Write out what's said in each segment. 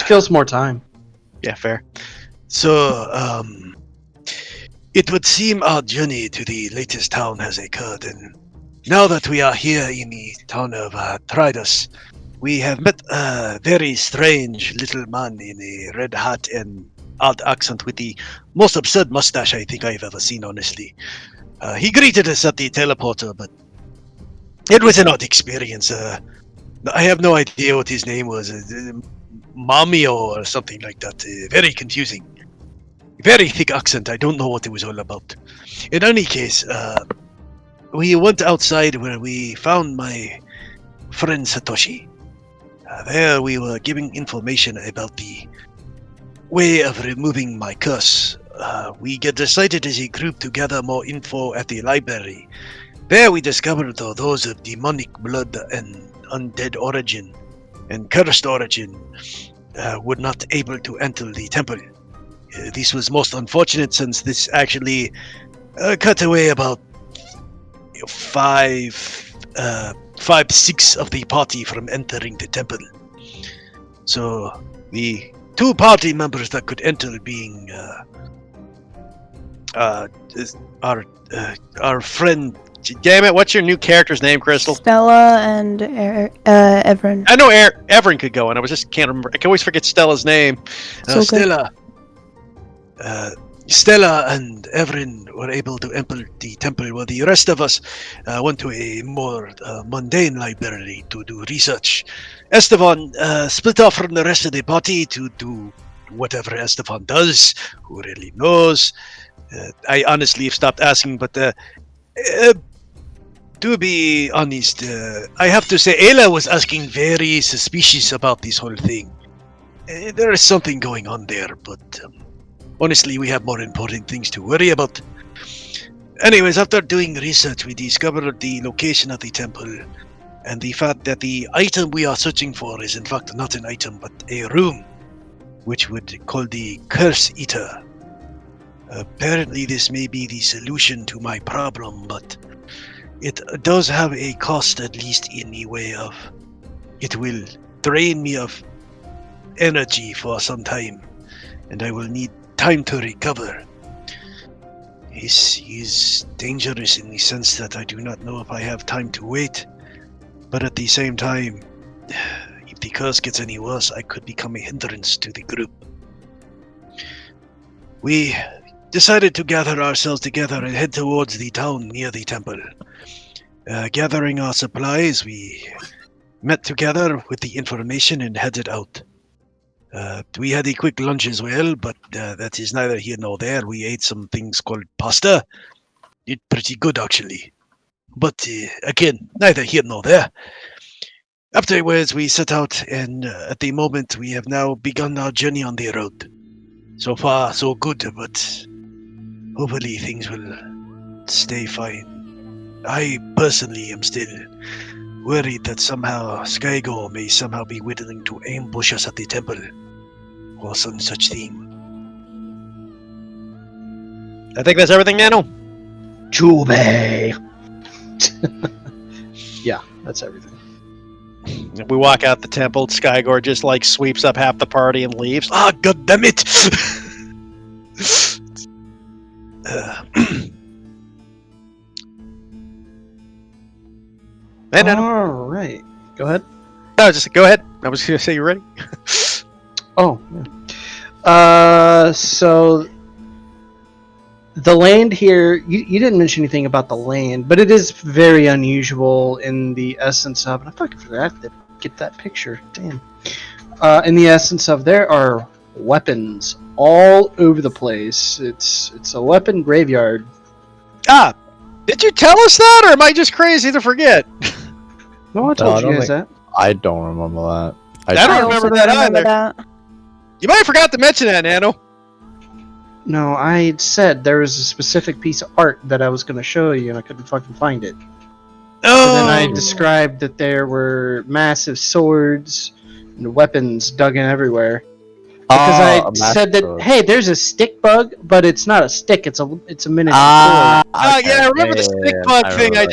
kills more time. Yeah, fair. So, it would seem our journey to the latest town has occurred, and now that we are here in the town of Tridus, we have met a very strange little man in a red hat and odd accent with the most absurd mustache I think I've ever seen, honestly. He greeted us at the teleporter, but it was an odd experience. I have no idea what his name was. Mamio or something like that. Very confusing. Very thick accent. I don't know what it was all about. In any case, we went outside where we found my friend Satoshi. There we were giving information about the way of removing my curse. We decided as a group to gather more info at the library. There we discovered those of demonic blood and undead origin and cursed origin were not able to enter the temple. This was most unfortunate since this actually cut away about 6 of the party from entering the temple. So the 2 party members that could enter being our friend. Damn it! What's your new character's name, Crystal? Stella and Evren. I know Everin could go, and I can't remember. I can always forget Stella's name. So Stella and Evrin were able to enter the temple, while the rest of us went to a more mundane library to do research. Esteban split off from the rest of the party to do whatever Esteban does. Who really knows? I honestly have stopped asking, but to be honest, I have to say Ayla was asking very suspicious about this whole thing. There is something going on there, but honestly, we have more important things to worry about. Anyways, after doing research, we discovered the location of the temple and the fact that the item we are searching for is in fact not an item but a room, which would call the Curse Eater. Apparently this may be the solution to my problem, but it does have a cost, at least in the way of it will drain me of energy for some time, and I will need time to recover. This is dangerous in the sense that I do not know if I have time to wait, but at the same time, if the curse gets any worse, I could become a hindrance to the group. We decided to gather ourselves together and head towards the town near the temple. Gathering our supplies, we met together with the information and headed out. We had a quick lunch as well, but that is neither here nor there. We ate some things called pasta. It's pretty good, actually. But again, neither here nor there. Afterwards, we set out, and at the moment, we have now begun our journey on the road. So far, so good, but hopefully things will stay fine. I personally am still worried that somehow Skygo may somehow be willing to ambush us at the temple, or some such thing. I think that's everything, Nano. Jube. Yeah, that's everything. We walk out the temple. Skygore just like sweeps up half the party and leaves. Ah, god damn it! Hey, Nano. All right. Go ahead. No, just go ahead. I was going to say you ready. Oh, yeah. So the land here, you didn't mention anything about the land, but it is very unusual in the essence of, and I fucking forgot to get that picture. Damn. In the essence of, there are weapons all over the place. It's a weapon graveyard. Ah, did you tell us that, or am I just crazy to forget? No, I told you don't guys that. I don't remember that. I don't also remember that either. that. You might have forgot to mention that, Nano. No, I said there was a specific piece of art that I was going to show you, and I couldn't fucking find it. Oh! And then I described that there were massive swords and weapons dug in everywhere. Because I said that, hey, there's a stick bug, but it's not a stick; it's a miniature sword. Oh yeah, I remember the stick bug thing. I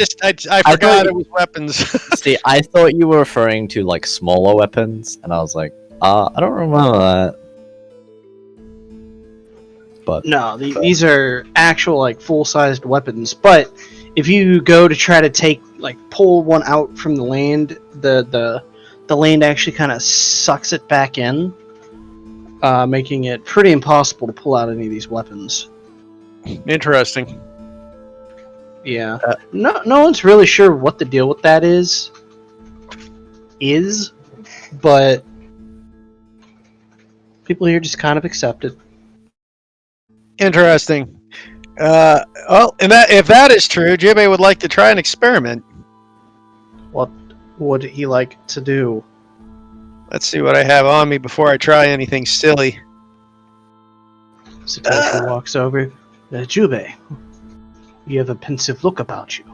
forgot it was weapons. See, I thought you were referring to like smaller weapons, and I was like, I don't remember that. But No, these are actual like full-sized weapons. But if you go to try to pull one out from the land, the land actually kind of sucks it back in, making it pretty impossible to pull out any of these weapons. Interesting. Yeah, no one's really sure what the deal with that is, but people here just kind of accept it. Interesting. Well, and if that is true, Jibbe would like to try an experiment. What would he like to do? Let's see what I have on me before I try anything silly. Satoshi walks over. Jube, you have a pensive look about you.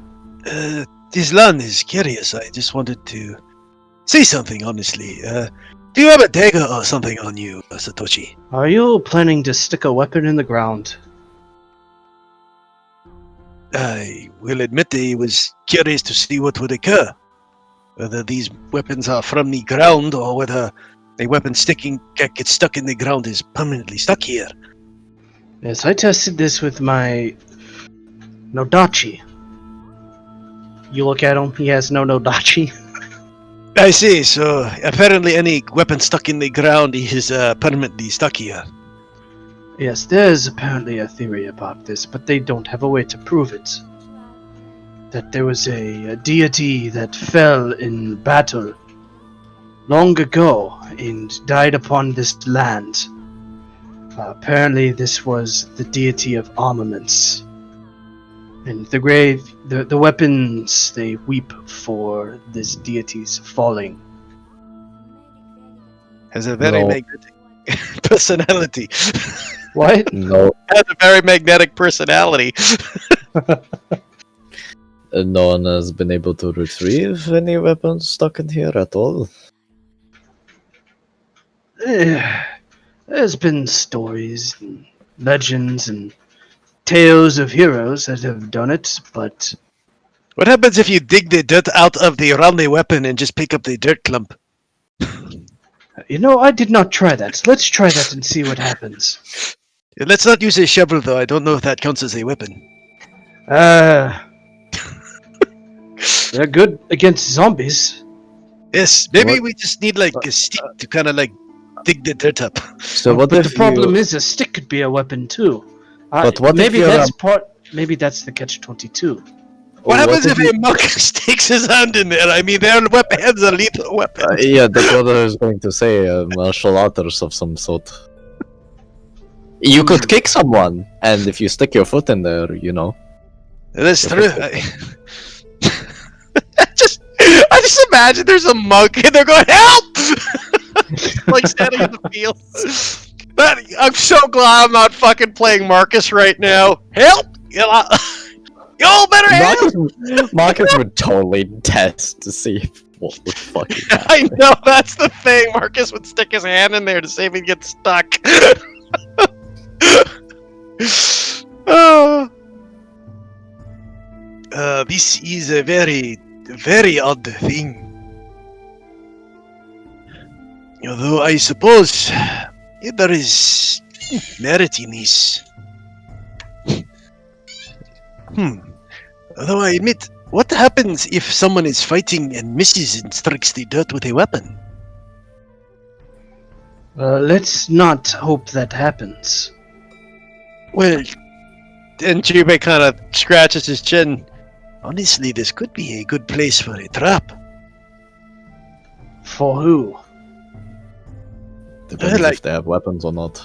This land is curious. I just wanted to say something, honestly. Do you have a dagger or something on you, Satoshi? Are you planning to stick a weapon in the ground? I will admit that I was curious to see what would occur. Whether these weapons are from the ground or whether a weapon gets stuck in the ground is permanently stuck here. Yes, I tested this with my Nodachi. You look at him, he has no Nodachi. I see, so apparently any weapon stuck in the ground is permanently stuck here. Yes, there's apparently a theory about this, but they don't have a way to prove it. That there was a deity that fell in battle long ago and died upon this land. Apparently this was the deity of armaments. And the weapons, they weep for this deity's falling. Has a very magnetic personality. What? no, Has a very magnetic personality. no one has been able to retrieve any weapons stuck in here at all. There's been stories and legends and tales of heroes that have done it, but What happens if you dig the dirt out of the around the weapon and just pick up the dirt clump? I did not try that. Let's try that and see what happens. Let's not use a shovel, though. I don't know if that counts as a weapon. They're good against zombies. Yes, maybe What? we just need like a stick to kind of like dig the dirt up. So what But if the problem you... is a stick could be a weapon too. But what if maybe you're that's part. Maybe that's the catch-22. What happens if you... a monk sticks his hand in there? I mean, their weapons are lethal weapons. yeah, that's what I was going to say. Martial arts of some sort. You could kick someone, and if you stick your foot in there, That's true. I just imagine there's a monk and they're going, help! Like standing in the field. I'm so glad I'm not fucking playing Marcus right now. Help! Y'all better help! Marcus would totally test to see what would fucking happen. I know, that's the thing. Marcus would stick his hand in there to see if he gets stuck. This is a very, very odd thing. Although I suppose there is merit in this. Although I admit, what happens if someone is fighting and misses and strikes the dirt with a weapon? Let's not hope that happens. Well, And Jubei kind of scratches his chin. honestly, this could be a good place for a trap. For who? Depends like- if they have weapons or not.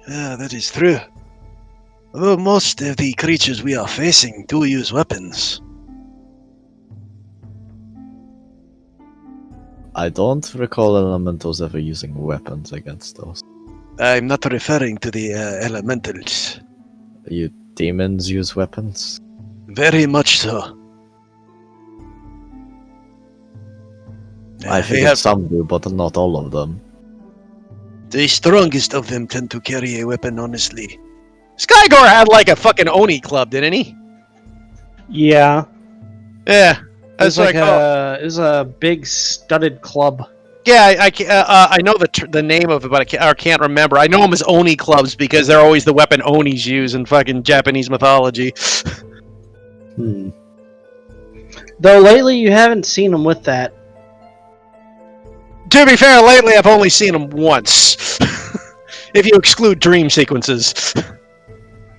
Yeah, that is true. Although most of the creatures we are facing do use weapons. I don't recall elementals ever using weapons against us. I'm not referring to the elementals. You demons use weapons? Very much so. I they figured have some do, but not all of them. the strongest of them tend to carry a weapon, honestly. Skygore had like a fucking Oni club, didn't he? Yeah. Yeah. It was That's like it was a big studded club. Yeah, I know the name of it, but I can't remember. I know them as Oni clubs because they're always the weapon Onis use in fucking Japanese mythology. Hmm. Though lately you haven't seen them with that. To be fair, lately I've only seen them once. If you exclude dream sequences.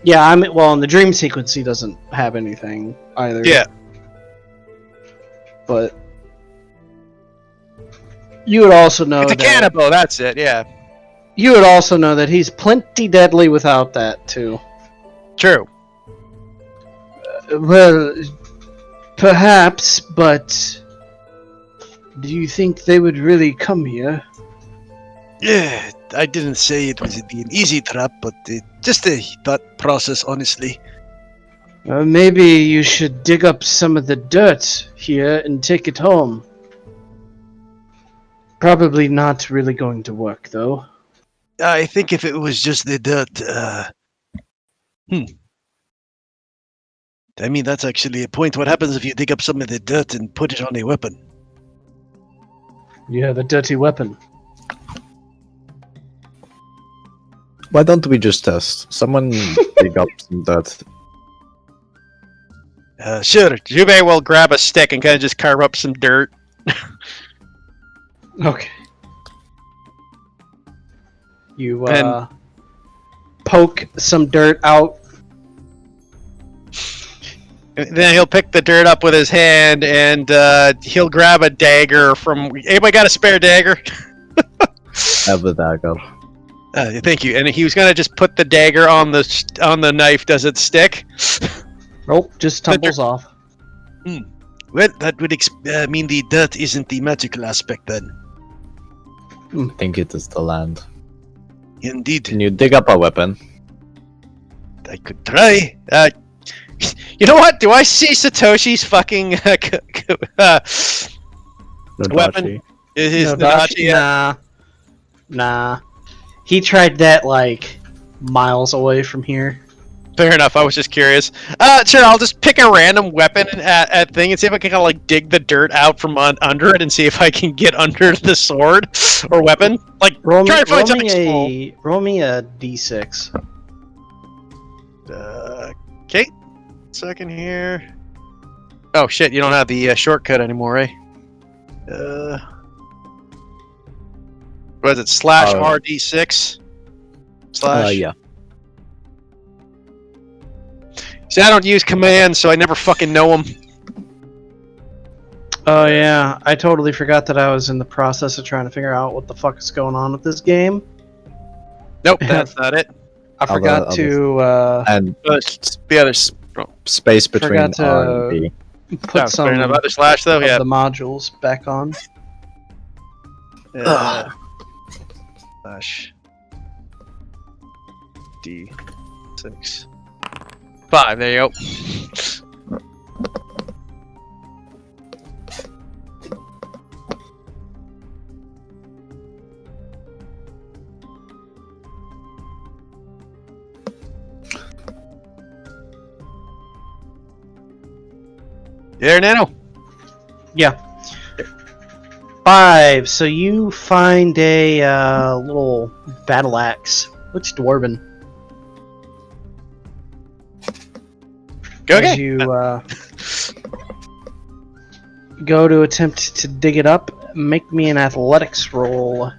Yeah, in the dream sequence he doesn't have anything either. Yeah. But you would also know It's a that cannibal, that's it, yeah. you would also know that he's plenty deadly without that too. True. Well, perhaps, but do you think they would really come here? Yeah, I didn't say it was an easy trap, but just a thought process, honestly. Maybe you should dig up some of the dirt here and take it home. Probably not really going to work, though. I think if it was just the dirt, I mean, that's actually a point. What happens if you dig up some of the dirt and put it on a weapon? You have a dirty weapon. Why don't we just test? Someone dig up some dirt. Sure. Jubei will grab a stick and kind of just carve up some dirt. Okay. You And- poke some dirt out. And then he'll pick the dirt up with his hand and he'll grab a dagger from... Anybody got a spare dagger? Have the dagger. Thank you. And he was going to just put the dagger on the knife. Does it stick? Nope, just tumbles off. Well, that would mean the dirt isn't the magical aspect then. I think it is the land. Indeed. Can you dig up a weapon? I could try. You know what? Do I see Satoshi's fucking weapon? His No, Nadachi? Nah. He tried that like miles away from here. Fair enough. I was just curious. Sure. I'll just pick a random weapon at thing and see if I can kind of like dig the dirt out from under it and see if I can get under the sword or weapon. Like Roll try to find something me a d6. small. Okay. Second here. Oh shit! You don't have the shortcut anymore, eh? What is it? Slash RD6. Slash. Yeah. See, I don't use commands, so I never fucking know them. Oh yeah, I totally forgot that I was in the process of trying to figure out what the fuck is going on with this game. Nope, that's not it. I forgot to And The other space between Forgot to- R and B. put some fair enough. Other slash though, of yeah. the modules back on. Slash D6 5. There you go. There, Nano. Yeah. 5. So you find a little battle axe. Looks dwarven. Go As again. you go to attempt to dig it up, make me an athletics roll.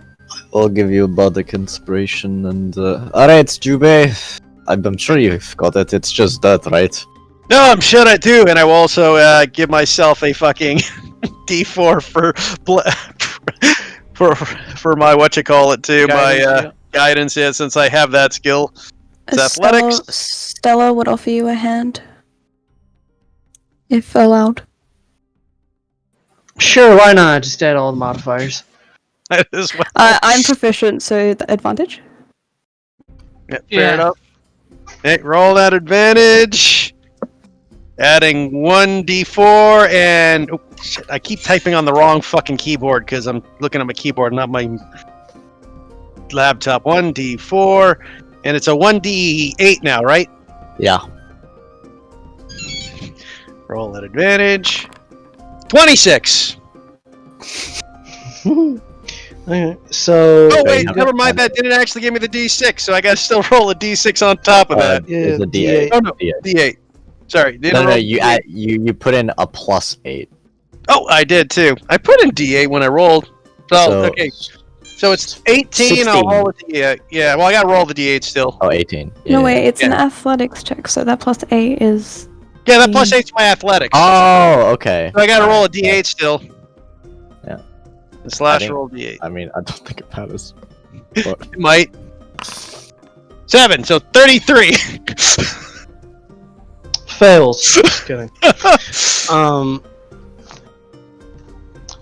I'll give you bardic inspiration and alright, Jubei. I'm sure you've got it. It's just that, right? No, I'm sure I do, and I will also give myself a fucking D4 for my whatchamacallit too, my guidance. Yeah, since I have that skill. It's athletics. Stella would offer you a hand. If allowed. Sure, why not? Just add all the modifiers. That is what- I'm proficient, so the advantage. yeah, fair enough. Hey, roll that advantage. Adding 1d4 and oh, shit, I keep typing on the wrong fucking keyboard because I'm looking at my keyboard, not my laptop. 1d4 and it's a 1d8 now, right? Yeah. Roll that advantage. 26. Okay, so Oh Okay, wait, you have never it. mind. That didn't actually give me the D6, so I gotta still roll a D6 on top of that. Yeah, It's a D8. D8. Oh no, D8. D8. Sorry, didn't No, roll you D8. add you put in a +8. Oh, I did too. I put in D8 when I rolled. So okay, so it's 18. I'll 16. roll the D8. Yeah, well I gotta roll the D8 still. Oh, 18. No, wait, it's Yeah. an athletics check, so that +8 is. Yeah, that plus 8's my athletics. Oh, okay. So I gotta roll a Alright, yeah. D8 still. Yeah. And slash think- roll D8. I mean, I don't think it matters. It might. 7, so 33. Fails. Just kidding.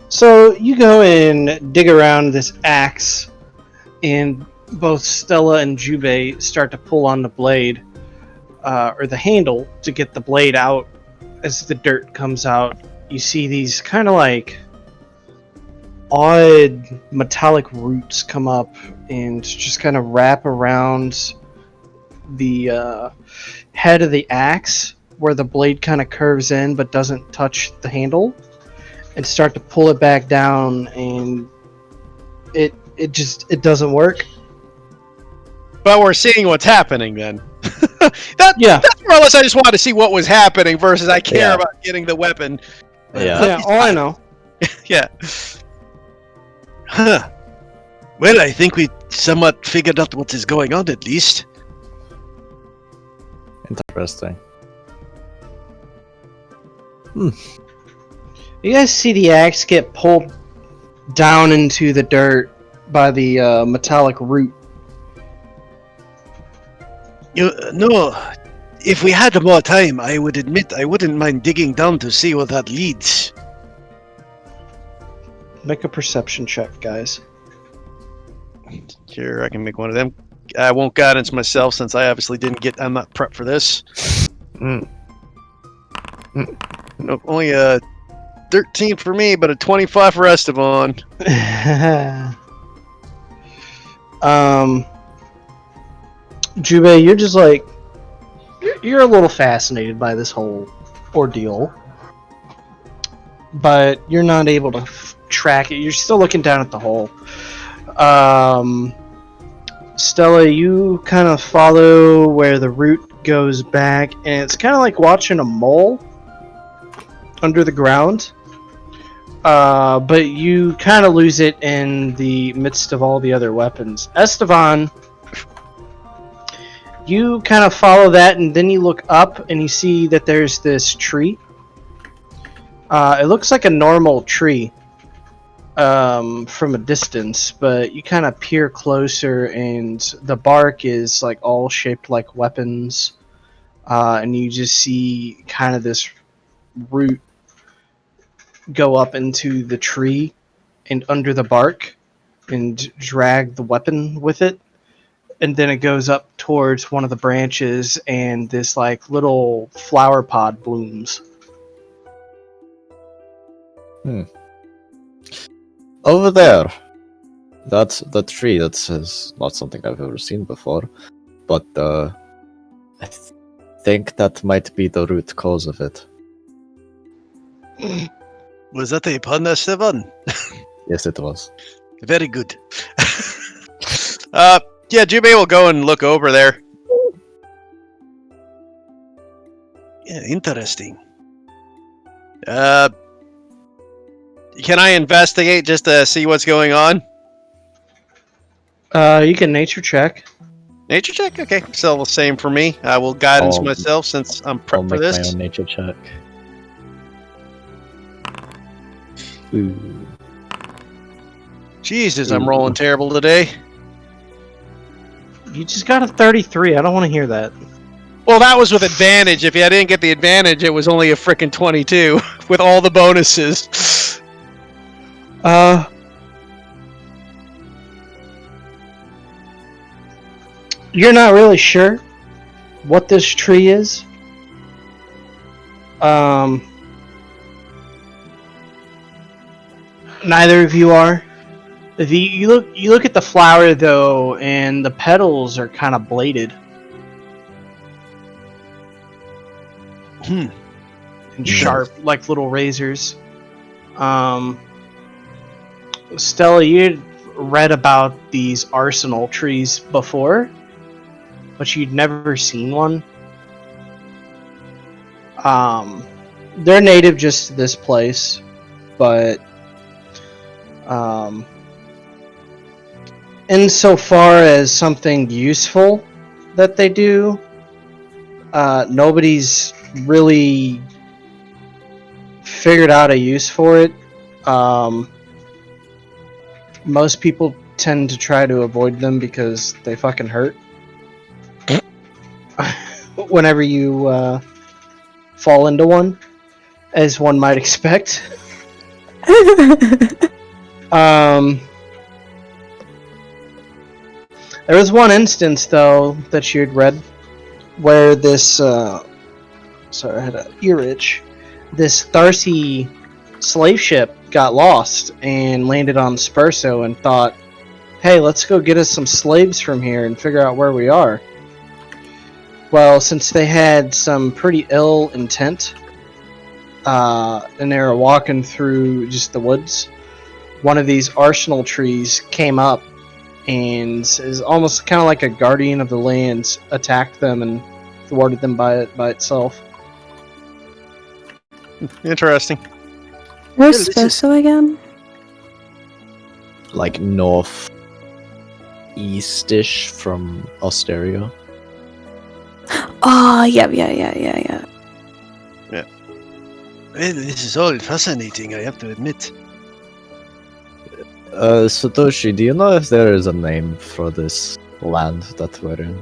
So you go and dig around this axe, and both Stella and Jubei start to pull on the blade, or the handle, to get the blade out. As the dirt comes out, you see these kind of like odd metallic roots come up and just kind of wrap around the head of the axe, where the blade kind of curves in but doesn't touch the handle, and start to pull it back down, and it doesn't work. But we're seeing what's happening then. Yeah. That's more or less. I just wanted to see what was happening versus I care Yeah. about getting the weapon. Yeah. Yeah, all I know. Yeah. Huh. Well, I think we somewhat figured out what is going on at least. Interesting. You guys see the axe get pulled down into the dirt by the metallic root. No, if we had more time, I would admit I wouldn't mind digging down to see where that leads. Make a perception check, guys. Sure, I can make one of them. I won't guidance myself since I obviously didn't get. I'm not prepped for this. Mm. Nope, only a 13 for me, but a 25 for Esteban. Jubei, you're just like you're a little fascinated by this whole ordeal, but you're not able to track it. You're still looking down at the hole. Stella, you kind of follow where the root goes back, and it's kind of like watching a mole under the ground. But you kind of lose it in the midst of all the other weapons. Esteban, you kind of follow that, and then you look up and you see that there's this tree. It looks like a normal tree from a distance, but you kind of peer closer, and the bark is like all shaped like weapons, and you just see kind of this root go up into the tree and under the bark and drag the weapon with it, and then it goes up towards one of the branches, and this like little flower pod blooms. Over there. That's the tree. That's not something I've ever seen before. But I think that might be the root cause of it. Was that a pun, Esteban? Yes, it was. Very good. Yeah, Jubei will go and look over there. Yeah, interesting. Can I investigate just to see what's going on? You can nature check. Nature check? Okay, still the same for me. I will guidance Oh. myself since I'm I'll prepped for make my this. own nature check. Ooh. Jesus, I'm rolling terrible today. You just got a 33. I don't want to hear that. Well, that was with advantage. If I didn't get the advantage, it was only a frickin' 22 with all the bonuses. You're not really sure what this tree is. Neither of you are. If you look at the flower though, and the petals are kind of bladed Hmm. and sharp, like little razors. Stella, you read about these arsenal trees before, but you'd never seen one. They're native just to this place, but insofar as something useful that they do, nobody's really figured out a use for it. Most people tend to try to avoid them because they fucking hurt. Whenever you fall into one, as one might expect. There was one instance, though, that you'd read where this. Sorry, I had an ear itch. This Tharsi slave ship got lost and landed on Spurso and thought, hey, let's go get us some slaves from here and figure out where we are. Well, since they had some pretty ill intent, and they were walking through just the woods, one of these arsenal trees came up and is almost kind of like a guardian of the lands, attacked them and thwarted them by itself. Interesting. Where's this is- Sposo again? Like north east-ish from Osteria. Oh, yeah. Well, this is all fascinating, I have to admit. Satoshi, do you know if there is a name for this land that we're in?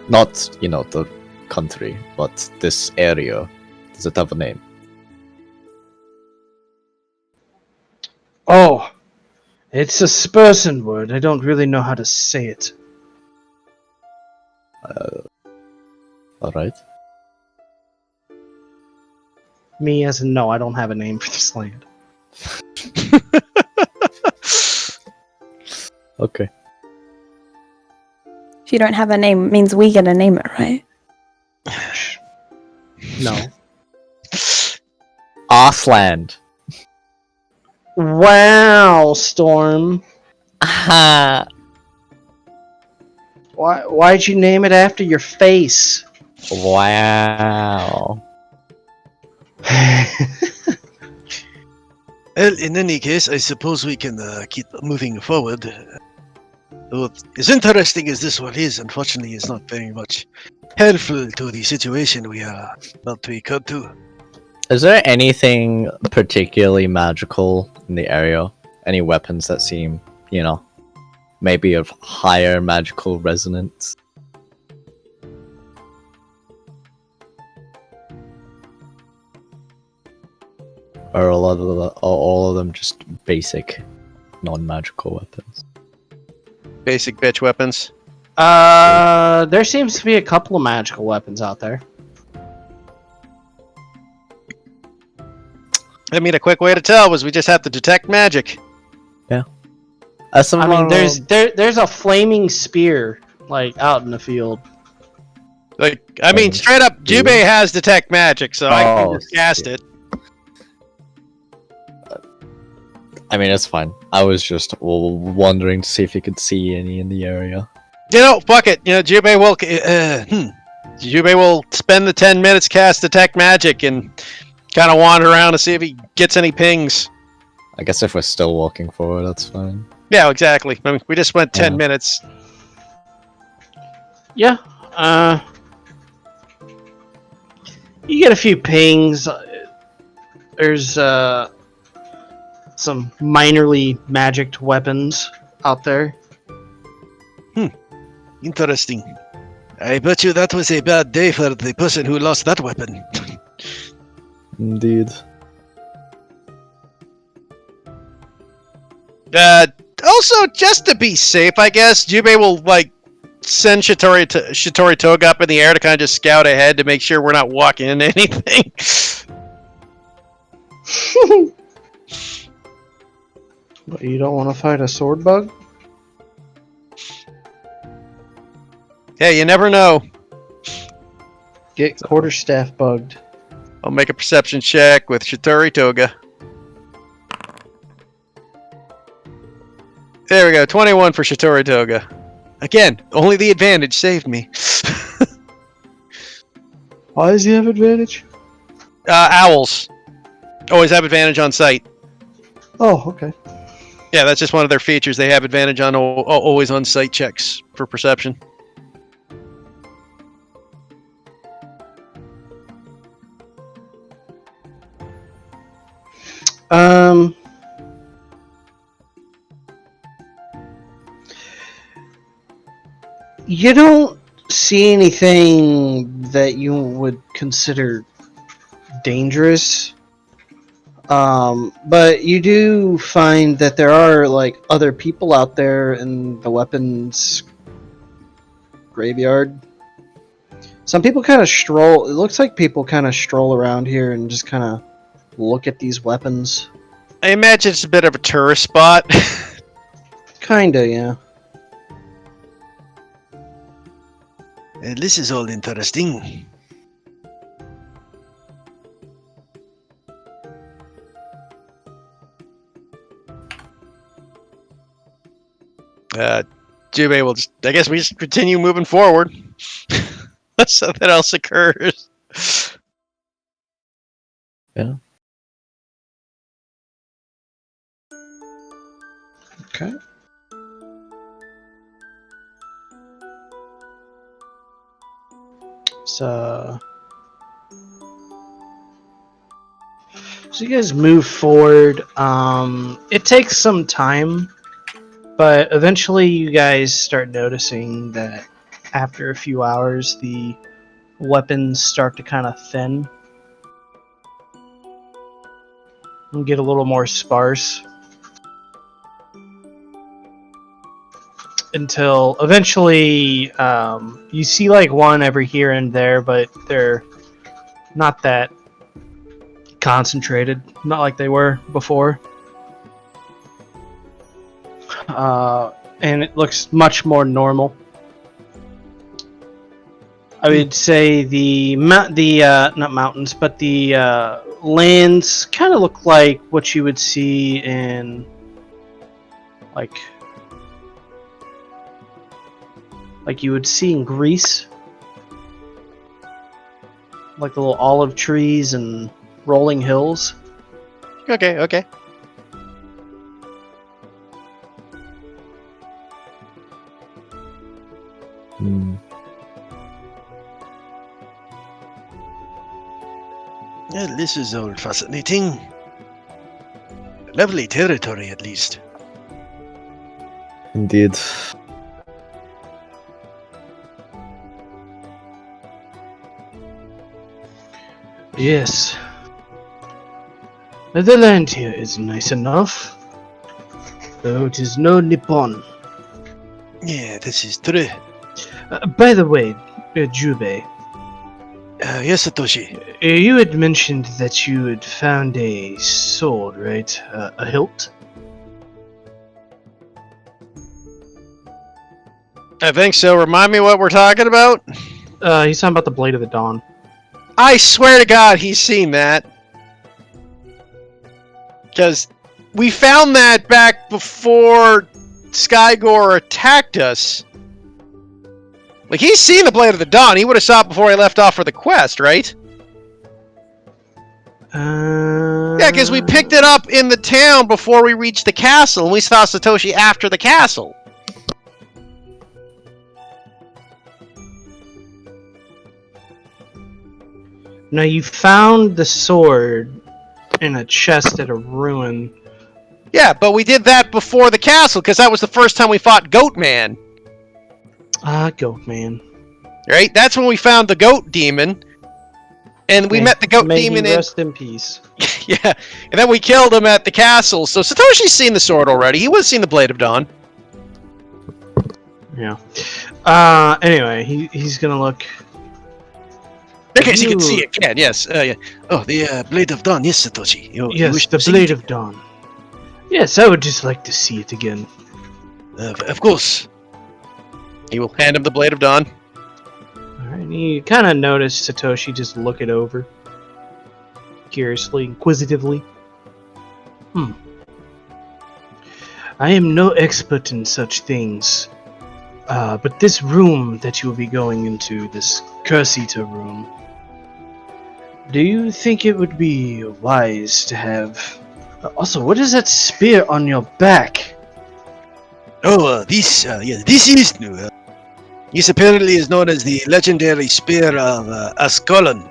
Not, the country, but this area. Does it have a name? Oh, it's a Spurson word. I don't really know how to say it. Alright. Me as in no, I don't have a name for this land. Okay. If you don't have a name, it means we get to name it, right? No. Arsland. Wow, Storm. Aha. Why'd you name it after your face? Wow. Well, in any case, I suppose we can keep moving forward. Though as interesting as this one is, unfortunately, it's not very much helpful to the situation we are about to come to. Is there anything particularly magical in the area? Any weapons that seem, maybe of higher magical resonance? Or all of them just basic, non-magical weapons? Basic bitch weapons. There seems to be a couple of magical weapons out there. I mean, a quick way to tell was we just have to detect magic. I mean, there's a flaming spear out in the field. Like, I mean, straight up, Jubei has detect magic, so I can just cast it. I mean, it's fine. I was just wondering to see if you could see any in the area. Fuck it. Jubei will spend the 10 minutes cast detect magic and kind of wander around to see if he gets any pings. I guess if we're still walking forward, that's fine. Yeah, exactly. I mean, we just went 10 minutes. Yeah. You get a few pings. There's some minorly magicked weapons out there. Interesting. I bet you that was a bad day for the person who lost that weapon. Indeed. Also, just to be safe, I guess, Jubei will, send Shitori Toga up in the air to kind of just scout ahead to make sure we're not walking into anything. But you don't want to fight a sword bug? Hey, you never know. Get quarterstaff bugged. I'll make a perception check with Shitori Toga. There we go. 21 for Shitori Toga. Again, only the advantage saved me. Why does he have advantage? Owls always have advantage on sight. Oh, okay. Yeah, that's just one of their features. They have advantage on always on sight checks for perception. You don't see anything that you would consider dangerous. But you do find that there are like other people out there in the weapons graveyard. Some people kind of stroll. It looks like people kind of stroll around here and just kind of look at these weapons. I imagine it's a bit of a tourist spot. Kinda, yeah. This is all interesting. Jubei will just, I guess we just continue moving forward. Unless something else occurs. Yeah. Okay. So you guys move forward. It takes some time, but eventually you guys start noticing that after a few hours, the weapons start to kind of thin and get a little more sparse. Until eventually you see like one every here and there, but they're not that concentrated, not like they were before. And it looks much more normal. I would say the not mountains, but the lands kind of look like what you would see in like you would see in Greece, like the little olive trees and rolling hills. Okay. Hmm. Well, this is all fascinating. Lovely territory, at least. Indeed. Yes. The land here is nice enough, though it is no Nippon. Yeah, this is true. By the way, Jubei, Yes, Satoshi. you had mentioned that you had found a sword, right? A hilt? I think so. Remind me what we're talking about? He's talking about the Blade of the Dawn. I swear to God he's seen that. Because we found that back before Skygore attacked us. Like, he's seen the Blade of the Dawn. He would have saw it before he left off for the quest, right? Yeah, because we picked it up in the town before we reached the castle, and we saw Satoshi after the castle. Now, you found the sword in a chest at a ruin. Yeah, but we did that before the castle, because that was the first time we fought Goatman. Goatman. Right? That's when we found the goat demon. And we met the goat May demon he in... rest in peace. Yeah, and then we killed him at the castle. So Satoshi's seen the sword already. He would have seen the Blade of Dawn. Yeah. Anyway, he's gonna look. In case you can see it again, yes. Yeah. Oh, the Blade of Dawn, yes, Satoshi. You Yes, wish the to see Blade it? of Dawn. Yes, I would just like to see it again. Of course. He will hand him the Blade of Dawn. Alright, you kind of notice Satoshi just look it over. Curiously, inquisitively. I am no expert in such things. But this room that you will be going into, this Curse Eater room, do you think it would be wise to have... Also, what is that spear on your back? Oh, this is new. This apparently is known as the legendary spear of Ascolon.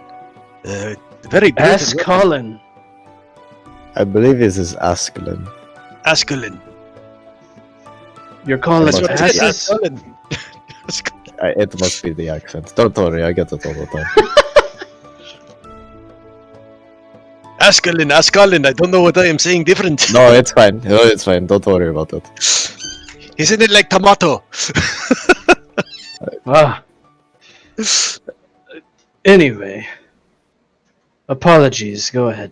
Very brutal. Ask Colin. I believe this is Askelin. Ascolon. You're calling That's it what it is. passes? Ascolon. It must be the accent. Don't worry, I get it all the time. Ascolon. I don't know what I am saying different. No, it's fine. No, it's fine. Don't worry about it. Isn't it like tomato? Ah. Anyway. Apologies, go ahead.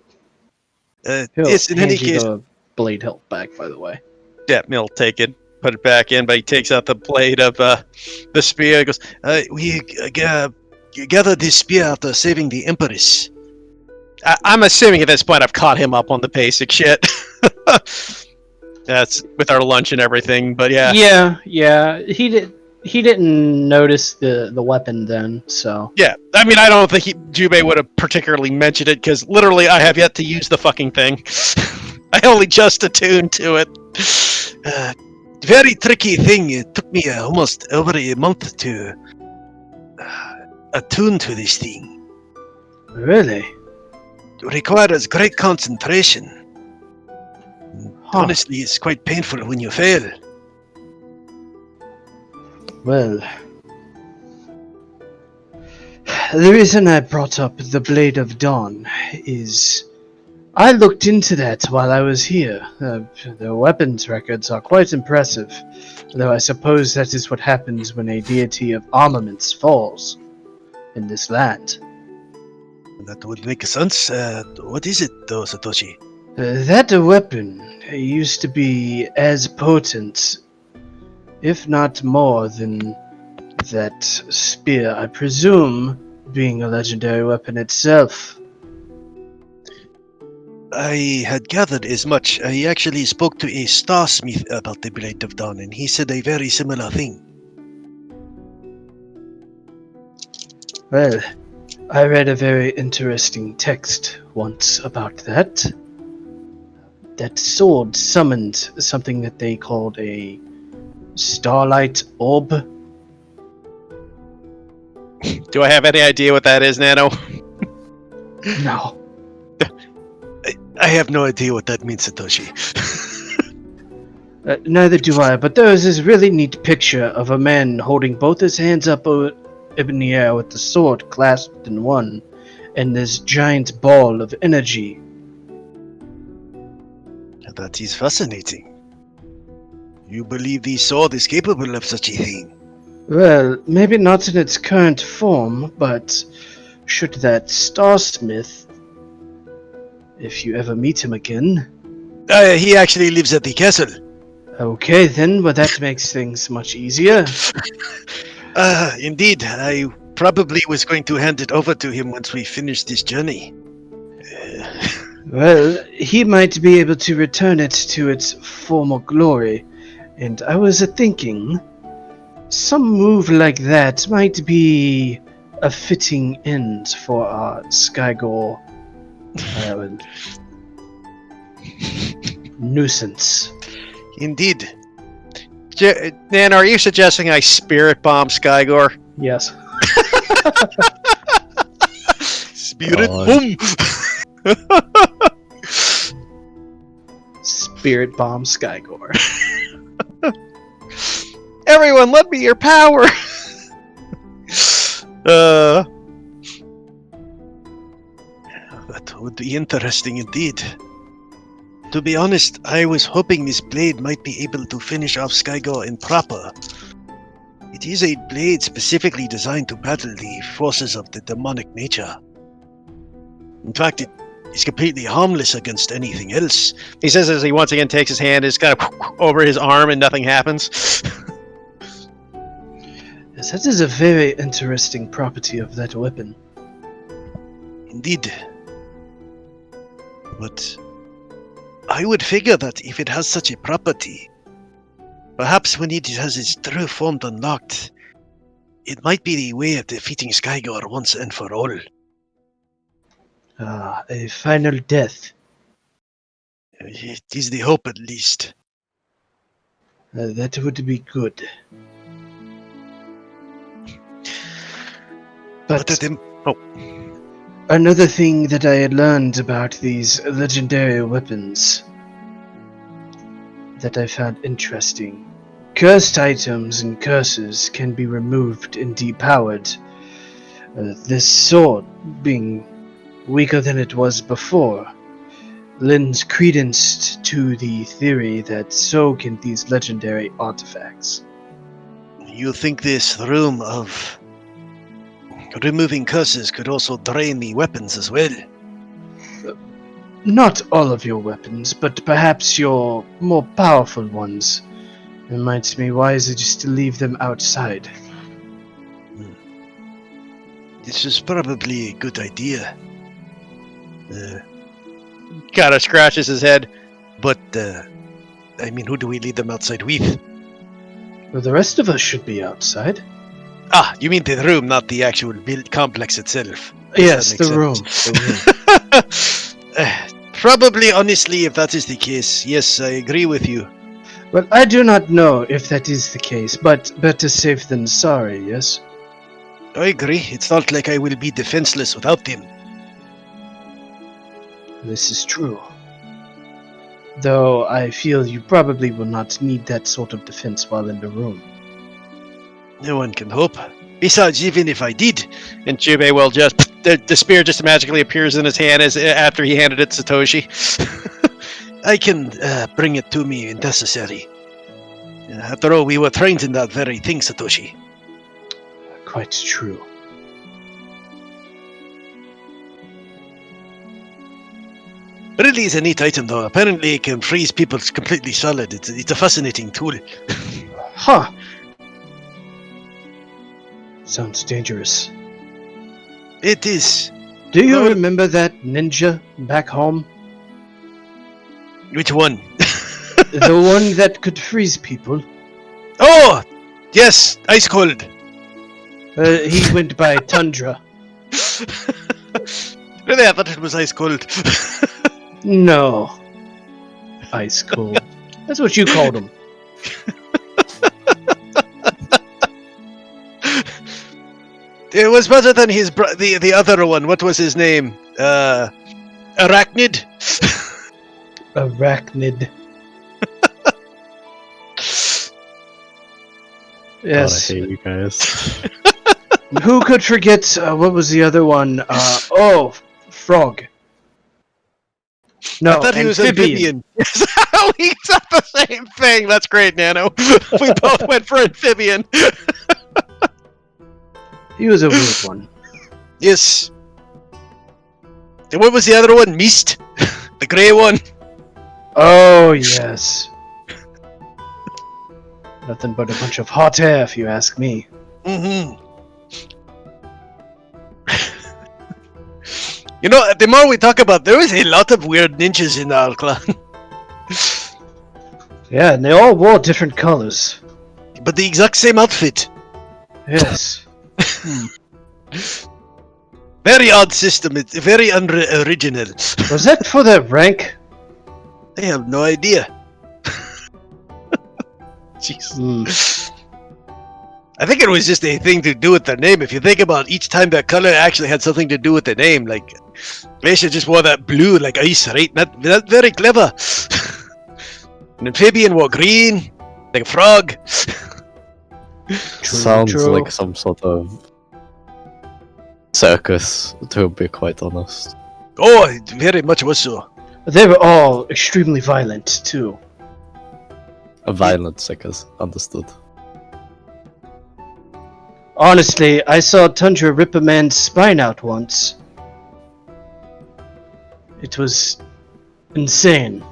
He'll Yes, in any hand you case, the blade hilt back, by the way. Yeah, he'll take it, put it back in, but he takes out the blade of the spear. He goes, we gathered this spear after saving the Empress. I'm assuming at this point I've caught him up on the basic shit. That's with our lunch and everything, but yeah. Yeah. He didn't notice the weapon then, so. Yeah, I mean, I don't think Jubei would have particularly mentioned it, because literally I have yet to use the fucking thing. I only just attuned to it. Very tricky thing. It took me almost over a month to attune to this thing. Really? It requires great concentration. Huh. Honestly, it's quite painful when you fail. Well, the reason I brought up the Blade of Dawn is I looked into that while I was here. The weapons records are quite impressive, though I suppose that is what happens when a deity of armaments falls in this land. That would make sense. What is it, though, Satoshi? That weapon used to be as potent, if not more, than that spear, I presume, being a legendary weapon itself. I had gathered as much. I actually spoke to a starsmith about the Blade of Dawn, and he said a very similar thing. Well, I read a very interesting text once about that. That sword summoned something that they called a starlight orb. Do I have any idea what that is, Nano? No. I have no idea what that means, Satoshi. Neither do I, but there is this really neat picture of a man holding both his hands up in the air with the sword clasped in one, and this giant ball of energy. That is fascinating. You believe the sword is capable of such a thing? Well, maybe not in its current form, but should that starsmith, if you ever meet him again... He actually lives at the castle. Okay then, well that makes things much easier. Indeed. I probably was going to hand it over to him once we finish this journey. Well, he might be able to return it to its former glory, and I was thinking, some move like that might be a fitting end for our Skygore nuisance. Indeed. Nano, are you suggesting I spirit bomb Skygore? Yes. Spirit Oh. boom! Spirit bomb Skygore. Everyone, lend me your power! That would be interesting indeed. To be honest, I was hoping this blade might be able to finish off Skygore in proper. It is a blade specifically designed to battle the forces of the demonic nature. In fact, it is completely harmless against anything else. He says as he once again takes his hand, is kind of over his arm and nothing happens. Yes, that is a very interesting property of that weapon. Indeed. But I would figure that if it has such a property, Perhaps when it has its true form unlocked, it might be the way of defeating Skygor once and for all. Ah, a final death. It is the hope, at least. That would be good. But But oh, another thing that I had learned about these legendary weapons that I found interesting. Cursed items and curses can be removed and depowered. This sword, being weaker than it was before, lends credence to the theory that so can these legendary artifacts. you think this room of removing curses could also drain the weapons as well? Not all of your weapons, but perhaps your more powerful ones. It might be wiser just to leave them outside. This is probably a good idea. Kind of scratches his head. But, I mean, who do we lead them outside with? Well, the rest of us should be outside. Ah, you mean the room, not the actual build complex itself. Yes, That the room. makes The room. sense. Probably, honestly, if that is the case, yes, I agree with you. Well, I do not know if that is the case, but better safe than sorry, yes? I agree. It's not like I will be defenseless without them. This is true. Though I feel you probably will not need that sort of defense while in the room. No one can hope. Besides, even if I did, And Jubei will just... The spear just magically appears in his hand after he handed it to Satoshi. I can bring it to me when necessary. After all, we were trained in that very thing, Satoshi. Quite true. Really is a neat item, though. Apparently, it can freeze people completely solid. It's a fascinating tool. Huh. Sounds dangerous. It is. Do you Well- remember that ninja back home? Which one? The one that could freeze people? Oh! Yes! Ice cold! He went by Tundra. Really, I thought it was ice cold. No. Ice cold. That's what you called him. It was better than his the other one. What was his name? Arachnid? Arachnid. Yes. God, I hate you guys. Who could forget, what was the other one? Frog. No, I thought he was amphibian. we said the same thing. That's great, Nano. We both went for amphibian. He was a weird one. Yes. And what was the other one? Mist? The grey one? Oh, yes. Nothing but a bunch of hot air, if you ask me. Mm-hmm. You know, the more we talk about, there is a lot of weird ninjas in our clan. Yeah, and they all wore different colors. But the exact same outfit. Yes. Very odd system. It's very original. Was that for their rank? I have no idea. Jeez. I think it was just a thing to do with their name. If you think about each time that color actually had something to do with the name, like Glacier just wore that blue like ice, right? Not very clever. An amphibian wore green, like a frog. Sounds true. like some sort of circus, to be quite honest. Oh, it very much was so. They were all extremely violent, too. A violent circus, understood. Honestly, I saw Tundra rip a man's spine out once. It was insane.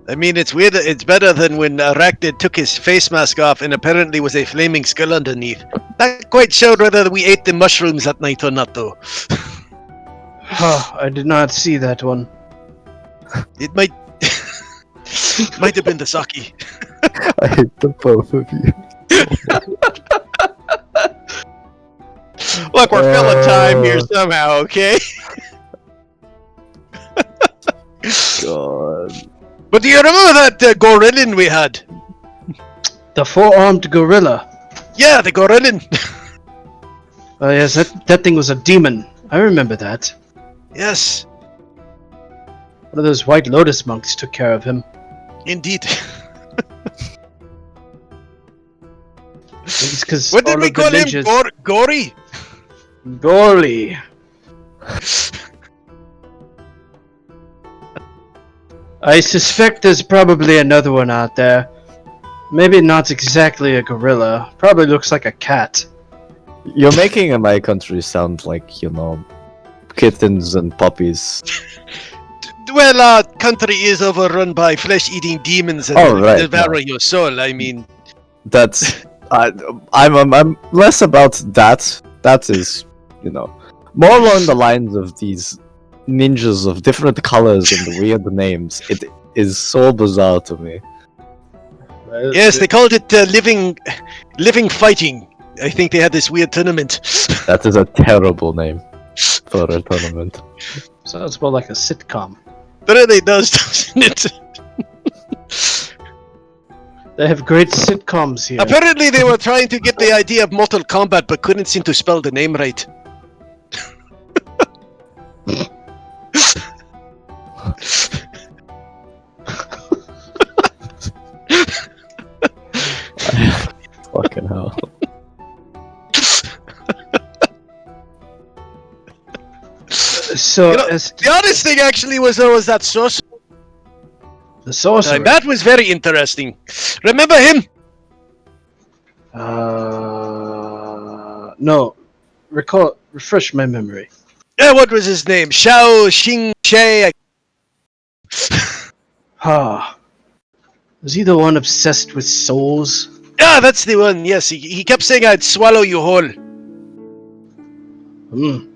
I mean, it's weird. It's better than when Arachnid took his face mask off and apparently was a flaming skull underneath. Not quite sure whether we ate the mushrooms that night or not, though. Huh, I did not see that one. It might. Might have been the sake. I hate the both of you. Look, we're filling time here somehow, okay? God. But do you remember that gorillin we had? The four-armed gorilla. Yeah, the gorillin. Oh yes, that thing was a demon. I remember that. Yes, One of those White Lotus monks took care of him. indeed. It's because What did we call him? Gory? Gory. I suspect there's probably another one out there. Maybe not exactly a gorilla. Probably looks like a cat. You're making my country sound like, kittens and puppies. Well, country is overrun by flesh-eating demons and devour your soul. I mean, That's... I'm less about that. That is, more along the lines of these ninjas of different colors and weird names. It is so bizarre to me. yes, they called it living fighting. I think they had this weird tournament. That is a terrible name for a tournament. Sounds more like a sitcom. But it really does, doesn't it? They have great sitcoms here. Apparently, they were trying to get the idea of Mortal Kombat, but couldn't seem to spell the name right. Fucking hell. So, The honest thing actually was there was that sorcerer. the sorcerer. That was very interesting. Remember him? No. Refresh my memory. Yeah, what was his name? Xiao Xing Che. Was he the one obsessed with souls? Yeah, that's the one. Yes, he kept saying I'd swallow you whole. Hmm.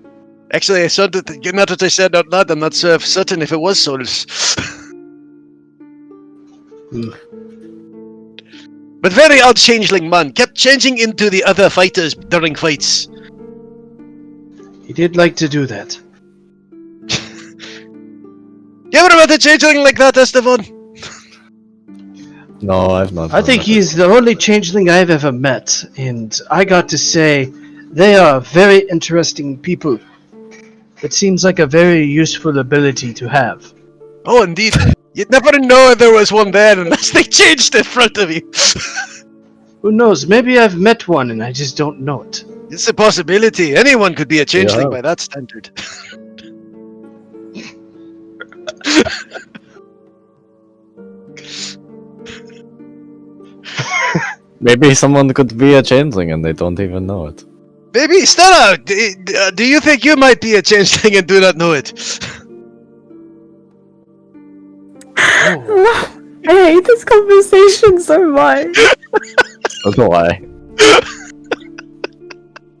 Actually, I saw that. Now that I said out loud, I'm not so certain if it was souls. But very odd changeling man. Kept changing into the other fighters during fights. He did like to do that. You ever met a changeling like that, Esteban? No, I've not. I think he's the only changeling I've ever met, and I got to say, they are very interesting people. It seems like a very useful ability to have. Oh, indeed. You'd never know if there was one there unless they changed in front of you. Who knows? Maybe I've met one and I just don't know it. It's a possibility. Anyone could be a changeling Yeah. by that standard. Maybe someone could be a changeling and they don't even know it. Maybe, Stella, do you think you might be a changeling and do not know it? I hate this conversation so much. So do I.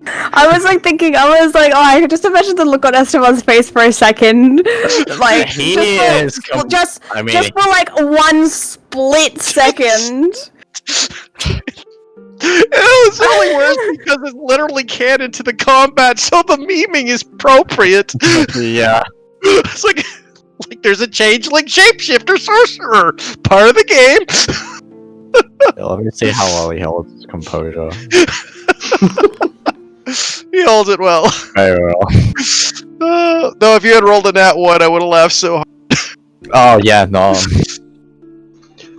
I was like, oh, I could just imagine the look on Esteban's face for a second. Like, just for like one split second. It was only worse because it's literally canon to the combat, so the memeing is appropriate. Yeah. It's like there's a changeling shapeshifter sorcerer, part of the game. Yeah, let me see how well he held his composure. He holds it well. Very well. No, if you had rolled a nat 1, I would have laughed so hard. Oh, yeah, no.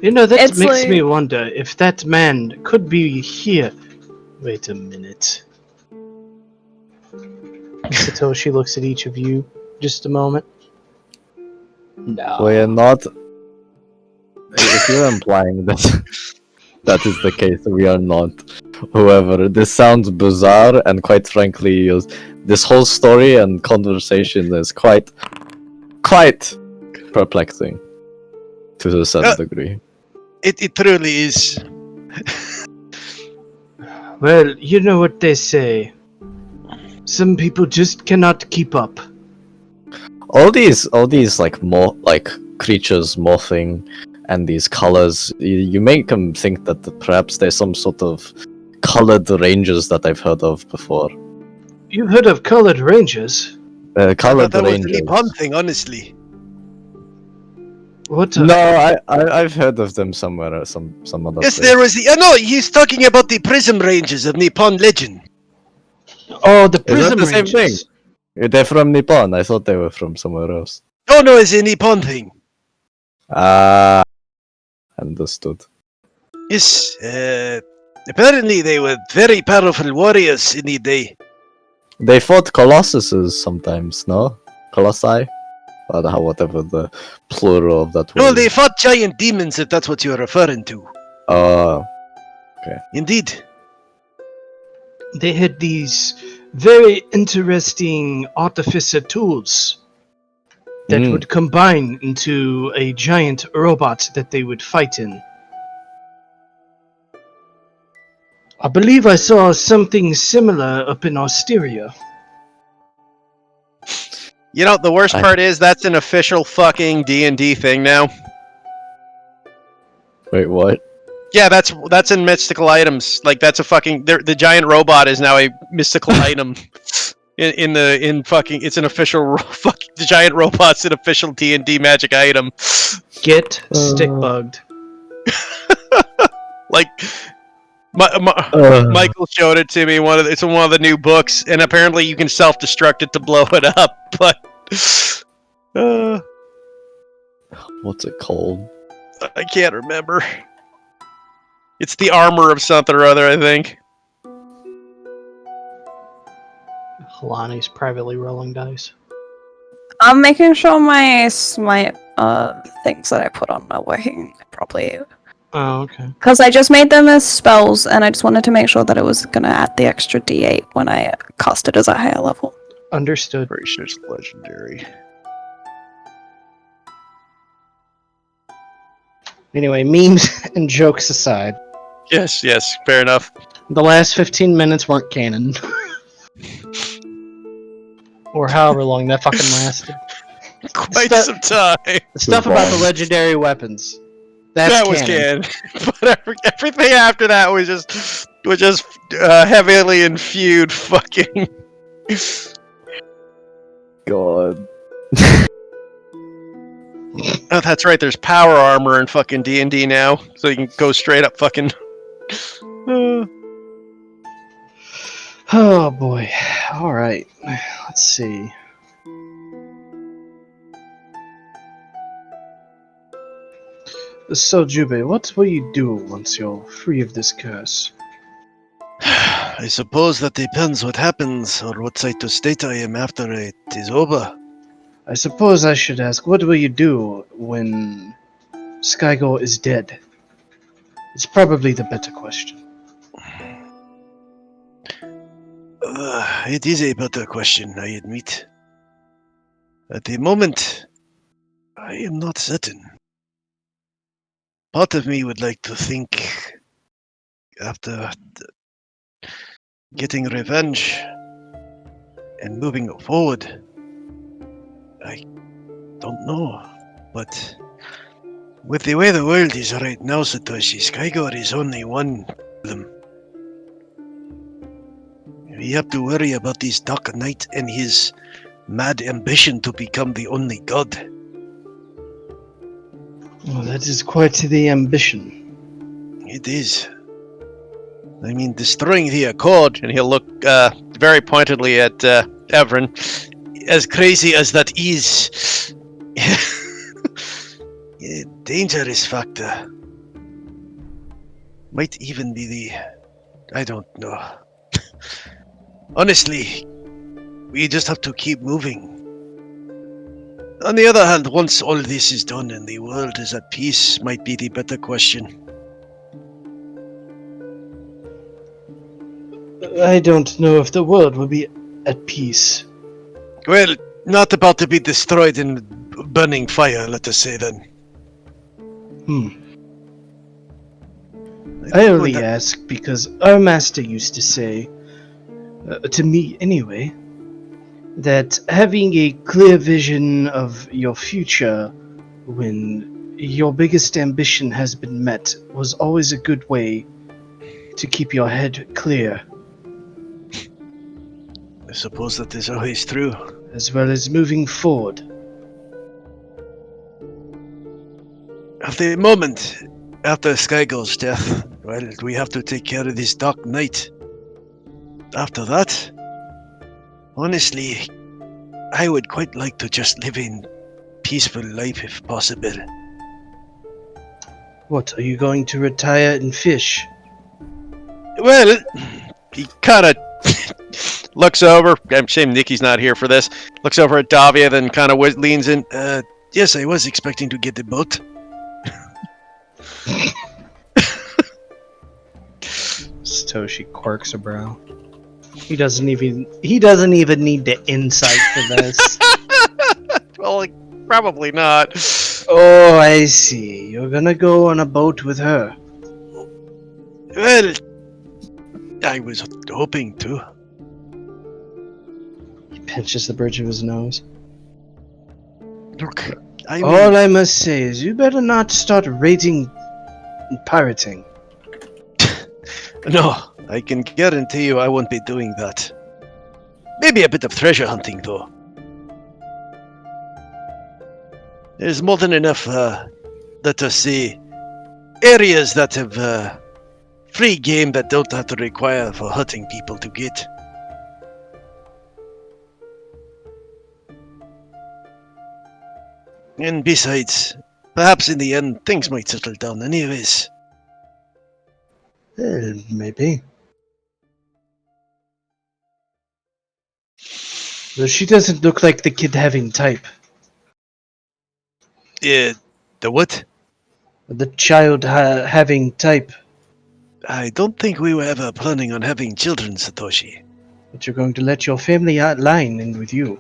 You know, that It's makes like- me wonder if that man could be here. Wait a minute. Satoshi looks at each of you just a moment. No. We're not. If you're implying that that is the case, we are not. However, this sounds bizarre, and quite frankly, this whole story and conversation is quite perplexing to a certain degree. It truly is. Well, you know what they say. Some people just cannot keep up. All these like creatures morphing and these colors, you make them think that perhaps there's some sort of colored ranges that I've heard of before. You've heard of colored ranges? I thought Colored that was the ranges. Nippon thing, honestly. What? No, I've heard of them somewhere, some other Yes, place. there was the. No, he's talking about the prism ranges of Nippon legend. Oh, the Is that prism the same ranges. thing? They're from Nippon. I thought they were from somewhere else. Oh no, it's a Nippon thing. Ah, understood. Yes, apparently they were very powerful warriors in the day. They fought colossuses sometimes, no? Colossi? Or whatever the plural of that word. No, they fought giant demons, if that's what you're referring to. Indeed. They had these very interesting artificer tools that would combine into a giant robot that they would fight in. I believe I saw something similar up in Osteria. You know, the worst part is that's an official fucking D&D thing now. Wait, what? Yeah, that's in mystical items. Like that's a fucking the giant robot is now a mystical item. It's an official fucking the giant robot's an official D&D magic item. Get stick bugged. Like Michael showed it to me. It's in one of the new books, and apparently you can self-destruct it to blow it up. But what's it called? I can't remember. It's the armor of something or other, I think. Kalani's privately rolling dice. I'm making sure my things that I put on are working properly. Oh, okay. Because I just made them as spells, and I just wanted to make sure that it was going to add the extra d8 when I cast it as a higher level. Understood. Pretty sure it's legendary. Anyway, memes and jokes aside, Yes, fair enough. the last 15 minutes weren't canon. Or however long that fucking lasted. Quite some time. The stuff about the legendary weapons. That was canon. But everything after that was just heavily infused fucking. God. Oh, that's right. There's power armor in fucking D&D now, so you can go straight up fucking. Oh boy. Alright. Let's see. So, Jube, what will you do once you're free of this curse? I suppose that depends what happens or what side of state I am after it is over. I suppose I should ask, what will you do when Skygo is dead? It's probably the better question. It is a better question, I admit. At the moment, I am not certain. Part of me would like to think, after getting revenge and moving forward, I don't know, but with the way the world is right now, Satoshi, Skygor is only one of them. We have to worry about this Dark Knight and his mad ambition to become the only god. Well, that is quite the ambition. It is. I mean, destroying the Accord, And he'll look very pointedly at Everin. as crazy as that is, a dangerous factor. Might even be the... I don't know. Honestly, we just have to keep moving. On the other hand, once all this is done and the world is at peace, might be the better question. I don't know if the world will be at peace. Well, not about to be destroyed in burning fire, let us say then. I only ask because our master used to say, to me anyway, that having a clear vision of your future when your biggest ambition has been met was always a good way to keep your head clear, I suppose that is always true. as well as moving forward. At the moment, after Skygirl's death, well, we have to take care of this Dark Knight. After that, honestly, I would quite like to just live in peaceful life if possible. What, are you going to retire and fish? Well, he kind of looks over. I'm shame Nikki's not here for this. Looks over at Davia, then kind of leans in. Yes, I was expecting to get a boat. Satoshi quirks a brow. He doesn't even need the insight for this. Well, probably not. Oh, I see. You're gonna go on a boat with her. Well, I was hoping to. He pinches the bridge of his nose. Look, I mean, All I must say is you better not start raiding and pirating. no, I can guarantee you I won't be doing that. Maybe a bit of treasure hunting, though. There's more than enough, let us say, areas that have free game that don't have to require for hurting people to get. And besides, perhaps in the end, things might settle down anyways. Well, maybe. Though she doesn't look like the kid having type. The what? The child having type. I don't think we were ever planning on having children, Satoshi. But you're going to let your family line in with you.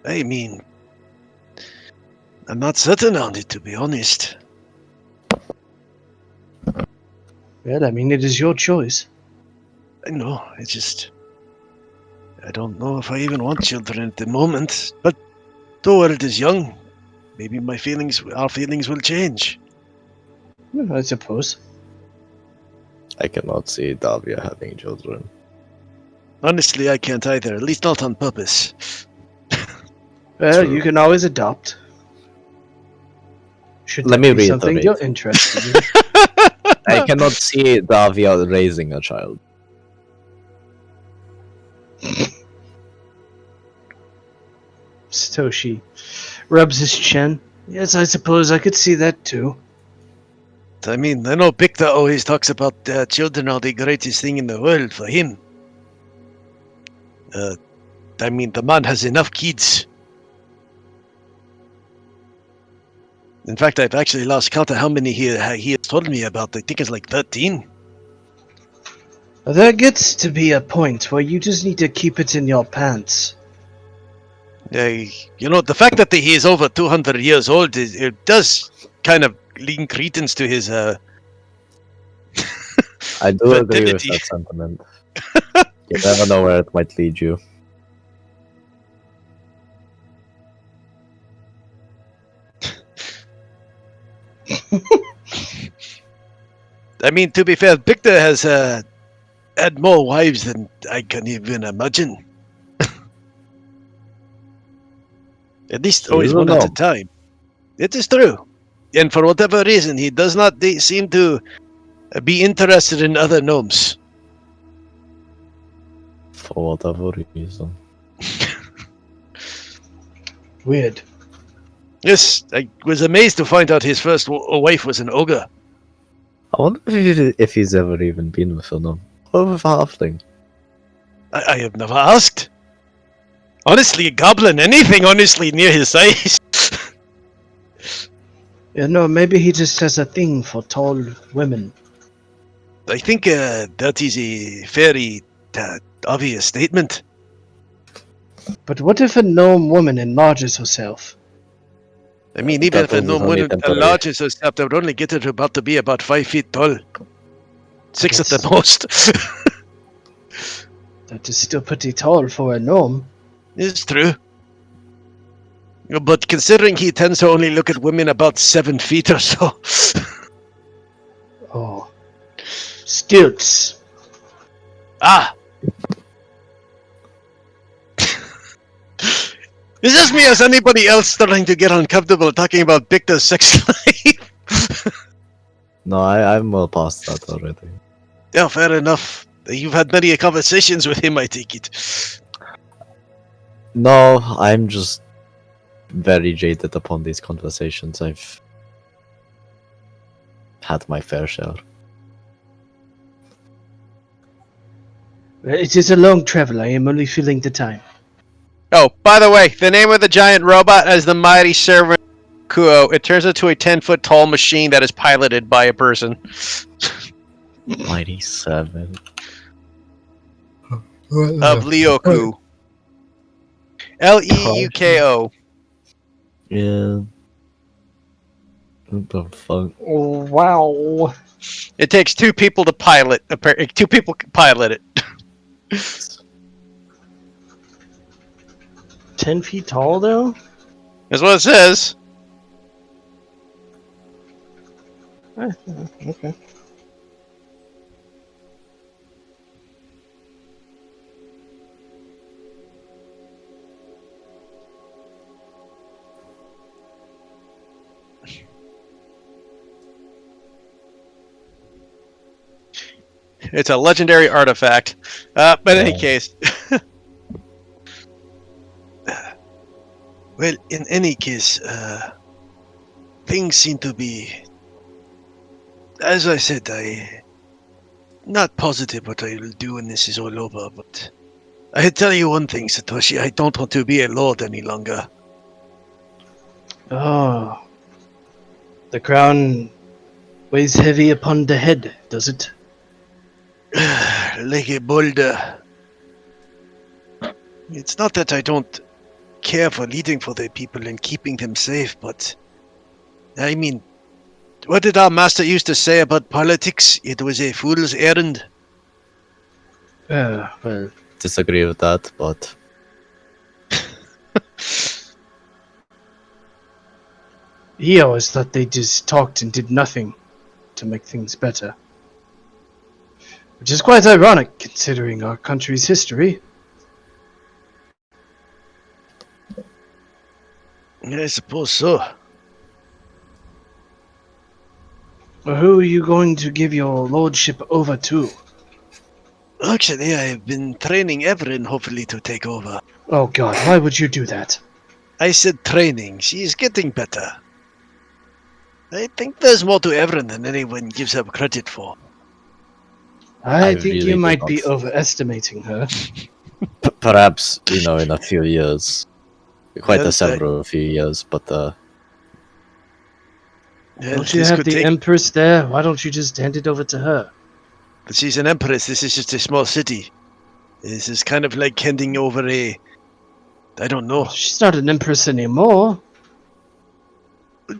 I mean, I'm not certain on it, to be honest. Well, I mean, it is your choice. I know, I don't know if I even want children at the moment, but the world is young. Maybe our feelings will change. Well, I suppose. I cannot see Davia having children. Honestly, I can't either, at least not on purpose. Well, True. you can always adopt. Should Let that me be something reiterate. you're interested in? I cannot see Davia raising a child. Satoshi rubs his chin. Yes, I suppose I could see that too. I mean, I know Bikta always talks about children are the greatest thing in the world for him. I mean, the man has enough kids. In fact, I've actually lost count of how many he has told me about. I think it's like 13. Well, there gets to be a point where you just need to keep it in your pants. The fact that he is over 200 years old, it does kind of lend credence to his I do agree with fertility. that sentiment. You never know where it might lead you. I mean, to be fair, Victor has had more wives than I can even imagine. At least always one at a time. It is true. And for whatever reason, he does not seem to be interested in other gnomes. For whatever reason. Weird. Yes, I was amazed to find out his first wife was an ogre. I wonder if he's ever even been with a gnome. Or with a halfling. I have never asked. Honestly, a goblin, anything honestly near his size. Yeah, no, maybe he just has a thing for tall women. I think that is a very obvious statement. But what if a gnome woman enlarges herself? I mean, even if a That gnome was only woman temporary. enlarges herself, that would only get her to about 5 feet tall. 6 at the Yes. most. That is still pretty tall for a gnome. It's true. But considering he tends to only look at women about 7 feet or so. Oh. Stilts. Ah! Is this me as anybody else starting to get uncomfortable talking about Victor's sex life? No, I'm well past that already. Yeah, fair enough. You've had many conversations with him, I take it. No, I'm just very jaded upon these conversations. I've had my fair share. It is a long travel. I am only filling the time. Oh, by the way, the name of the giant robot is the mighty servant Kuo. It turns into a 10-foot tall machine that is piloted by a person. Mighty 7. Of Leoku. Leuko. Yeah. What the fuck? Oh, wow. It takes 2 people to pilot. 2 people can pilot it. 10 feet tall, though? That's what it says. Okay. It's a legendary artifact. But in any case. Well, in any case, things seem to be... As I said, I'm not positive what I will do when this is all over, but I tell you one thing, Satoshi, I don't want to be a lord any longer. Oh. The crown weighs heavy upon the head, does it? Like a boulder. It's not that I don't care for leading for the people and keeping them safe, but I mean, what did our master used to say about politics? It was a fool's errand. Well, Disagree with that, but he always thought they just talked and did nothing to make things better. Which is quite ironic, considering our country's history. I suppose so. Well, who are you going to give your lordship over to? Actually, I've been training Evelyn hopefully to take over. Oh god, why would you do that? I said training. She's getting better. I think there's more to Evelyn than anyone gives her credit for. I I think really you do might not. be overestimating her. perhaps, in a few years. Quite Well, several few years, but Well, Don't you this have could the take- Empress there? Why don't you just hand it over to her? But she's an empress. This is just a small city. This is kind of like handing over a... I don't know. Well, she's not an Empress anymore.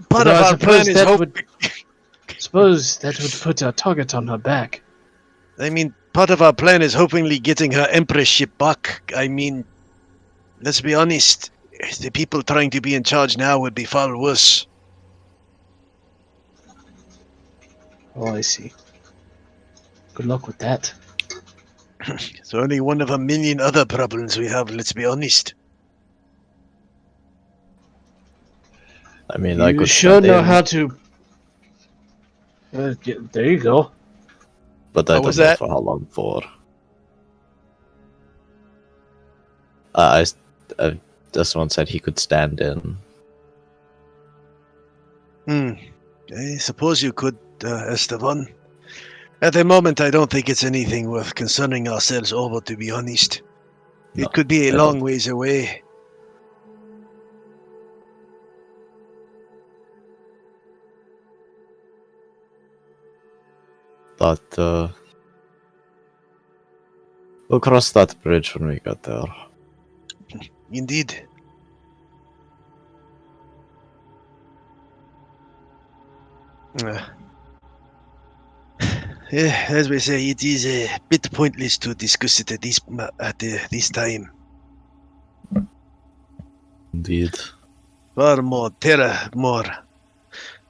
Part Although of I our suppose plan is that hope... would- Suppose that would put a target on her back. I mean, part of our plan is hopefully getting her empressship back. I mean, let's be honest. The people trying to be in charge now would be far worse. Oh, I see. Good luck with that. It's only one of a million other problems we have, let's be honest. I mean, I You could sure stand know in, how to... there you go. but I What don't was know that? for how long for. This one said he could stand in. I suppose you could, Esteban. At the moment, I don't think it's anything worth concerning ourselves over, to be honest. No, It could be a I long don't. ways away. But we'll cross that bridge when we get there. Indeed. Yeah, as we say, it is a bit pointless to discuss it at this time. Indeed. Furthermore, more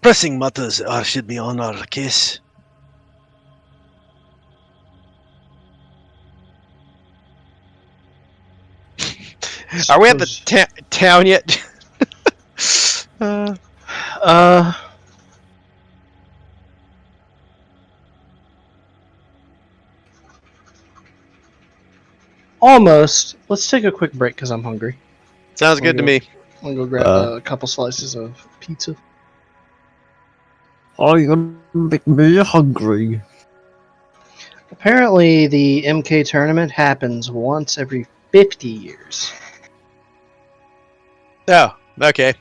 pressing matters should be on our case. Are we at the town yet? Almost. Let's take a quick break because I'm hungry. Sounds good to me. I'm gonna go grab a couple slices of pizza. Oh, you're gonna make me hungry. Apparently, the MK tournament happens once every 50 years. Oh, okay.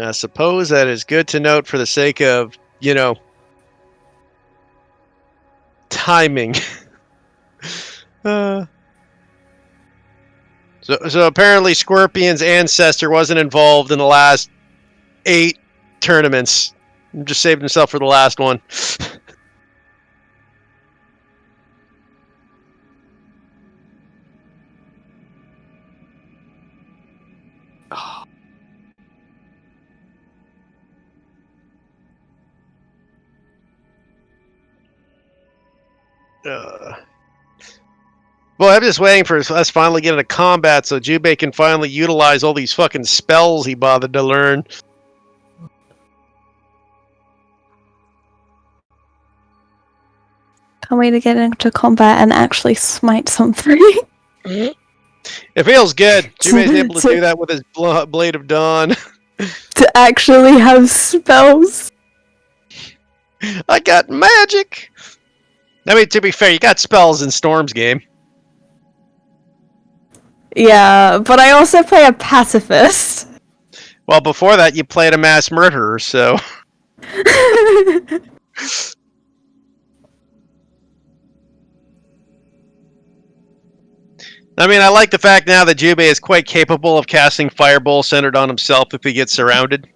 I suppose that is good to note for the sake of, timing. So apparently Scorpion's ancestor wasn't involved in the last 8 tournaments. Just saved himself for the last one. Well, I'm just waiting for us finally getting to combat so Jubei can finally utilize all these fucking spells he bothered to learn. Can't wait to get into combat and actually smite something. It feels good. Jubei's able to do that with his Blade of Dawn. To actually have spells. I got magic! I mean, to be fair, you got spells in Storm's game. Yeah, but I also play a pacifist. Well, before that, you played a mass murderer, so... I mean, I like the fact now that Jubei is quite capable of casting Fireball centered on himself if he gets surrounded.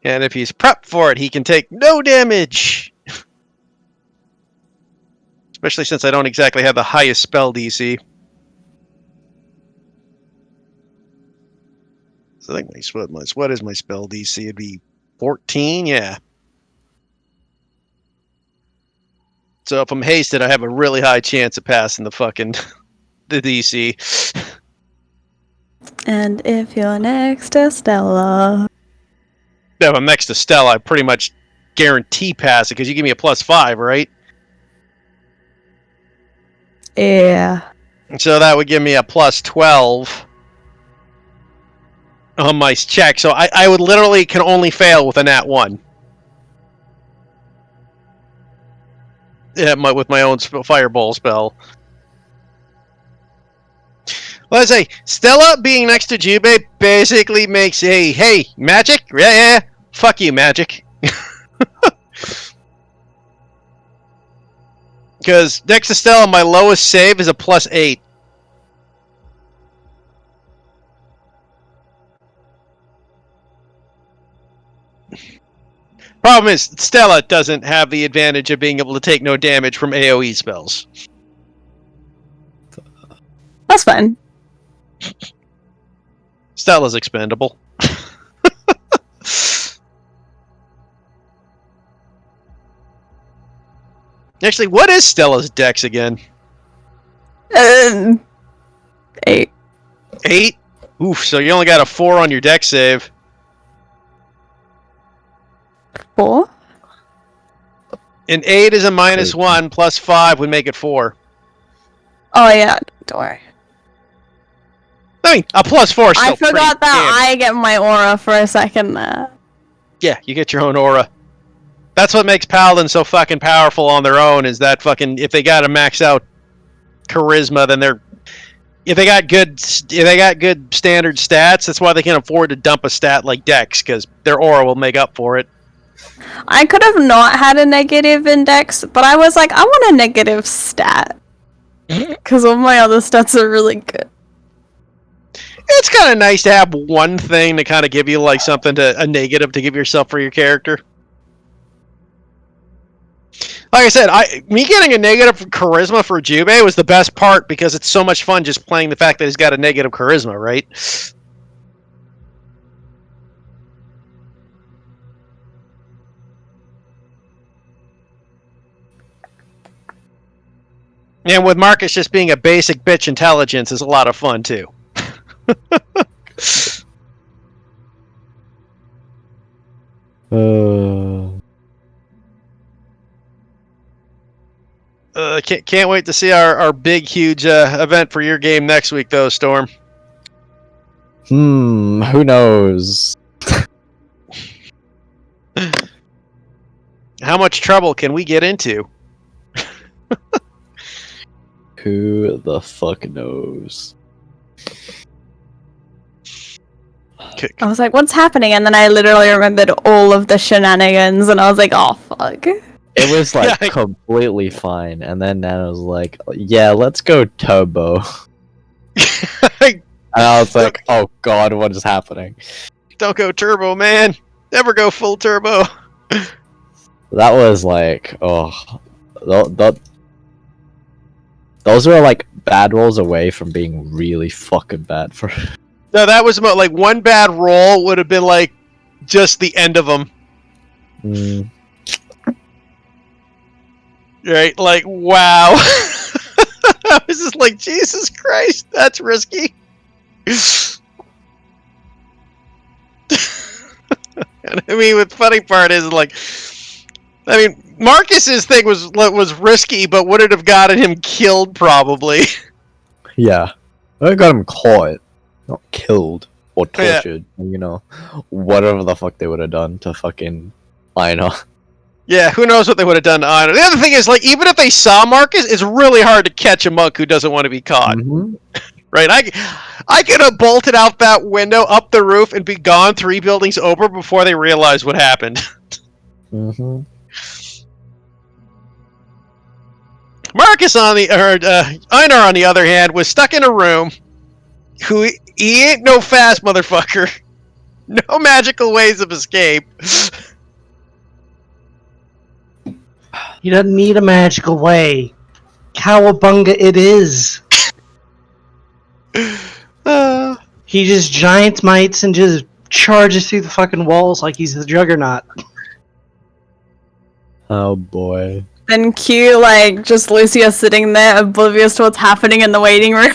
And if he's prepped for it, he can take no damage! Especially since I don't exactly have the highest spell DC. So I think what is my spell DC? It'd be 14? Yeah. So if I'm hasted, I have a really high chance of passing the fucking the DC. And if you're next to Stella... If I'm next to Stella, I pretty much guarantee pass it, because you give me a +5, right? Yeah. So that would give me a +12 on my check. So I would literally can only fail with a nat 1. Yeah, with my own Fireball spell. Well, I say, Stella being next to Jubei basically makes a, hey, magic? Yeah, fuck you, magic. Because next to Stella, my lowest save is a +8. Problem is, Stella doesn't have the advantage of being able to take no damage from AoE spells. That's fine. Stella's expendable. Actually, what is Stella's dex again? 8. 8? Oof, so you only got a 4 on your dex save. 4? And 8 is a -1, +5 would make it 4. Oh yeah, don't worry. I mean, a +4 is still I forgot that I get my aura for a second there. Yeah, you get your own aura. That's what makes Paladins so fucking powerful on their own, is that fucking, if they got a max out charisma, then they're... If they got good standard stats, that's why they can afford to dump a stat like Dex, because their aura will make up for it. I could have not had a negative index, but I was like, I want a negative stat. Because all my other stats are really good. It's kind of nice to have one thing to kind of give you like something a negative to give yourself for your character. Like I said, me getting a negative charisma for Jubei was the best part because it's so much fun just playing the fact that he's got a negative charisma, right? And with Marcus just being a basic bitch intelligence is a lot of fun too. Can't wait to see our big, huge event for your game next week, though, Storm. Who knows? How much trouble can we get into? Who the fuck knows? I was like, what's happening? And then I literally remembered all of the shenanigans, and I was like, oh, fuck. It was like completely fine, and then Nana was like, yeah, let's go turbo. And I was like, oh god, what is happening? Don't go turbo, man. Never go full turbo. That was like, oh, those were like bad rolls away from being really fucking bad for. No, that was about like one bad roll would have been like just the end of them. Right? Like, wow. I was just like, Jesus Christ, that's risky. And I mean, the funny part is, like, I mean, Marcus's thing was risky, but would it have gotten him killed, probably? Yeah. I got him caught, not killed or tortured. Yeah. You know, whatever the fuck they would have done to fucking Aina. Yeah, who knows what they would have done to Aina. The other thing is, like, even if they saw Marcus, it's really hard to catch a monk who doesn't want to be caught. Mm-hmm. Right? I could have bolted out that window, up the roof, and be gone 3 buildings over before they realized what happened. Mm-hmm. Marcus Einar, on the other hand, was stuck in a room. He ain't no fast motherfucker. No magical ways of escape. He doesn't need a magical way. Cowabunga it is. He just giant mites and just charges through the fucking walls like he's the juggernaut. Oh boy. Then cue, like, just Lucia sitting there oblivious to what's happening in the waiting room.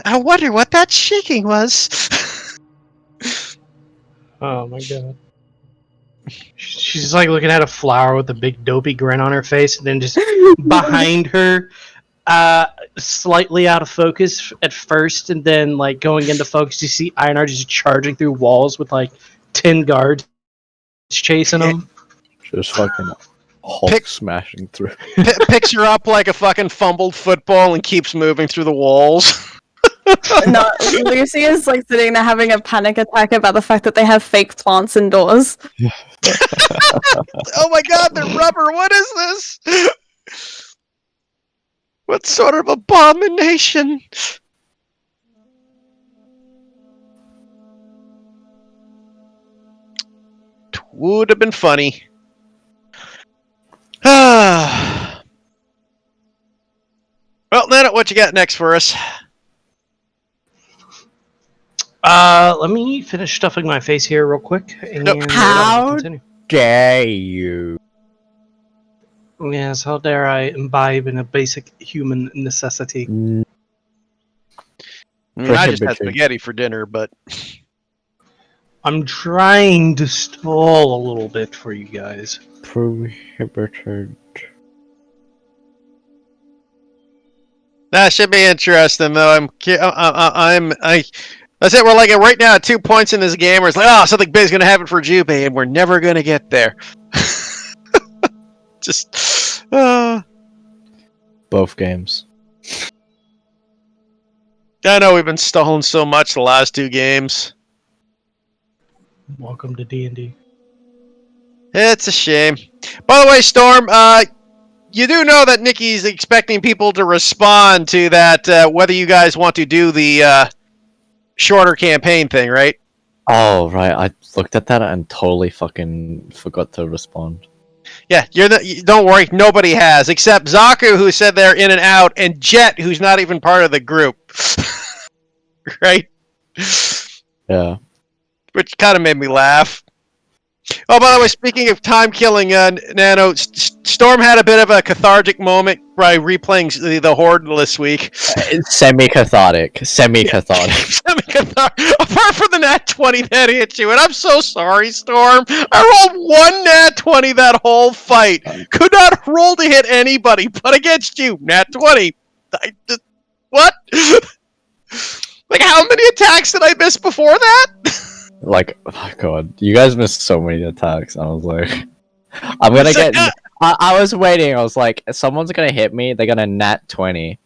I wonder what that shaking was. Oh my god. She's like looking at a flower with a big dopey grin on her face, and then just behind her, slightly out of focus at first, and then like going into focus, you see Einar just charging through walls with like 10 guards chasing him. Just fucking Hulk smashing through. Picks her up like a fucking fumbled football and keeps moving through the walls. No, Lucy is like sitting there having a panic attack about the fact that they have fake plants indoors. Oh my god, they're rubber. What is this? What sort of abomination? Would have been funny. Well, Nana, what you got next for us? Let me finish stuffing my face here real quick. And How dare you? Yes, how dare I imbibe in a basic human necessity. I just had spaghetti for dinner, but... I'm trying to stall a little bit for you guys. Prohibited. That should be interesting, though. That's it. We're like right now at 2 points in this game. Where it's like, oh, something big's gonna happen for Jubei, and we're never gonna get there. Just both games. I know we've been stalling so much the last 2 games. Welcome to D&D. It's a shame. By the way, Storm, you do know that Nikki's expecting people to respond to that, whether you guys want to do the shorter campaign thing, right? Oh, right. I looked at that and totally fucking forgot to respond. Yeah, don't worry, nobody has, except Zaku, who said they're in and out, and Jet, who's not even part of the group. Right? Yeah. Which kind of made me laugh. Oh, by the way, speaking of time-killing, Nano, Storm had a bit of a cathartic moment by replaying the Horde this week. It's semi-cathartic. Semi-cathartic. Apart from the nat 20 that hit you, and I'm so sorry, Storm. I rolled one nat 20 that whole fight. Could not roll to hit anybody, but against you, nat 20. What? Like, how many attacks did I miss before that? Like, oh my god, you guys missed so many attacks. I was like, I'm gonna get. I was waiting. I was like, someone's gonna hit me. They're gonna nat 20.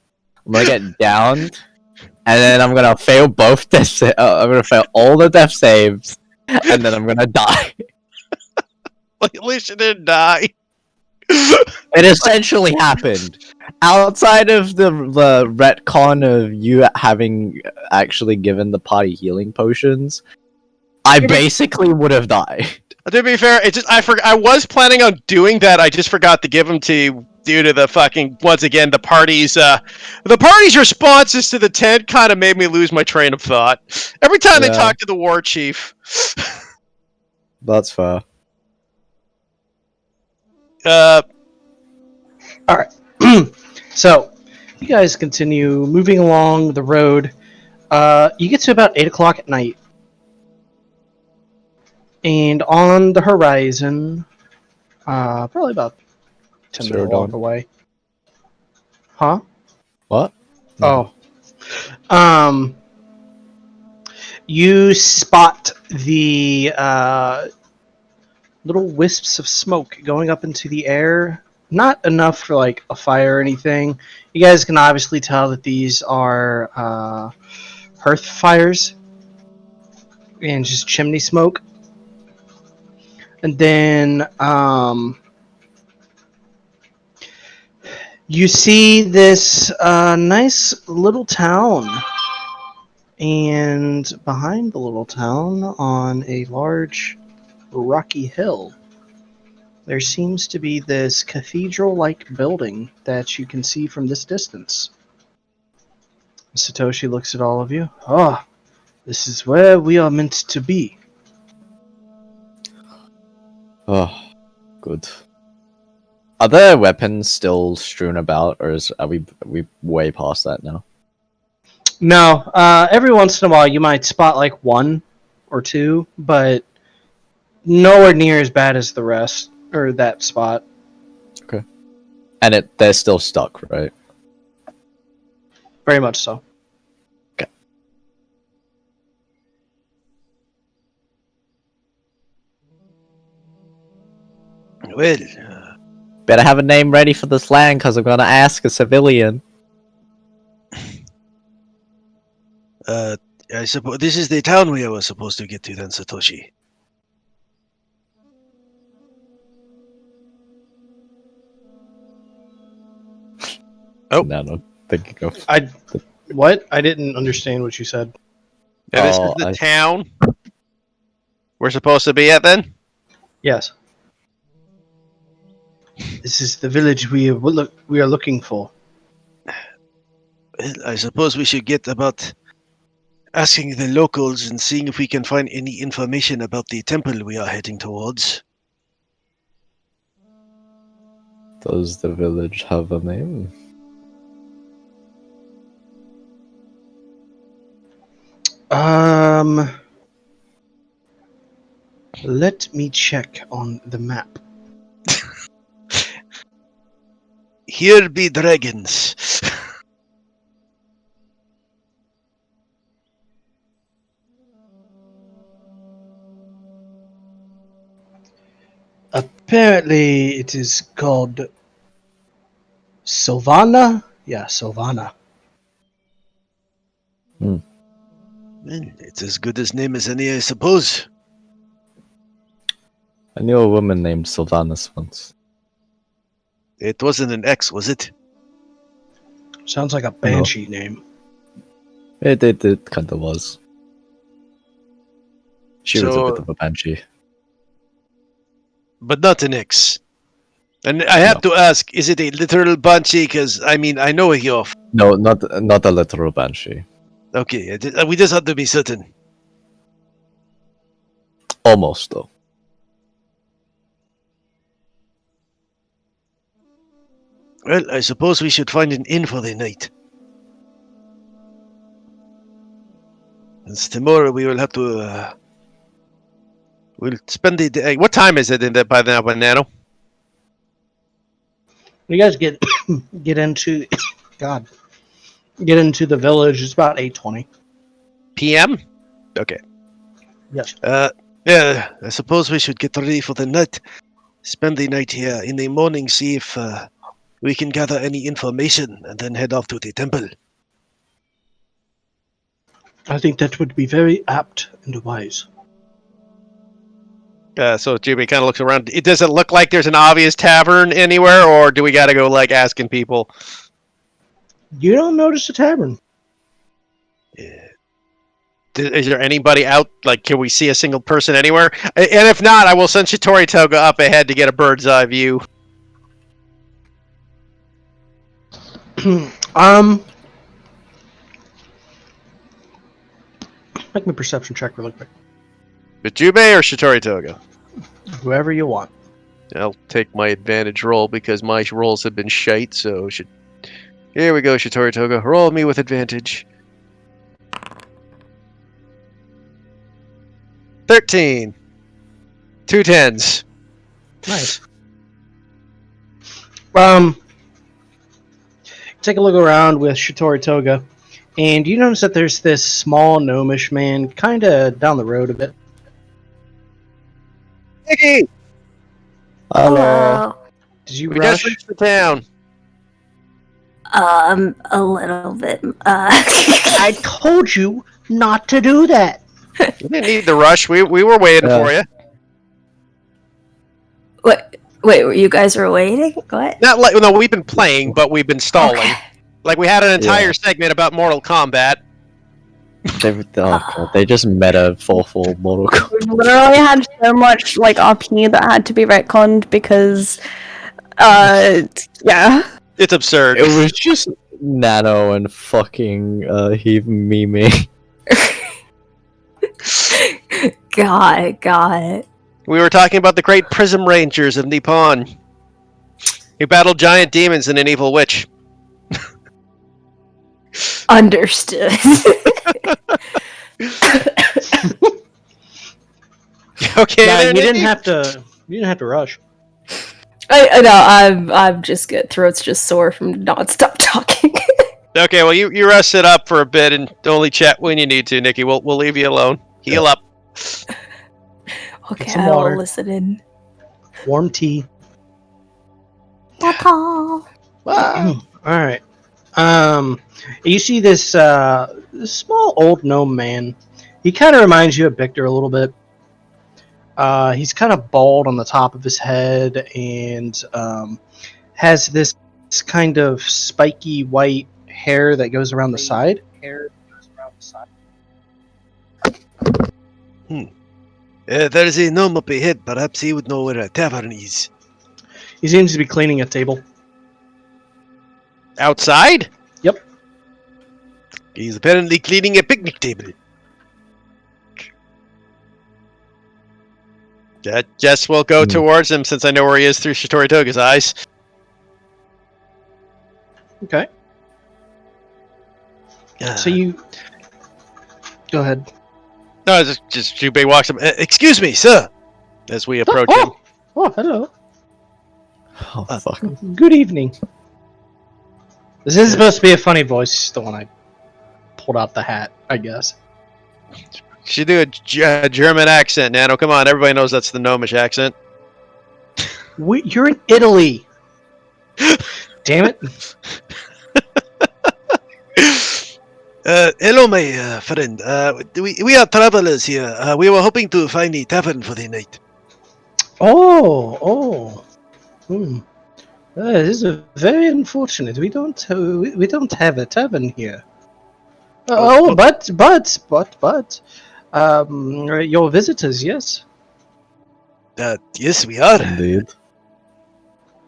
I'm gonna get downed, and then I'm gonna fail both death. I'm gonna fail all the death saves, and then I'm gonna die. Like, at least you didn't die. It essentially happened. Outside of the retcon of you having actually given the party healing potions, I basically would have died. To be fair, it just I was planning on doing that. I just forgot to give them to you due to the fucking, once again, the party's responses to the tent kind of made me lose my train of thought. Every time they talk to the war chief. That's fair. Alright. So, you guys continue moving along the road. You get to about 8 o'clock at night. And on the horizon, probably about 10 minute walk away. Huh? What? Oh. You spot the little wisps of smoke going up into the air. Not enough for like a fire or anything. You guys can obviously tell that these are hearth fires and just chimney smoke. And then you see this nice little town. And behind the little town, on a large rocky hill, there seems to be this cathedral-like building that you can see from this distance. Satoshi looks at all of you. Ah, this is where we are meant to be. Oh, good. Are there weapons still strewn about, or are we way past that now? No, every once in a while you might spot like one or two, but nowhere near as bad as the rest, or that spot. Okay. And they're still stuck, right? Very much so. Okay. Well, better have a name ready for this land, because I'm gonna ask a civilian. I suppose this is the town we were supposed to get to then, Satoshi. Oh. No, thinking of... What? I didn't understand what you said. Yeah, this is the town we're supposed to be at then? Yes. This is the village we are looking for. Well, I suppose we should get about asking the locals and seeing if we can find any information about the temple we are heading towards. Does the village have a name? Let me check on the map. Here be dragons. Apparently, it is called Sylvana? Yeah, Sylvana. Well, it's as good as name as any, I suppose. I knew a woman named Sylvanas once. It wasn't an X, was it? Sounds like a banshee name. It kind of was. She was a bit of a banshee. But not an X. And I have to ask, is it a literal banshee? Because, I mean, I know you're... No, not a literal banshee. Okay, we just have to be certain. Almost, though. Well, I suppose we should find an inn for the night. Since tomorrow we will have to... we'll spend the day... What time is it by now, Nano? You guys get into God. Get into the village. It's about 8:20 PM? Okay. Yes. Yeah, I suppose we should get ready for the night. Spend the night here. In the morning, see if we can gather any information and then head off to the temple. I think that would be very apt and wise. So Jimmy kind of looks around. It doesn't look like there's an obvious tavern anywhere, or do we got to go like asking people? You don't notice a tavern. Yeah. Is there anybody out? Like, can we see a single person anywhere? And if not, I will send Shitori Toga up ahead to get a bird's eye view. Make me a perception check really quick. But Jubei or Shitori Toga? Whoever you want. I'll take my advantage roll because my rolls have been shite, so here we go, Shitori Toga. Roll me with advantage. 13. 2 10s. Nice. Take a look around with Shitori Toga, and you notice that there's this small gnomish man kind of down the road a bit. Nicky! Hello. Did you We just rush? reached the town. A little bit. I told you not to do that. We didn't need the rush. We were waiting for you. Wait, you guys were waiting? What? Not like no, we've been playing, but we've been stalling. Okay. Like we had an entire segment about Mortal Kombat. They just meta full Mortal Kombat. We literally had so much like RP that had to be retconned because, yeah. It's absurd. It was just Nano and fucking Mimi. Got it. We were talking about the great Prism Rangers of Nippon. Who battled giant demons and an evil witch. Understood. Okay, Yeah, there, you Nikki? didn't have to. You didn't have to rush. I know. I'm just good. Throat's just sore from non-stop talking. Okay, well you rest it up for a bit and only chat when you need to, Nikki. We'll leave you alone. Heal up. Okay, some I will water. listen in. Warm tea. All All right. You see this this small old gnome man. He kind of reminds you of Victor a little bit. He's kind of bald on the top of his head and has this kind of spiky white hair that goes around the side. There is a gnome up ahead. Perhaps he would know where a tavern is. He seems to be cleaning a table. Outside? Yep. He's apparently cleaning a picnic table. I guess we'll go towards him since I know where he is through Shitori Toga's eyes. Okay. So you go ahead. No, just Jubei walks up. Excuse me, sir. As we approach him. Oh, hello. Oh, fuck. Good evening. This is supposed to be a funny voice. It's the one I pulled out the hat, I guess. Should do a German accent, Nano. Come on, everybody knows that's the gnomish accent. You're in Italy. Damn it. Hello, my friend. We are travelers here. We were hoping to find a tavern for the night. Oh. This is very unfortunate. We don't have a tavern here. But Your visitors, yes? Yes, we are. Indeed.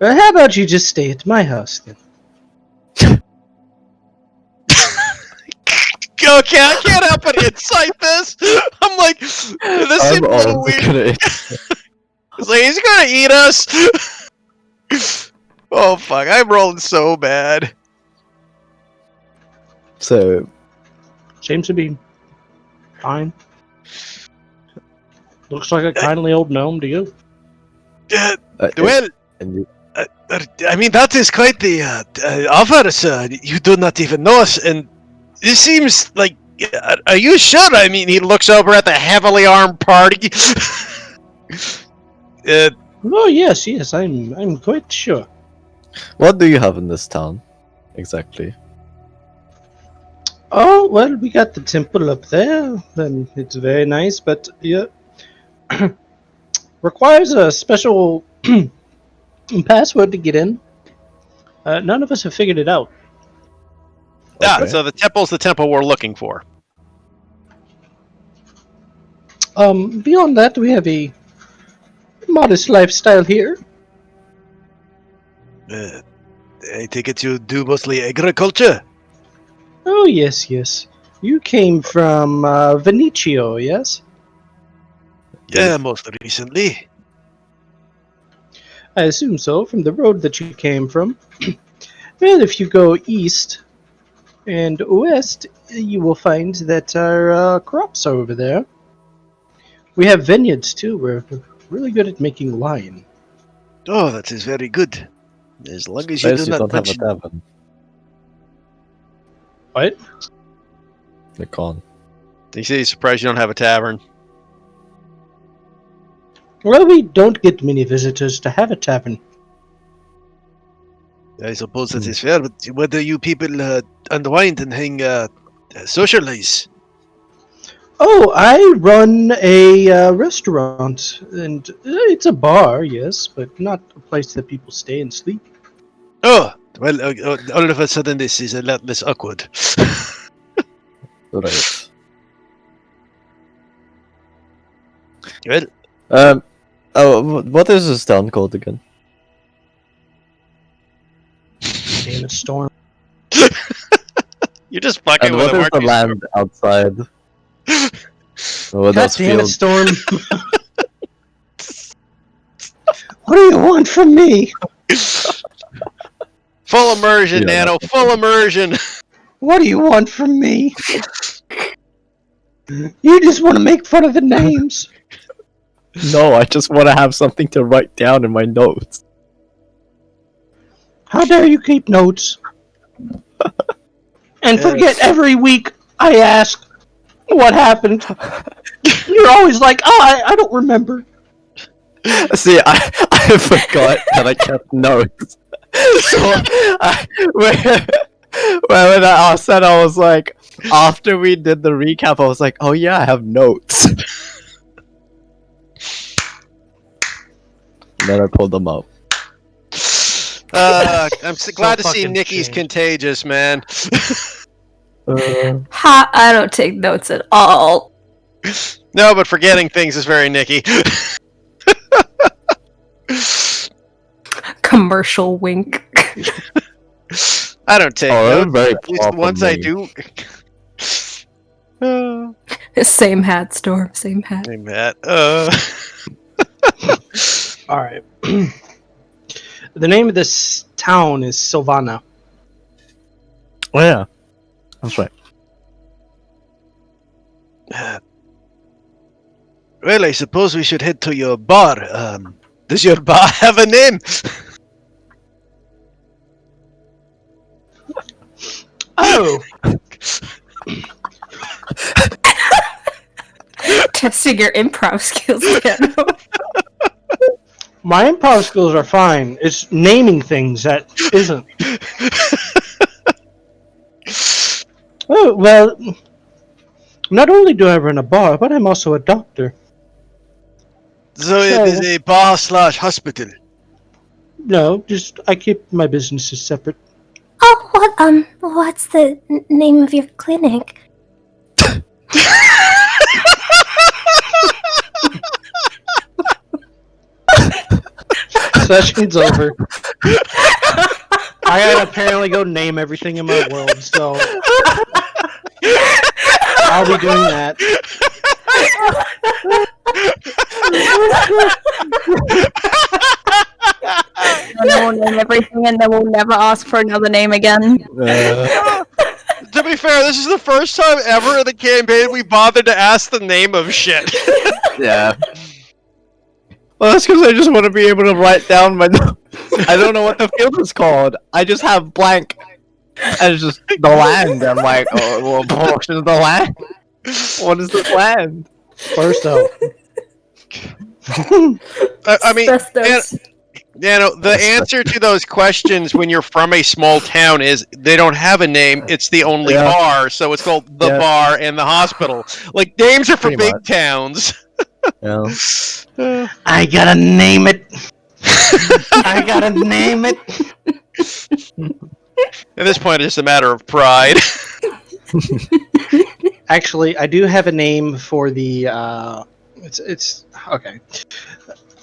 How about you just stay at my house then? Okay, I can't help but incite this. I'm like, this seems a little weird. It's like, he's gonna eat us. Oh, fuck. I'm rolling so bad. So, Seems to be fine. Looks like a kindly old gnome to you. Well, and you, I mean, that is quite the offer, sir. You do not even know us, and it seems like... Are you sure? I mean, he looks over at the heavily armed party. Oh yes, I'm quite sure. what do you have in this town, exactly? Oh well, we got the temple up there, and it's very nice, but yeah, requires a special password to get in. None of us have figured it out. Yeah, Okay. so the temple's the temple we're looking for. Beyond that, we have a modest lifestyle here. I take it you do mostly agriculture. Oh yes. You came from Venecio, yes? Yeah, most recently. I assume so, from the road that you came from. Well, if you go east and west, you will find that our crops are over there. We have vineyards too. We're really good at making wine. Oh, that is very good. As long as you Suppose do you not don't have a mention... tavern. What? You can't. You say he's surprised you don't have a tavern. Well, we don't get many visitors to have a tavern. I suppose that is fair, but whether you people unwind and hang socialize. Oh, I run a restaurant, and it's a bar, yes, but not a place that people stay and sleep. Oh, well, all of a sudden this is a lot less awkward. Right. Well, What is this town called again? In a storm. You're just fucking And with what him, is the aren't you? land outside? God What those damn it, fields? Storm. What do you want from me? Full immersion, Yeah, Nano. that's Full immersion. What do you want from me? You just want to make fun of the names. No, I just want to have something to write down in my notes. How dare you keep notes? And forget every week I ask what happened. You're always like, I don't remember. See, I forgot that I kept notes. So, when I said, I was like, after we did the recap, I was like, oh yeah, I have notes. And then I pulled them up. I'm glad to see fucking Nikki's changed. contagious, man. Ha! I don't take notes at all. No, but forgetting things is very Nikki. Commercial wink. I don't take Oh, notes. I'm very At least far the from ones I me. do. Same hat, Storm. Same hat. Hey, Matt. All right. The name of this town is Silvana. Oh yeah, that's right. Well, I suppose we should head to your bar. Does your bar have a name? Oh, Testing your improv skills, Dano. my improv skills are fine. It's naming things that isn't. Oh, well, not only do I run a bar, but I'm also a doctor. So it is a bar/hospital. No, just I keep my businesses separate. Oh, what's the name of your clinic? Session's over. I gotta apparently go name everything in my world, so I'll be doing that. And I will name everything, and then we'll never ask for another name again. To be fair, this is the first time ever in the campaign we bothered to ask the name of shit. Yeah. Well, that's because I just want to be able to write down my. I don't know what the field is called. I just have blank. And it's just the land. I'm like, oh, what portion of the land? What is the land? First though. I mean, the answer to those questions when you're from a small town is they don't have a name. It's the only bar, so it's called the bar and the hospital. Like, names are for Pretty big much. towns. Yeah. I gotta name it. I gotta name it. At this point, it's just a matter of pride. Actually, I do have a name for the. It's okay.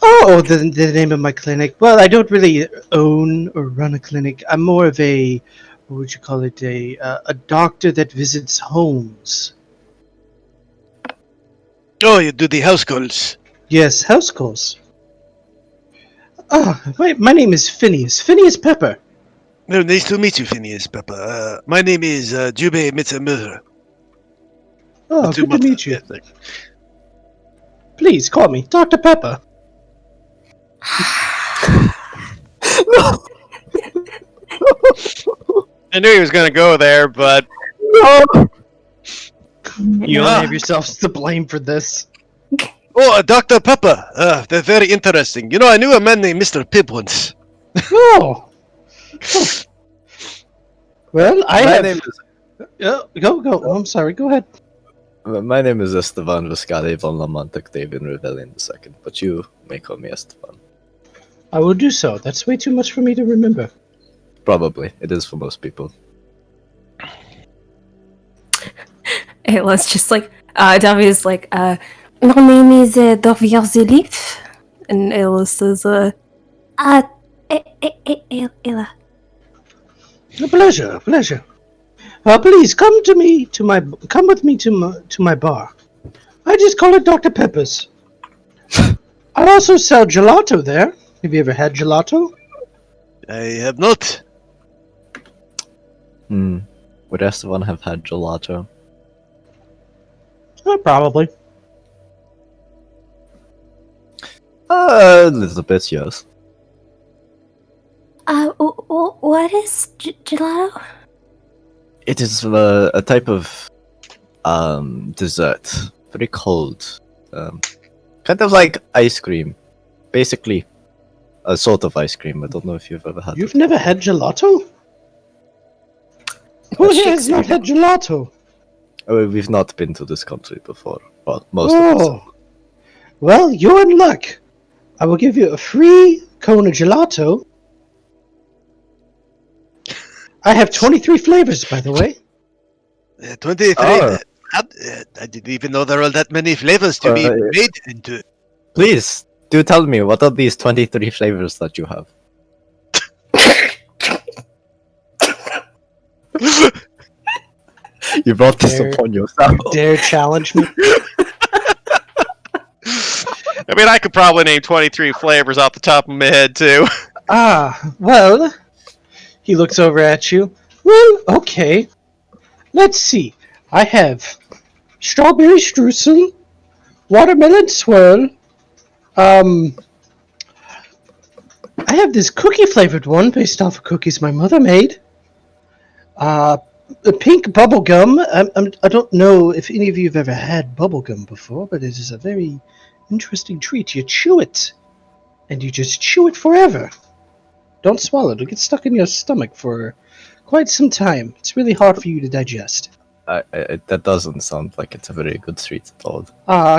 Oh, the name of my clinic. Well, I don't really own or run a clinic. I'm more of a, what would you call it? A doctor that visits homes. Oh, you do the house calls. Yes, house calls. My name is Phineas. Phineas Pepper. No, nice to meet you, Phineas Pepper. My name is Jube Mitzamura. Oh, good to meet you. Please call me Dr. Pepper. I knew he was going to go there, but You only have yourselves to blame for this. Oh, Dr. Pepper. They're very interesting. You know, I knew a man named Mr. Pibb once. Oh. Well, My have. name is. Go. Oh, I'm sorry. Go ahead. My name is Esteban Viscade von Lamantic David Rebellion II, but you may call me Esteban. I will do so. That's way too much for me to remember. Probably. It is for most people. Ayla's just like, Davi's like, my name is Davier Zelif. And Ayla says, Ayla. A pleasure. Please come with me to my bar. I just call it Dr. Pepper's. I also sell gelato there. Have you ever had gelato? I have not. Would Esteban have had gelato? Probably. A little bit, yes. What is gelato? It is a type of dessert. Very cold. Kind of like ice cream. Basically, a sort of ice cream. I don't know if you've ever had You've never had gelato? Who here has not had gelato? We've not been to this country before. Well, most of us. Well, you're in luck. I will give you a free cone of gelato. I have 23 flavors, by the way. 23. Oh. I didn't even know there were that many flavors to be made into. Please, do tell me, what are these 23 flavors that you have? You brought this upon yourself. Dare challenge me? I mean, I could probably name 23 flavors off the top of my head, too. Well, he looks over at you. Well, okay. Let's see. I have strawberry streusel, watermelon swirl, I have this cookie-flavored one based off of cookies my mother made. A pink bubblegum. I don't know if any of you have ever had bubblegum before, but it is a very interesting treat. You chew it, and you just chew it forever. Don't swallow it. It'll get stuck in your stomach for quite some time. It's really hard for you to digest. That doesn't sound like it's a very good treat at all.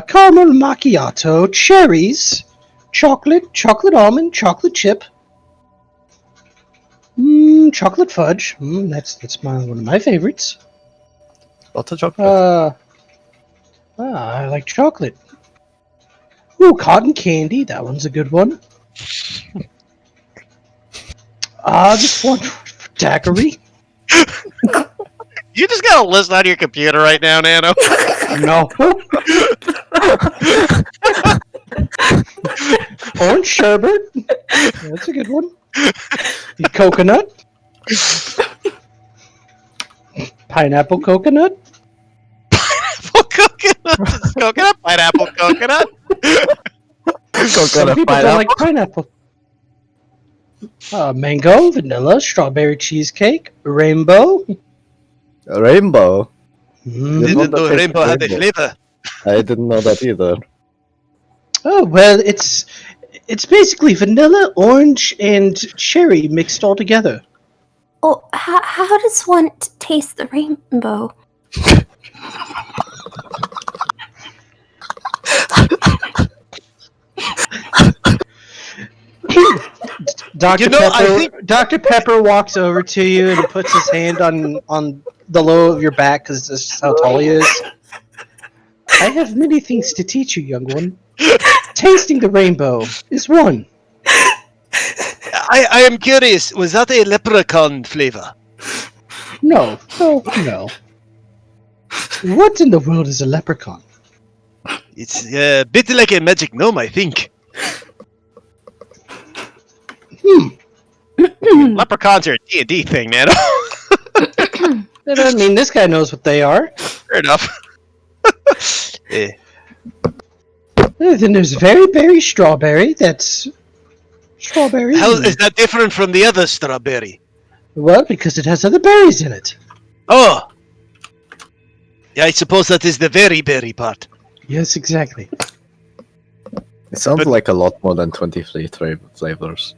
Caramel macchiato, cherries, chocolate almond, chocolate chip, chocolate fudge. That's one of my favorites. Lots of chocolate. I like chocolate. Ooh, cotton candy. That one's a good one. Just one for daiquiri. You just got a list on your computer right now, Nano. No. Orange sherbet. That's a good one. Coconut. Pineapple coconut. Coconut, pineapple, coconut. Some people don't like pineapple. Mango, vanilla, strawberry cheesecake, rainbow. Rainbow. Didn't know rainbow had a flavor. I didn't know that either. Oh well, it's basically vanilla, orange, and cherry mixed all together. Oh, how does one taste the rainbow? Dr. Pepper walks over to you and puts his hand on the low of your back because this is how tall he is. I have many things to teach you, young one. Tasting the rainbow is one. I am curious, was that a leprechaun flavor? No. What in the world is a leprechaun? It's a bit like a magic gnome, I think. Leprechauns are a D&D thing, man. I mean, this guy knows what they are. Fair enough. Then there's very berry strawberry. That's strawberry. How is that different from the other strawberry? Well, because it has other berries in it. Oh! Yeah, I suppose that is the very berry part. Yes, exactly. It sounds like a lot more than 23 flavors.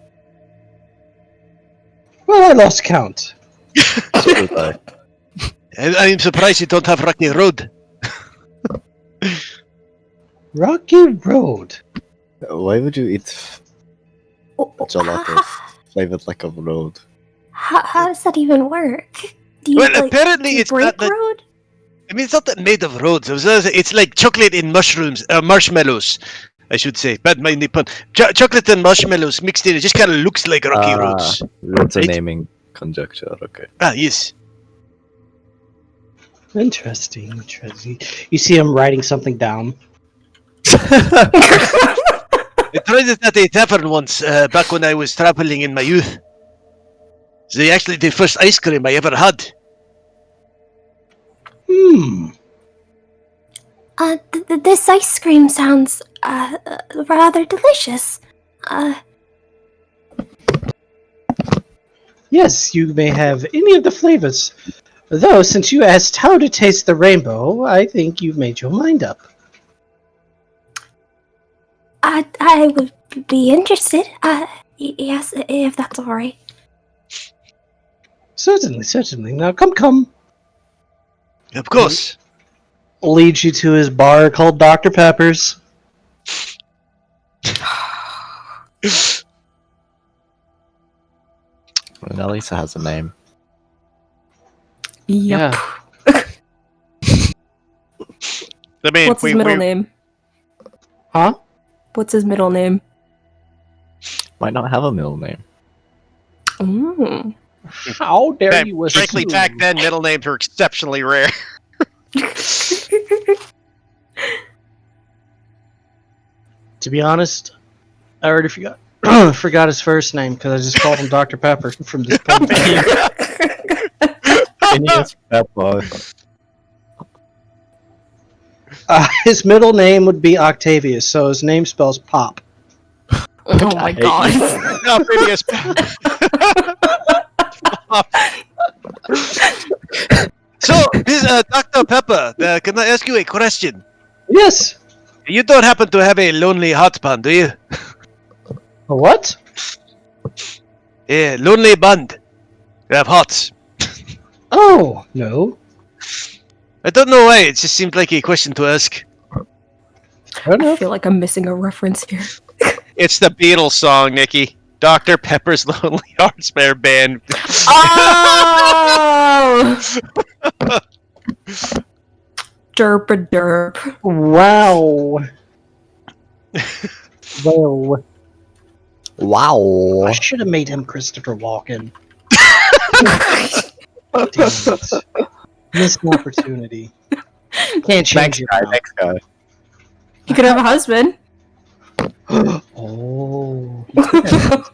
Well, I lost count. So did I. I'm surprised you don't have Rocky Road. Rocky Road. Why would you eat gelato flavored like a road? How does that even work? Do you, Well, apparently it's break not that- road? I mean, it's not that made of roads. It's like chocolate and marshmallows, I should say. Bad mind the pun. Chocolate and marshmallows mixed in. It just kind of looks like Rocky Roads. That's a Right? naming conjecture, okay. Ah, yes. Interesting. You see him writing something down. I tried it at a tavern once, back when I was traveling in my youth. It's actually the first ice cream I ever had. This ice cream sounds rather delicious. Yes, you may have any of the flavors. Though, since you asked how to taste the rainbow, I think you've made your mind up. I would be interested. Yes, if that's alright. Certainly. Now, come. Of course. Leads you to his bar called Dr. Pepper's. Well, at least it has a name. Yep. Yeah. I mean, What's his middle name? Huh? What's his middle name? Might not have a middle name. Mm. How dare you assume? Frankly, back then, middle names were exceptionally rare. To be honest, I already forgot his first name because I just called him Dr. Pepper from this point on. Phineas Pepper. His middle name would be Octavius, so his name spells pop. Oh my god. No, previous. So, this Dr. Pepper, can I ask you a question? Yes. You don't happen to have a lonely hot band, do you? A what? A lonely band. You have hots. Oh, no. I don't know why, it just seemed like a question to ask. Fair I enough. feel like I'm missing a reference here. It's the Beatles song, Nikki. Dr. Pepper's Lonely Hearts Band. Oh! Derp a derp. Wow. Well, Wow. I should have made him Christopher Walken. Damn it. Missed an opportunity. Can't change it now. Next guy. You could have a husband. Oh. he could have-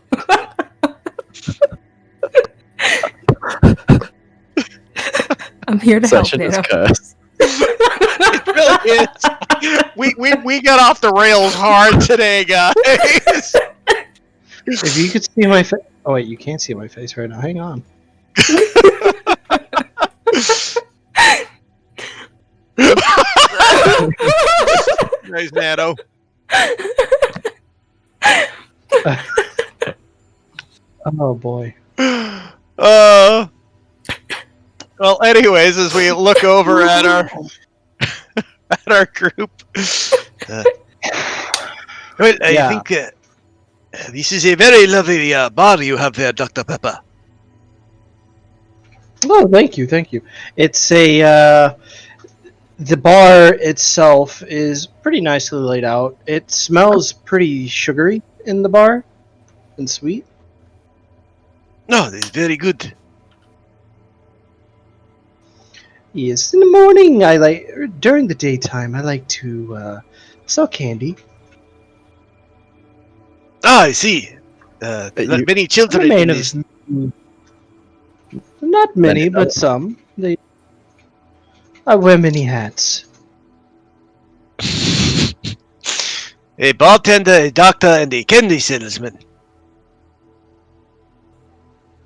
I'm here to help, Session is Nano. cursed. It really is. We got off the rails hard today, guys. If you could see my face. Oh, wait, you can't see my face right now. Hang on. Nice, Nano. Oh, boy. Well, anyways, as we look over at our group, Well, I Yeah. think this is a very lovely bar you have there, Dr. Pepper. Oh, thank you. It's a, the bar itself is pretty nicely laid out. It smells pretty sugary in the bar and sweet. No, that's very good. Yes, in the morning, during the daytime, I like to, sell candy. Ah, I see. Not many I'm children a man in of, this. not many, Many- but some. I wear many hats. A bartender, a doctor, and a candy salesman.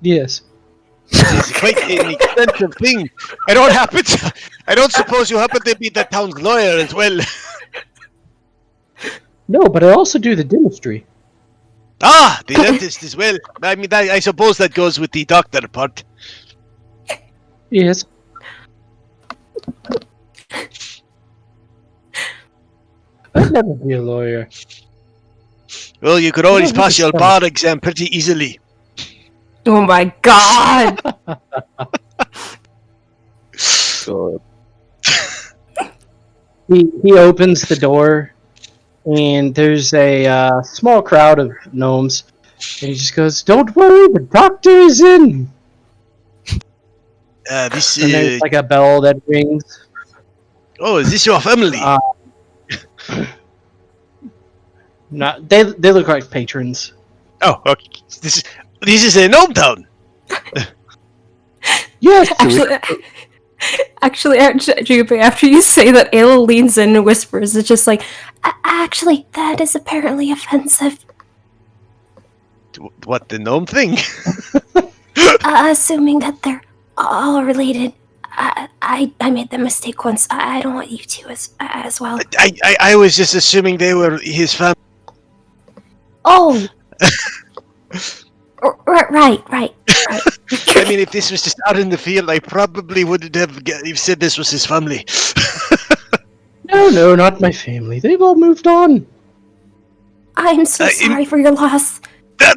Yes. It's quite an expensive thing. I don't suppose you happen to be the town's lawyer as well. No, but I also do the dentistry. Ah, the dentist as well. I mean, I suppose that goes with the doctor part. Yes. I'd never be a lawyer. Well, you could always Yeah, pass your that's bar exam pretty easily. Oh my god! Good. He opens the door, and there's a small crowd of gnomes, and he just goes, "Don't worry, the doctor is in." This And there's like a bell that rings. oh, is this your family? Not they look like patrons. Oh, okay. This is a gnome town. Yes. Actually, Jupe, after you say that, Ayla leans in and whispers. It's just like, Actually, that is apparently offensive. What, the gnome thing? Assuming that they're all related. I made the mistake once. I don't want you to as well. I was just assuming they were his family. Oh! Right. I mean, if this was just out in the field, I probably wouldn't have said this was his family. No, not my family. They've all moved on. I'm so sorry for your loss.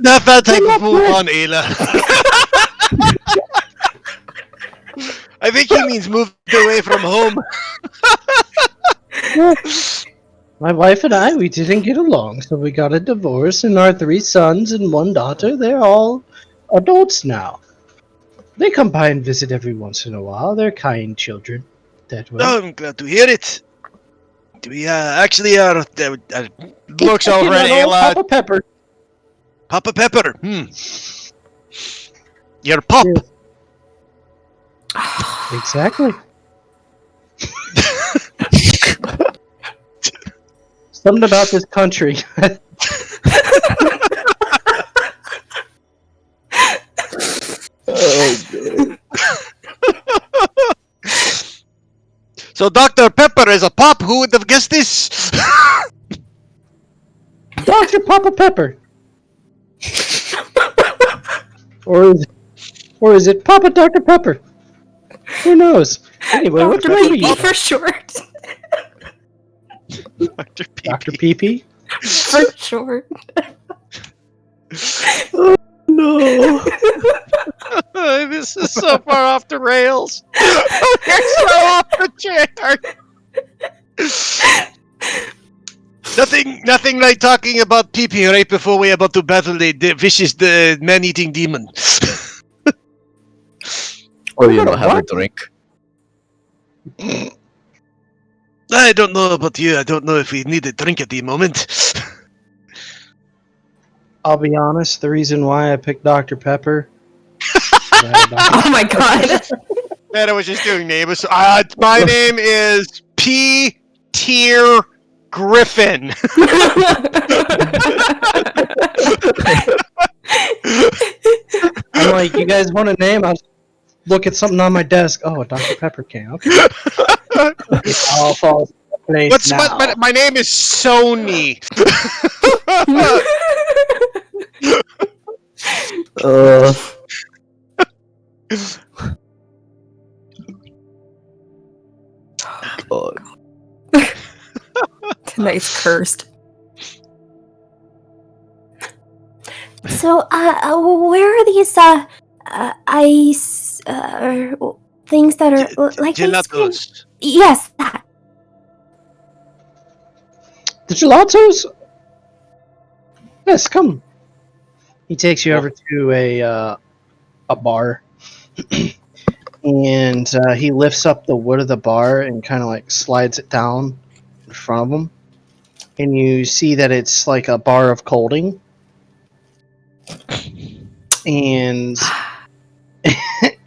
Not that type of move on, Ayla. I think he means moved away from home. My wife and I, we didn't get along, so we got a divorce, and our 3 sons and 1 daughter, they're all adults now. They come by and visit every once in a while. They're kind children. That way. Oh, I'm glad to hear it. We actually are. Looks You over at know, Ayla. Papa Pepper. Papa Pepper. Your pop. Yeah. Exactly. Something about this country. So Dr. Pepper is a pop. Who would have guessed this? Dr. Papa Pepper. or is it Papa Dr. Pepper? Who knows? Anyway, what Dr. are Pee you? for short. Dr. P. Dr. PP? For short. No. This is so far off the rails. We're so off the chair. Nothing like talking about pee-pee right before we're about to battle the vicious, the man-eating demon. Or, have a drink. I don't know about you. I don't know if we need a drink at the moment. I'll be honest, the reason why I picked Dr. Pepper. Oh my god. Man, I was just doing names. My name is P. Tier Griffin. I'm like, you guys want a name? I'll look at something on my desk. Oh, a Dr. Pepper can. Okay. It all falls into place now. My name is Sony. God. Tonight's cursed. So, where are these ice things that are like ice cream? Gelatos. Yes, that. The gelatos? Yes, come. He takes you over to a bar, and he lifts up the wood of the bar and kind of like slides it down in front of him, and you see that it's like a bar of colding, and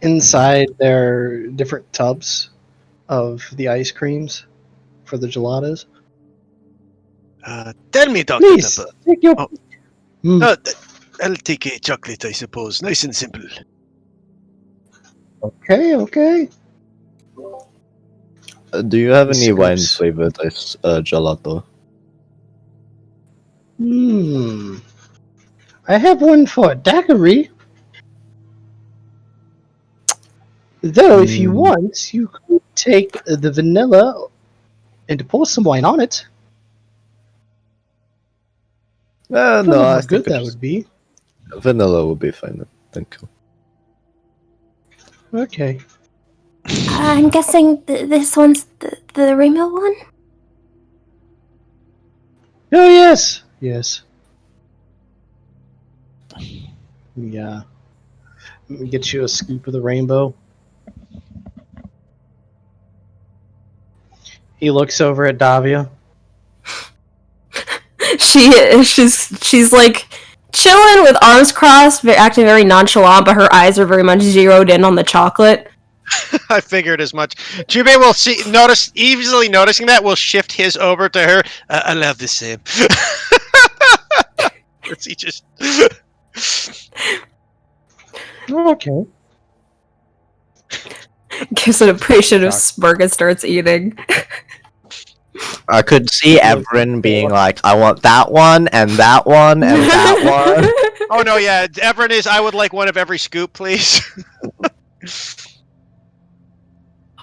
inside there are different tubs of the ice creams for the gelatos. Tell me, Dr. Please, Pepper. take your... Oh. Mm. I'll take a chocolate, I suppose. Nice and simple. Okay. Do you have any Scoops. wine-flavored gelato? I have one for a daiquiri. Though, if you want, you could take the vanilla and pour some wine on it. No, How I good think that would be. vanilla would be fine. Thank you. Okay. I'm guessing this one's the rainbow one? Oh, yes. Yes. Yeah. Let me get you a scoop of the rainbow. He looks over at Davia. She's like chilling with arms crossed, acting very nonchalant, but her eyes are very much zeroed in on the chocolate. I figured as much. Jube will easily noticing that will shift his over to her. I'll have the same. He just Okay. Gives an appreciative smirk and starts eating. I could see Everin being like, I want that one, and that one, and that one. Oh no, yeah. Everett is. I would like one of every scoop, please.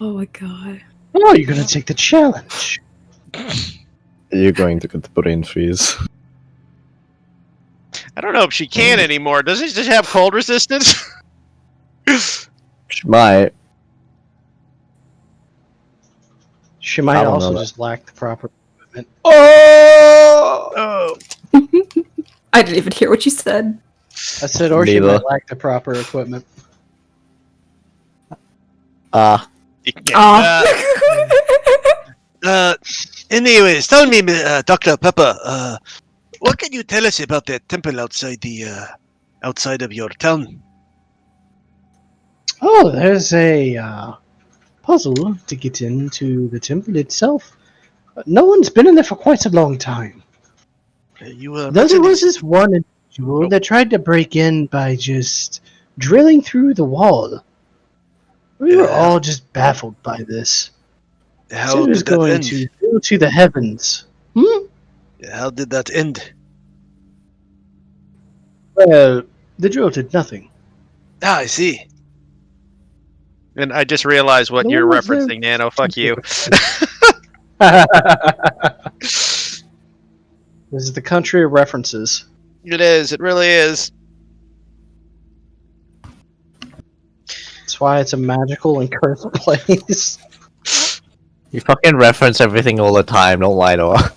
Oh my god. Oh, you're gonna take the challenge. You're going to get the brain freeze. I don't know if she can anymore. Does she just have cold resistance? She might. She might I don't also know that. just lack the proper equipment. Oh! I didn't even hear what you said. I said, or she Neither. might lack the proper equipment. Anyways, tell me, Dr. Pepper, what can you tell us about that temple outside of your town? Oh, there's a puzzle to get into the temple itself. No one's been in there for quite a long time. Though there was this one individual that tried to break in by just drilling through the wall. We were all just baffled by this. How Said it was did that going end? to go to the heavens. How did that end? Well, the drill did nothing. Ah, I see. And I just realized what No you're one was there. referencing, Nano. Fuck you. This is the country of references. It is. It really is. That's why it's a magical and cursed place. You fucking reference everything all the time, don't lie to her.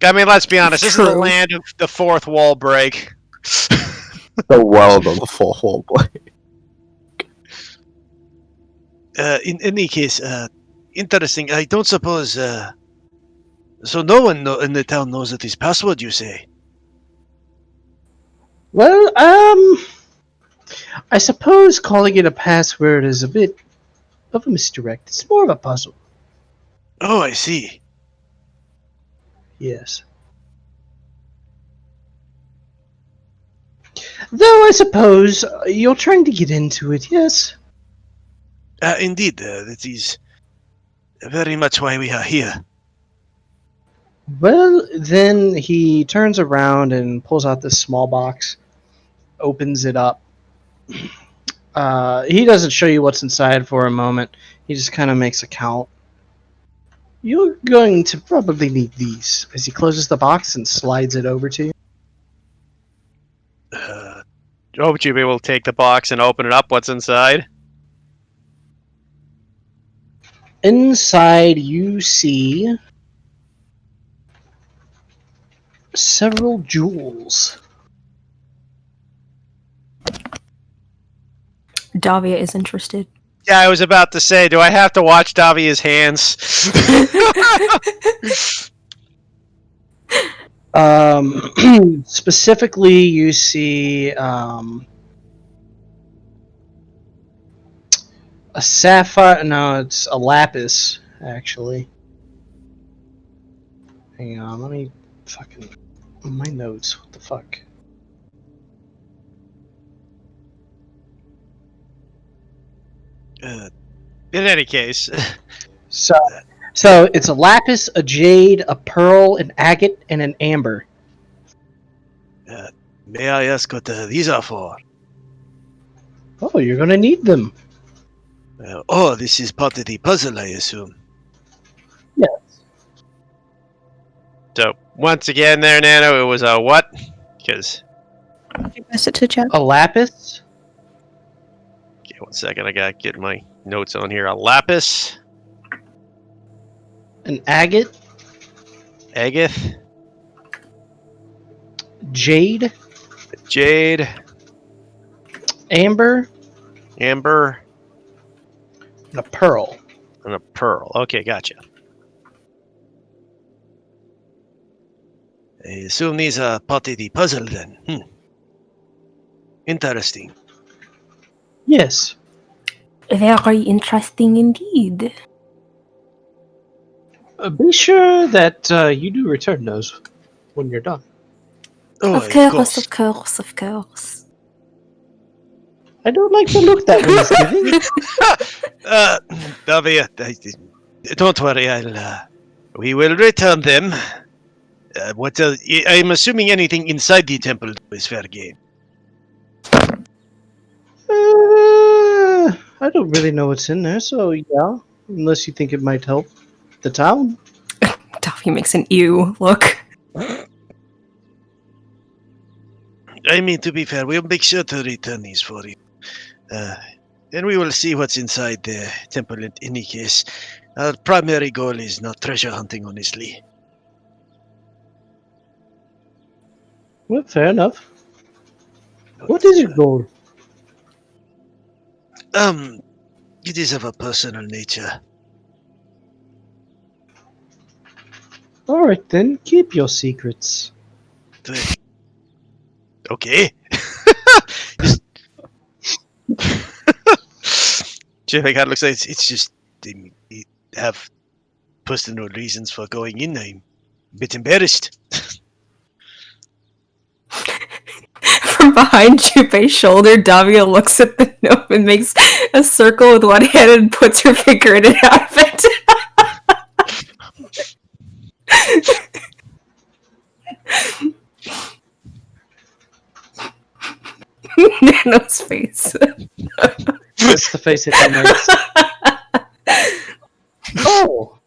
I mean, let's be honest. This is the True. land of the fourth wall break. The world of the fourth wall boy. In any case, interesting. I don't suppose. So no one in the town knows that his password. You say? Well, I suppose calling it a password is a bit of a misdirect. It's more of a puzzle. Oh, I see. Yes. Though I suppose you're trying to get into it, yes? Indeed, that is very much why we are here. Well, then he turns around and pulls out this small box, opens it up. He doesn't show you what's inside for a moment. He just kind of makes a count. You're going to probably need these. As he closes the box and slides it over to you. Oh, would you be able to take the box and open it up? What's inside? Inside, you see several jewels. Davia is interested. Yeah, I was about to say, do I have to watch Davia's hands? Specifically, you see a sapphire. No, it's a lapis, actually. Hang on, let me fucking. My notes, what the fuck? In any case. So it's a lapis, a jade, a pearl, an agate, and an amber. May I ask what these are for? Oh, you're gonna need them. This is part of the puzzle, I assume. Yes. So, once again there, Nano, it was a what? Because... Did you pass it to chat? A lapis, Okay, 1 second, I gotta get my notes on here. A lapis, an agate, agate, jade, jade, amber, amber, and a pearl. and a pearl. Okay, gotcha. I assume these are part of the puzzle then. Interesting. Yes. Very interesting indeed. Be sure that you do return those when you're done. Oh, Of course, of course, of course. I don't like the look that one's giving. Davia, don't worry. We will return them. I'm assuming anything inside the temple is fair game. I don't really know what's in there, so yeah. Unless you think it might help the town. Davia makes an ew look. I mean, to be fair, we'll make sure to return these for you. Then we will see what's inside the temple in any case. Our primary goal is not treasure hunting, honestly. Well, fair enough. What is your goal? It is of a personal nature. Alright then, keep your secrets. Okay. Jimmy, God, looks like it's just they have personal reasons for going in. I'm a bit embarrassed. From behind Junpei's shoulder, Davia looks at the note and makes a circle with one hand and puts her finger in it out of it. Nano's face. That's the face it makes. Oh!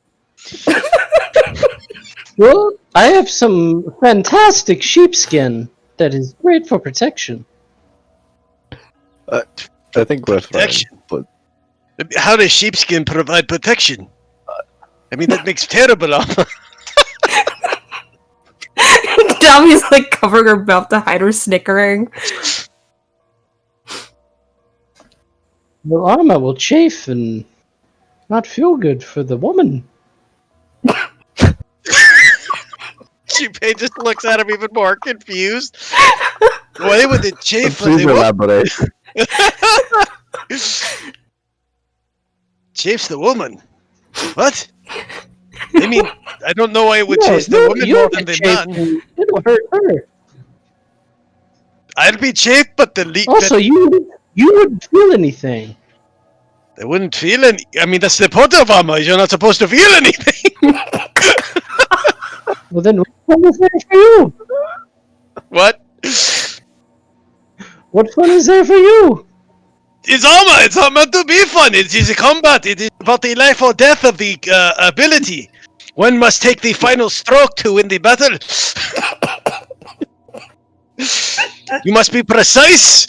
Well, I have some fantastic sheepskin that is great for protection. I think we're fine. Protection? But How does sheepskin provide protection? I mean, that makes terrible armor. Davi's like covering her mouth to hide her snickering. Well, armor will chafe and not feel good for the woman. Junpei just looks at him even more confused. Why would it chafe when Please they elaborate. chafes the woman? What? I mean, I don't know why it would No, chase the woman more than the man. It'll hurt her. I'd be chafed, but the lead. Also, you wouldn't feel anything. They wouldn't feel any. I mean, that's the point of armor. You're not supposed to feel anything. Well, then what fun is there for you? What? What fun is there for you? It's armor. It's not meant to be fun. It is a combat. It is about the life or death of the ability. One must take the final stroke to win the battle. You must be precise.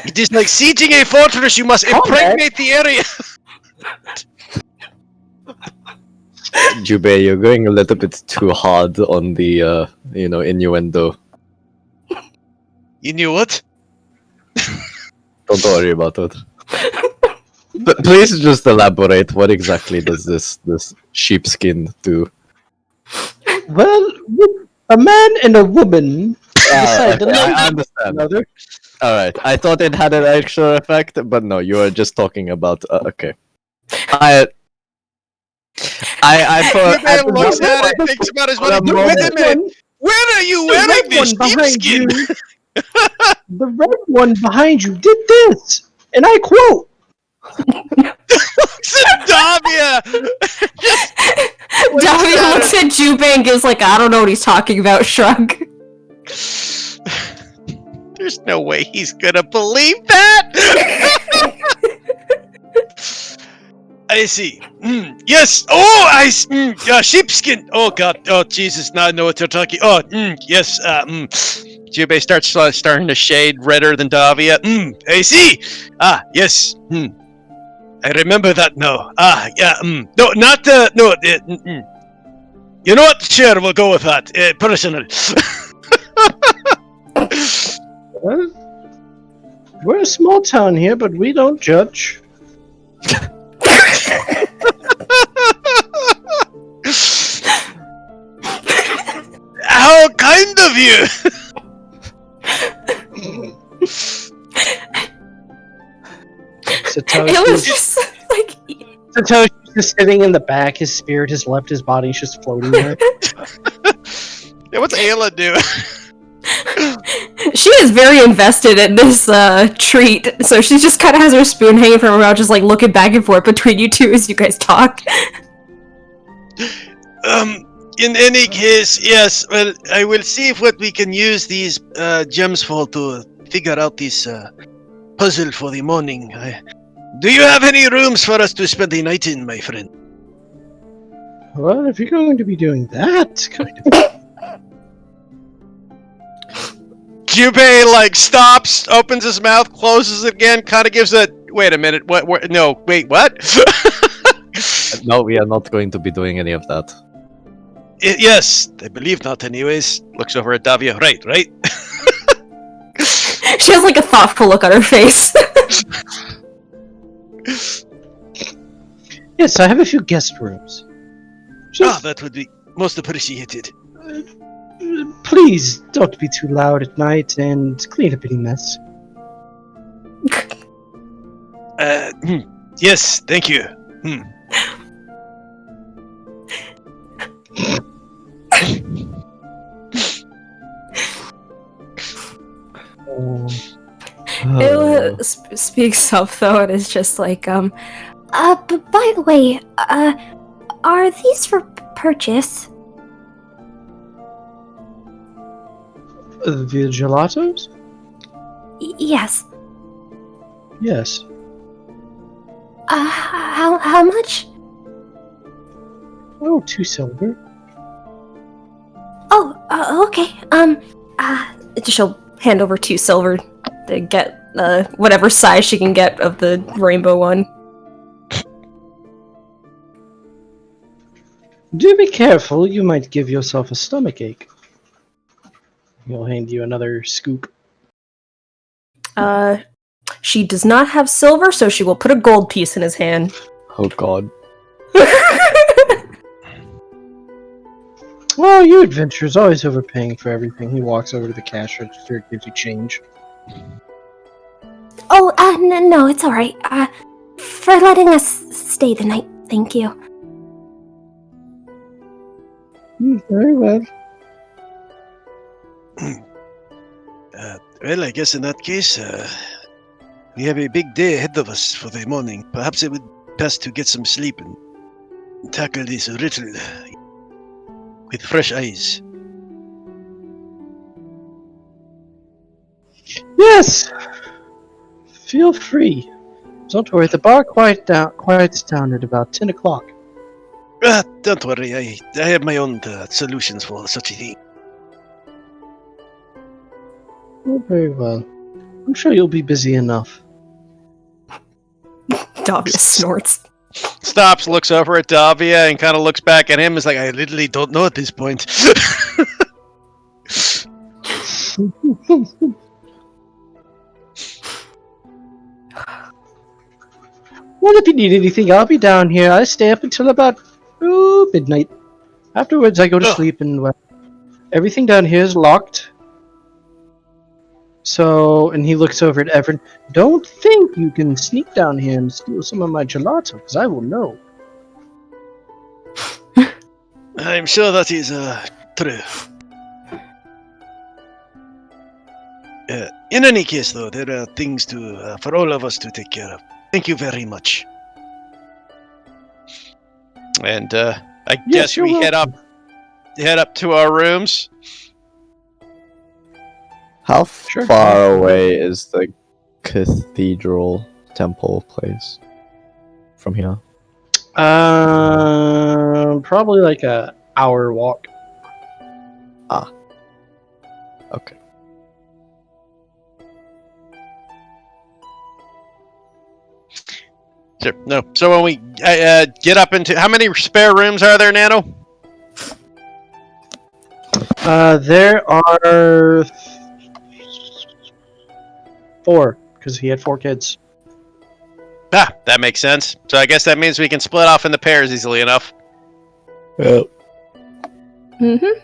It is like sieging a fortress. You must impregnate the area. Junpei, you're going a little bit too hard on the, innuendo. You knew what? Don't worry about it. But please just elaborate. What exactly does this sheepskin do? Well, a man and a woman decide to Okay, love I understand. another. All right, I thought it had an extra effect, but no, you are just talking about. Okay, I thought. Junpei looks at it, thinks about his money. Wait a minute. Where are you wearing this sheepskin? The red one behind you did this, and I quote. Davia! Davia looks at Junpei and gives like, I don't know what he's talking about, shrug. There's no way he's gonna believe that! I see. Yes! Oh, sheepskin! Oh god, oh Jesus, now I know what you're talking. Oh, yes, Junpei starts starting to shade redder than Davia. I see! Ah, yes, I remember that now. Ah, yeah, no, not, no, You know what? Sure, we'll go with that. Personal. Well, we're a small town here, but we don't judge. How kind of you! It was just like... Satoshi's just sitting in the back, his spirit has left his body, he's just floating there. Yeah, what's Ayla doing? She is very invested in this treat, so she just kind of has her spoon hanging from her mouth, just like looking back and forth between you two as you guys talk. In any case, yes, well, I will see what we can use these gems for to figure out this puzzle for the morning. Do you have any rooms for us to spend the night in, my friend? Well, if you're going to be doing that, kind of. Junpei, like, stops, opens his mouth, closes it again, kind of gives a, wait a minute, what, no, wait, what? No, we are not going to be doing any of that. Yes, I believe not anyways. Looks over at Davia, right. She has like a thoughtful look on her face. Yes, I have a few guest rooms. Just, that would be most appreciated. Please don't be too loud at night and clean up any mess. Yes, thank you. It speaks up though, and it's just like, but by the way, are these for purchase? The gelatos? Yes. Yes. How much? Oh, 2 silver. Oh, okay. she'll hand over 2 silver to get whatever size she can get of the rainbow one. Do be careful, you might give yourself a stomachache. He'll hand you another scoop. She does not have silver, so she will put a gold piece in his hand. Oh god. Well, you adventurers always overpaying for everything. He walks over to the cash register, gives you change. Oh, no, it's alright. For letting us stay the night, thank you. Very well. Well, I guess in that case, we have a big day ahead of us for the morning. Perhaps it would be best to get some sleep and tackle this riddle with fresh eyes. Yes! Feel free. Don't worry, the bar quiets down at about 10 o'clock. Don't worry, I have my own solutions for such a thing. Oh, very well. I'm sure you'll be busy enough. Davia snorts. Stops, looks over at Davia, and kind of looks back at him. Is like, I literally don't know at this point. Well, if you need anything, I'll be down here. I stay up until about midnight. Afterwards, I go to sleep, and everything down here is locked. So, and he looks over at Everin. Don't think you can sneak down here and steal some of my gelato, because I will know. I'm sure that is true. In any case, though, there are things for all of us to take care of. Thank you very much. And I guess we head up to our rooms. How far away is the cathedral temple place from here? Probably like a hour walk. Okay. Sure. No. So when we get up into, how many spare rooms are there, Nano? There are 4, because he had 4 kids. Ah, that makes sense. So I guess that means we can split off into pairs easily enough. Yep. Mm-hmm.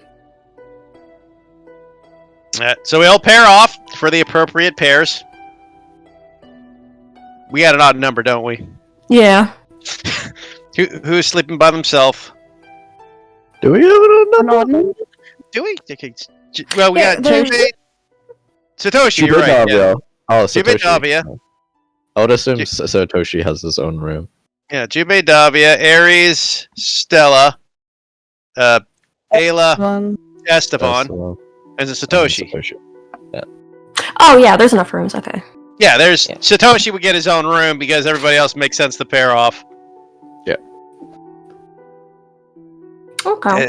So we all pair off for the appropriate pairs. We got an odd number, don't we? Yeah. Who's sleeping by themselves? Do we have a number? Do we? Okay. Well, we got there's- Jubei. Satoshi, you're right. Yeah. Oh, Jubei Satoshi. Davia. I would assume Satoshi has his own room. Yeah, Jubei Davia, Ares, Stella, Ayla, Esteban, and Satoshi. Oh yeah, there's enough rooms. Okay. Yeah, Satoshi would get his own room because everybody else makes sense to pair off. Okay.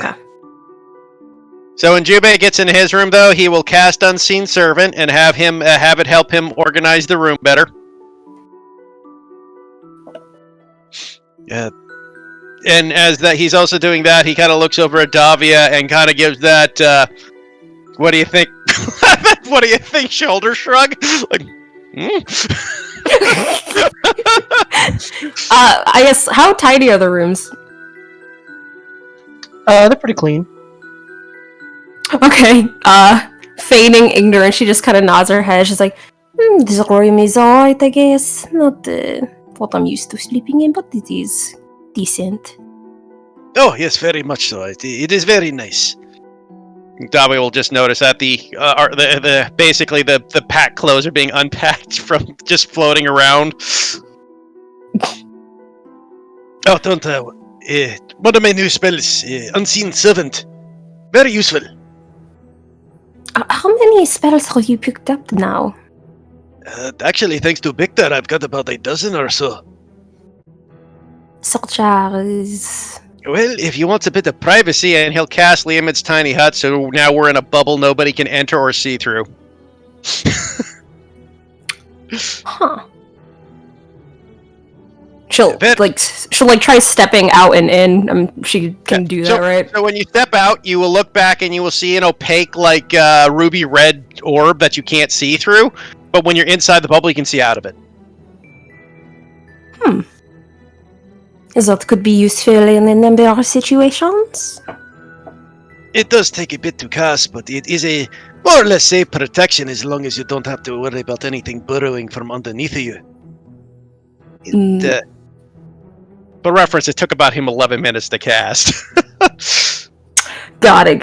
So when Jubei gets into his room, though, he will cast Unseen Servant and have him have it help him organize the room better. Yeah. And as that he's also doing that, he kind of looks over at Davia and kind of gives that what do you think? What do you think? Shoulder shrug. Like, I guess how tidy are the rooms? They're pretty clean. Okay. Feigning ignorance, she just kind of nods her head. She's like, "This room is alright, I guess. Not what I'm used to sleeping in, but it is decent." Oh, yes, very much so. It is very nice. Davia will just notice that the basically the packed clothes are being unpacked from just floating around. Oh, don't. One of my new spells, Unseen Servant. Very useful. How many spells have you picked up now? Actually, thanks to Victor, I've got about a dozen or so. Such as... Well, If he wants a bit of privacy, and he'll cast Liam's tiny hut, so now we're in a bubble nobody can enter or see through. Huh. She'll try stepping out and in. She can do that, right? So when you step out, you will look back and you will see an opaque, ruby red orb that you can't see through. But when you're inside the bubble, you can see out of it. That could be useful in a number of situations. It does take a bit to cast, but it is a more or less safe protection as long as you don't have to worry about anything burrowing from underneath of you. For reference, it took about him 11 minutes to cast. Got it.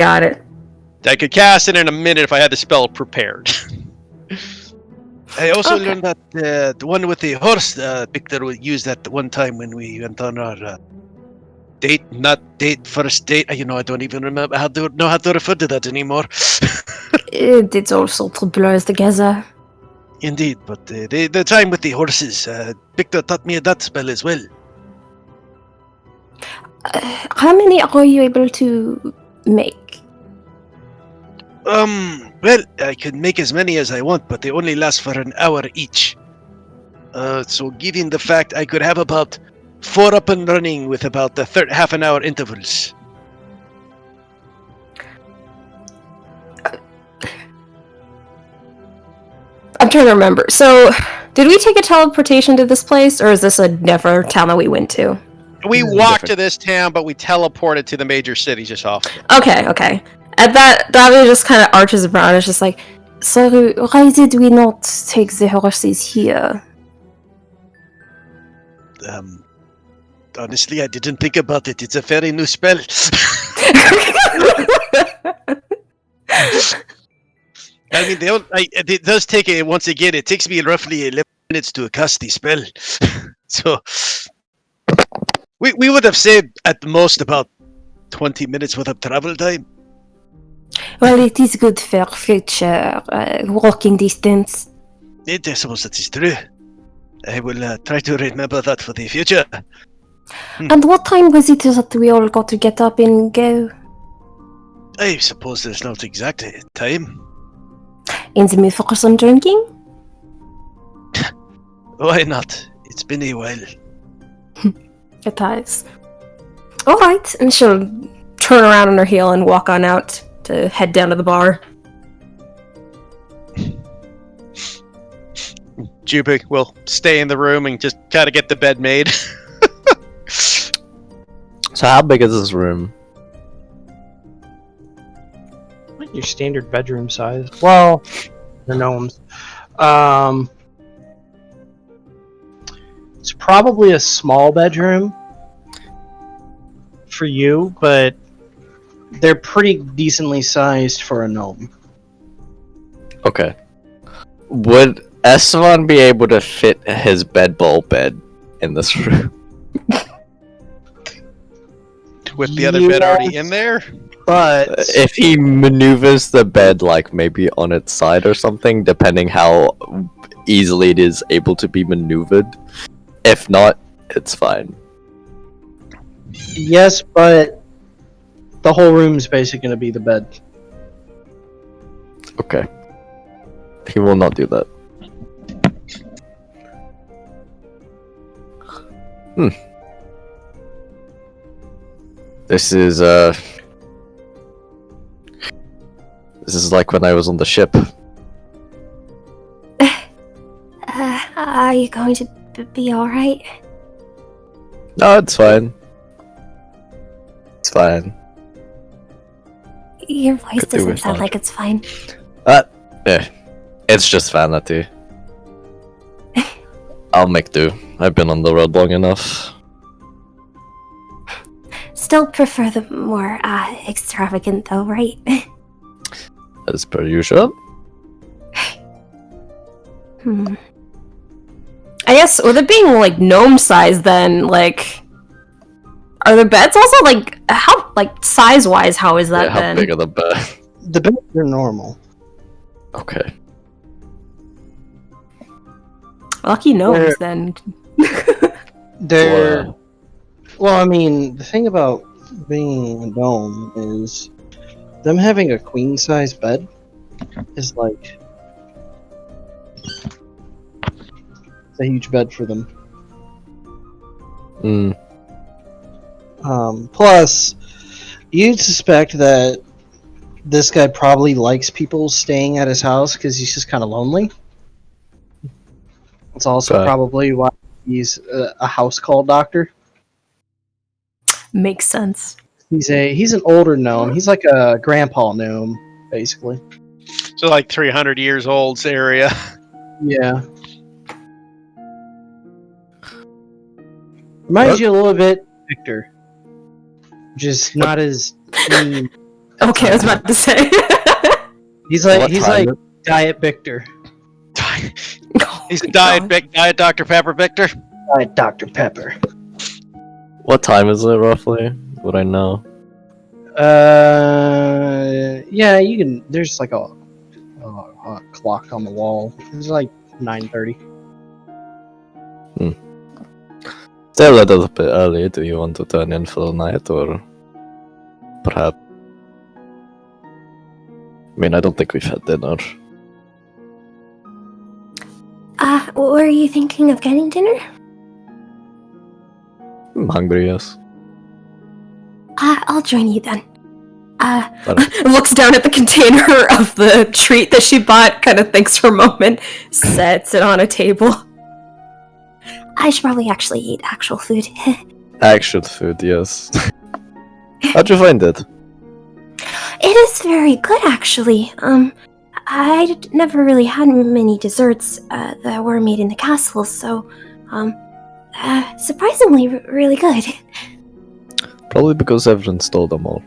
I could cast it in a minute if I had the spell prepared. I also learned that the one with the horse, Victor used that one time when we went on our first date. I don't even remember how to refer to that anymore. It's all sort of blurs together. Indeed, but the time with the horses, Victor taught me that spell as well. How many are you able to make? Well, I can make as many as I want, but they only last for an hour each. So given the fact I could have about 4 up and running with about the half an hour intervals. I'm trying to remember. So, did we take a teleportation to this place, or is this a never town that we went to? We walked to this town, but we teleported to the major city just off. Okay. At that, Davi just kind of arches around. It's just like, So, why did we not take the horses here? Honestly, I didn't think about it. It's a very new spell. I mean, it does take it once again. It takes me roughly 11 minutes to cast the spell. So we would have saved at most about 20 minutes worth of travel time. Well, it is good for future walking distance. I suppose that is true. I will try to remember that for the future. And what time was it that we all got to get up and go? I suppose there's not exact time. In the mood for some drinking? Why not? It's been a while. it has. Alright, and she'll turn around on her heel and walk on out to head down to the bar. Jupik will stay in the room and just kind of get the bed made. So how big is this room? Your standard bedroom size. Well, the gnomes. It's probably a small bedroom for you, but they're pretty decently sized for a gnome. Okay. Would Esteban be able to fit his bedball bed in this room? With the other bed already in there? But if he maneuvers the bed like maybe on its side or something, depending how easily it is able to be maneuvered. If not, it's fine. Yes, but the whole room's basically going to be the bed. Okay. He will not do that. This is like when I was on the ship. Are you going to be alright? No, it's fine. It's fine. Your voice Could do doesn't with sound that. like it's fine. Yeah. It's just vanity. I'll make do. I've been on the road long enough. Still prefer the more extravagant though, right? As per usual. I guess, with it being, like, gnome size, then, like... Are the beds also, like... How, like, size-wise, how is that, Yeah, how then? big are the bed? The beds are normal. Okay. Lucky gnomes, then. They're... Well, I mean, the thing about being a gnome is them having a queen-size bed is like... It's a huge bed for them. Mm. Plus, you'd suspect that this guy probably likes people staying at his house because he's just kind of lonely. It's also Okay. probably why he's a house call doctor. Makes sense. He's an older gnome. He's like a grandpa gnome, basically. So like 300 years old's area. Yeah. Reminds you a little bit of Victor. Just not as mean. Okay, I was about to say. He's What like time is- Diet Victor. He's a diet Dr. Pepper Victor. Diet Dr. Pepper. What time is it roughly? Would I know? Yeah, you can. There's like a clock on the wall. It's like 9:30. Still a little bit early. Do you want to turn in for the night, or perhaps? I mean, I don't think we've had dinner. Were you thinking of getting dinner? I'm hungry, yes. I'll join you then. Looks down at the container of the treat that she bought, kind of thinks for a moment, sets it on a table. I should probably actually eat actual food. Actual food, yes. How'd you find it? It is very good, actually. I never really had many desserts that were made in the castle, so, surprisingly really good. Probably because everyone stole them all.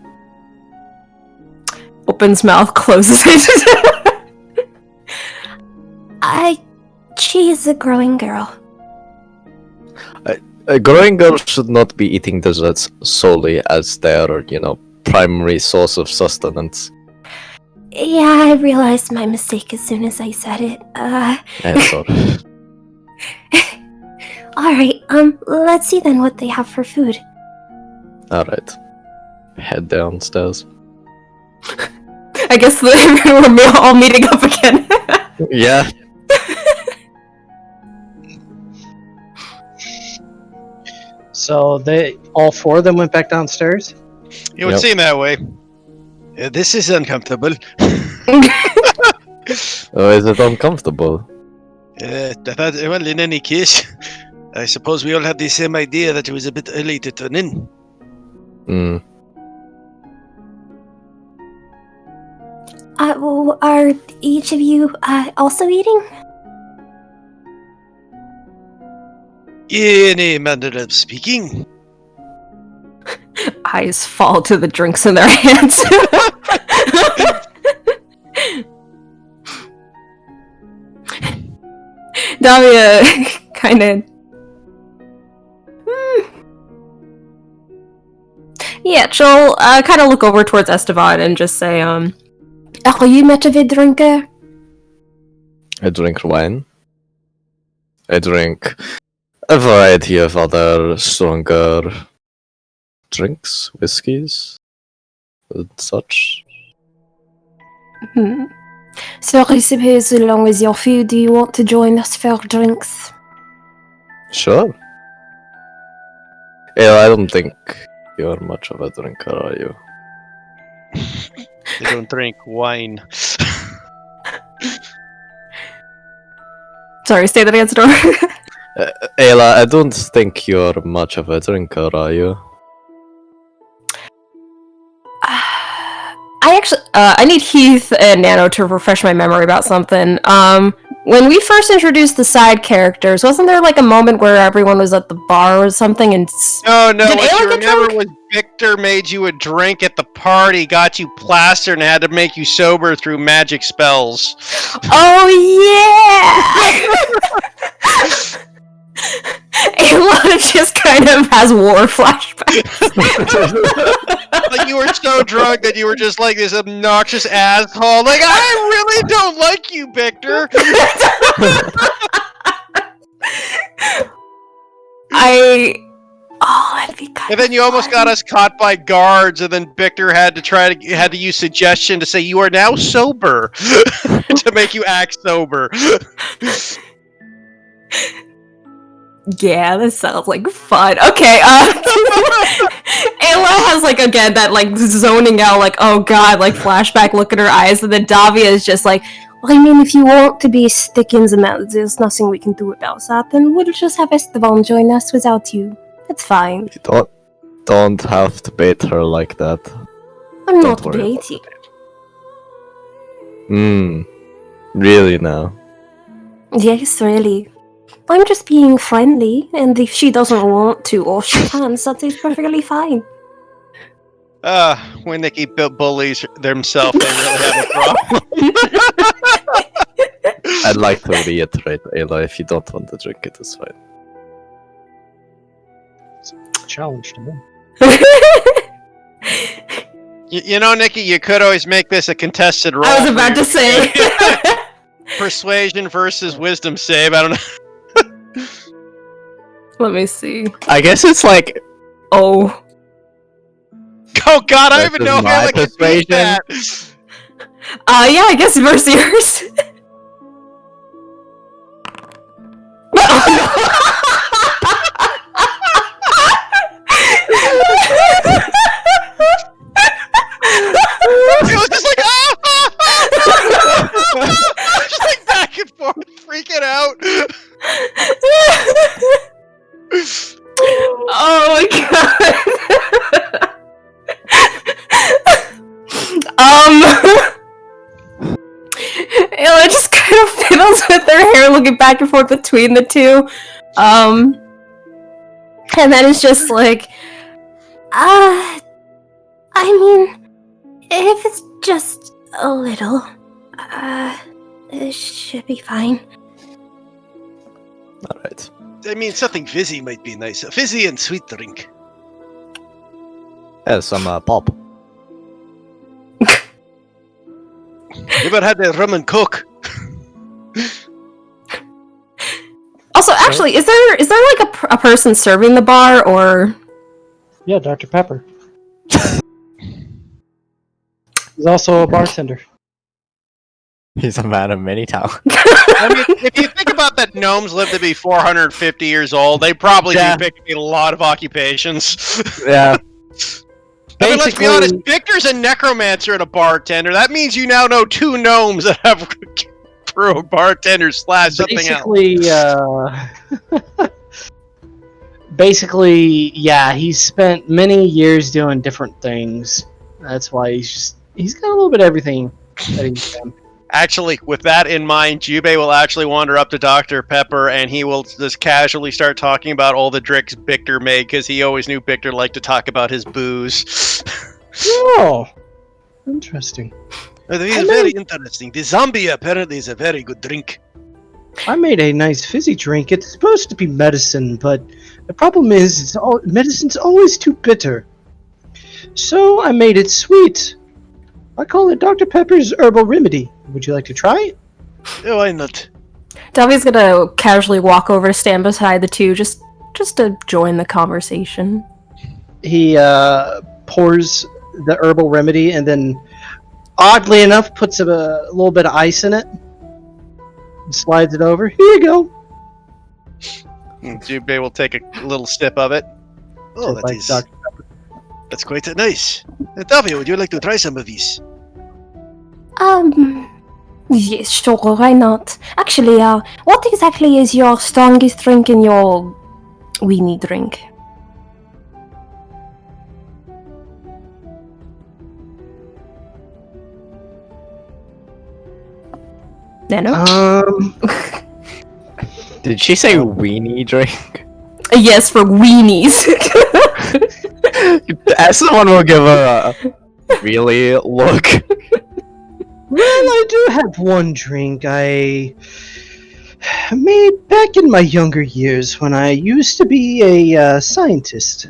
Opens mouth, closes it. She is a growing girl. A growing girl should not be eating desserts solely as their, primary source of sustenance. Yeah, I realized my mistake as soon as I said it. Sorry. Alright, let's see then what they have for food. Alright. Head downstairs. I guess we're all meeting up again. Yeah. So all four of them went back downstairs. It would Yep. seem that way. This is uncomfortable. Oh, is it uncomfortable? Well, in any case, I suppose we all had the same idea that it was a bit early to turn in. Hmm. Are each of you also eating? In a manner of speaking. Eyes fall to the drinks in their hands. Davia kind of. Yeah, she'll kind of look over towards Esteban and just say, Are you much of a drinker? I drink wine. I drink a variety of other stronger drinks, whiskies, and such. So I suppose along with your food, do you want to join us for drinks? Sure. Yeah, I don't think you're much of a drinker, are you? They don't drink wine. sorry, say that again, Storm. Ayla, I don't think you're much of a drinker, are you? I need Heath and Nano to refresh my memory about something. When we first introduced the side characters, wasn't there like a moment where everyone was at the bar or something and... No, Did what Ayla you get remember drunk? was Victor made you a drink at the party, got you plastered, and had to make you sober through magic spells. Oh, yeah! Ayla just kind of has war flashbacks. Like, you were so drunk that you were just like this obnoxious asshole. Like, I really don't like you, Victor. That'd be kind And then you almost got us caught by guards, and then Victor had to use suggestion to say you are now sober to make you act sober. Yeah, this sounds like fun. Okay, Ayla has, like, again, that, like, zoning out, like, oh god, like, flashback look at her eyes, and then Davia is just like, well, I mean, if you want to be stick in the mud, there's nothing we can do about that, then we'll just have Esteban join us without you. It's fine. You don't have to bait her like that. I'm Don't not worry about baiting. Really now? Yes, really. I'm just being friendly, and if she doesn't want to or she can, that is perfectly fine. When Nikki bullies themselves, they really have a problem. I'd like to reiterate, Ayla, if you don't want to drink it, it's fine. Challenge to me. You know, Nikki, you could always make this a contested roll. I was about to say. Persuasion versus wisdom save. I don't know. Let me see. I guess it's like... Oh. Oh god, I don't even know my how I can beat persuasion. that. Yeah, I guess versus yours. It was just like, just like back and forth, freaking out. Oh my god. Ayla just kind of fiddles with her hair, looking back and forth between the two. And then it's just like, I mean, if it's just a little, it should be fine. Alright. I mean, something fizzy might be nice. A fizzy and sweet drink. Yeah, some pop. You ever had a rum and coke? also, actually, is there like a person serving the bar, or? Yeah, Dr. Pepper. He's also a bartender. He's a man of many talents. I mean, if you think about that, gnomes live to be 450 years old. They probably Yeah. do pick a lot of occupations. Yeah. I mean, let's be honest. Victor's a necromancer and a bartender. That means you now know two gnomes that have brew bartender / something else. Basically, yeah, he's spent many years doing different things. That's why he's got a little bit of everything that he's done. Actually, with that in mind, Jubei will actually wander up to Dr. Pepper and he will just casually start talking about all the drinks Victor made because he always knew Victor liked to talk about his booze. Oh, interesting. It is very interesting. The zombie apparently is a very good drink. I made a nice fizzy drink. It's supposed to be medicine, but the problem is medicine's always too bitter. So I made it sweet. I call it Dr. Pepper's Herbal Remedy. Would you like to try it? Oh, why not? Davi's gonna casually walk over to stand beside the two, just to join the conversation. He pours the Herbal Remedy and then, oddly enough, puts a little bit of ice in it. And slides it over. Here you go. Jubei will take a little sip of it. Oh, Just like that is... Dr. That's quite nice. Davia, would you like to try some of these? Yes, sure, why not? Actually, what exactly is your strongest drink in your weenie drink? Nano? Did she say weenie drink? Yes, for weenies. Someone will give her a really look. Well, I do have one drink I made back in my younger years when I used to be a scientist.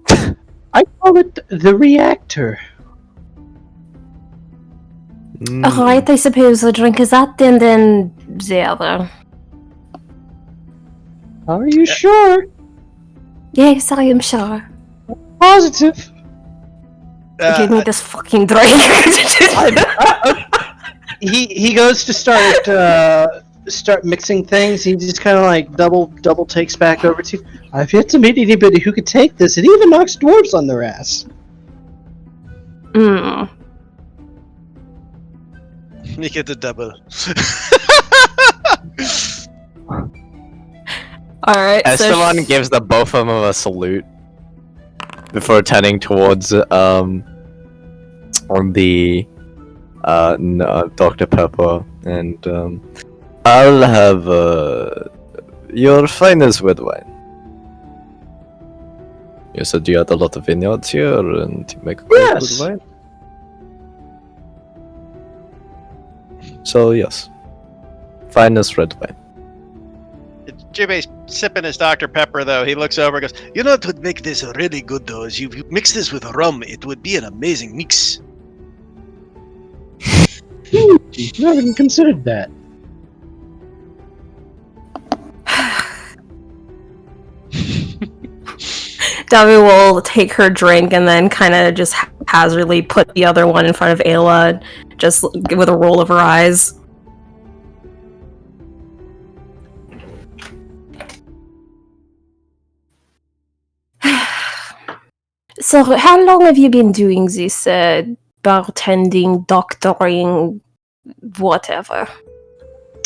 I call it the reactor. Alright, I suppose the drink is that, and then the other. Are you sure? Yes, I am sure. Positive. Give me this fucking drink. He goes to start start mixing things. He just kind of like double takes back over to. I've yet to meet anybody who could take this. It even knocks dwarves on their ass. Hmm. You get the double. Alright, so Esteban gives the both of them a salute before turning towards on the Dr. Pepper, and I'll have your finest red wine. You said you had a lot of vineyards here, and you make quite Yes. good wine. So yes, finest red wine. Jimmy's sipping his Dr. Pepper, though. He looks over and goes, You know what would make this really good though is you mix this with rum. It would be an amazing mix. I haven't even considered that. Debbie will take her drink and then kind of just haphazardly put the other one in front of Ayla, just with a roll of her eyes. So, how long have you been doing this bartending, doctoring, whatever?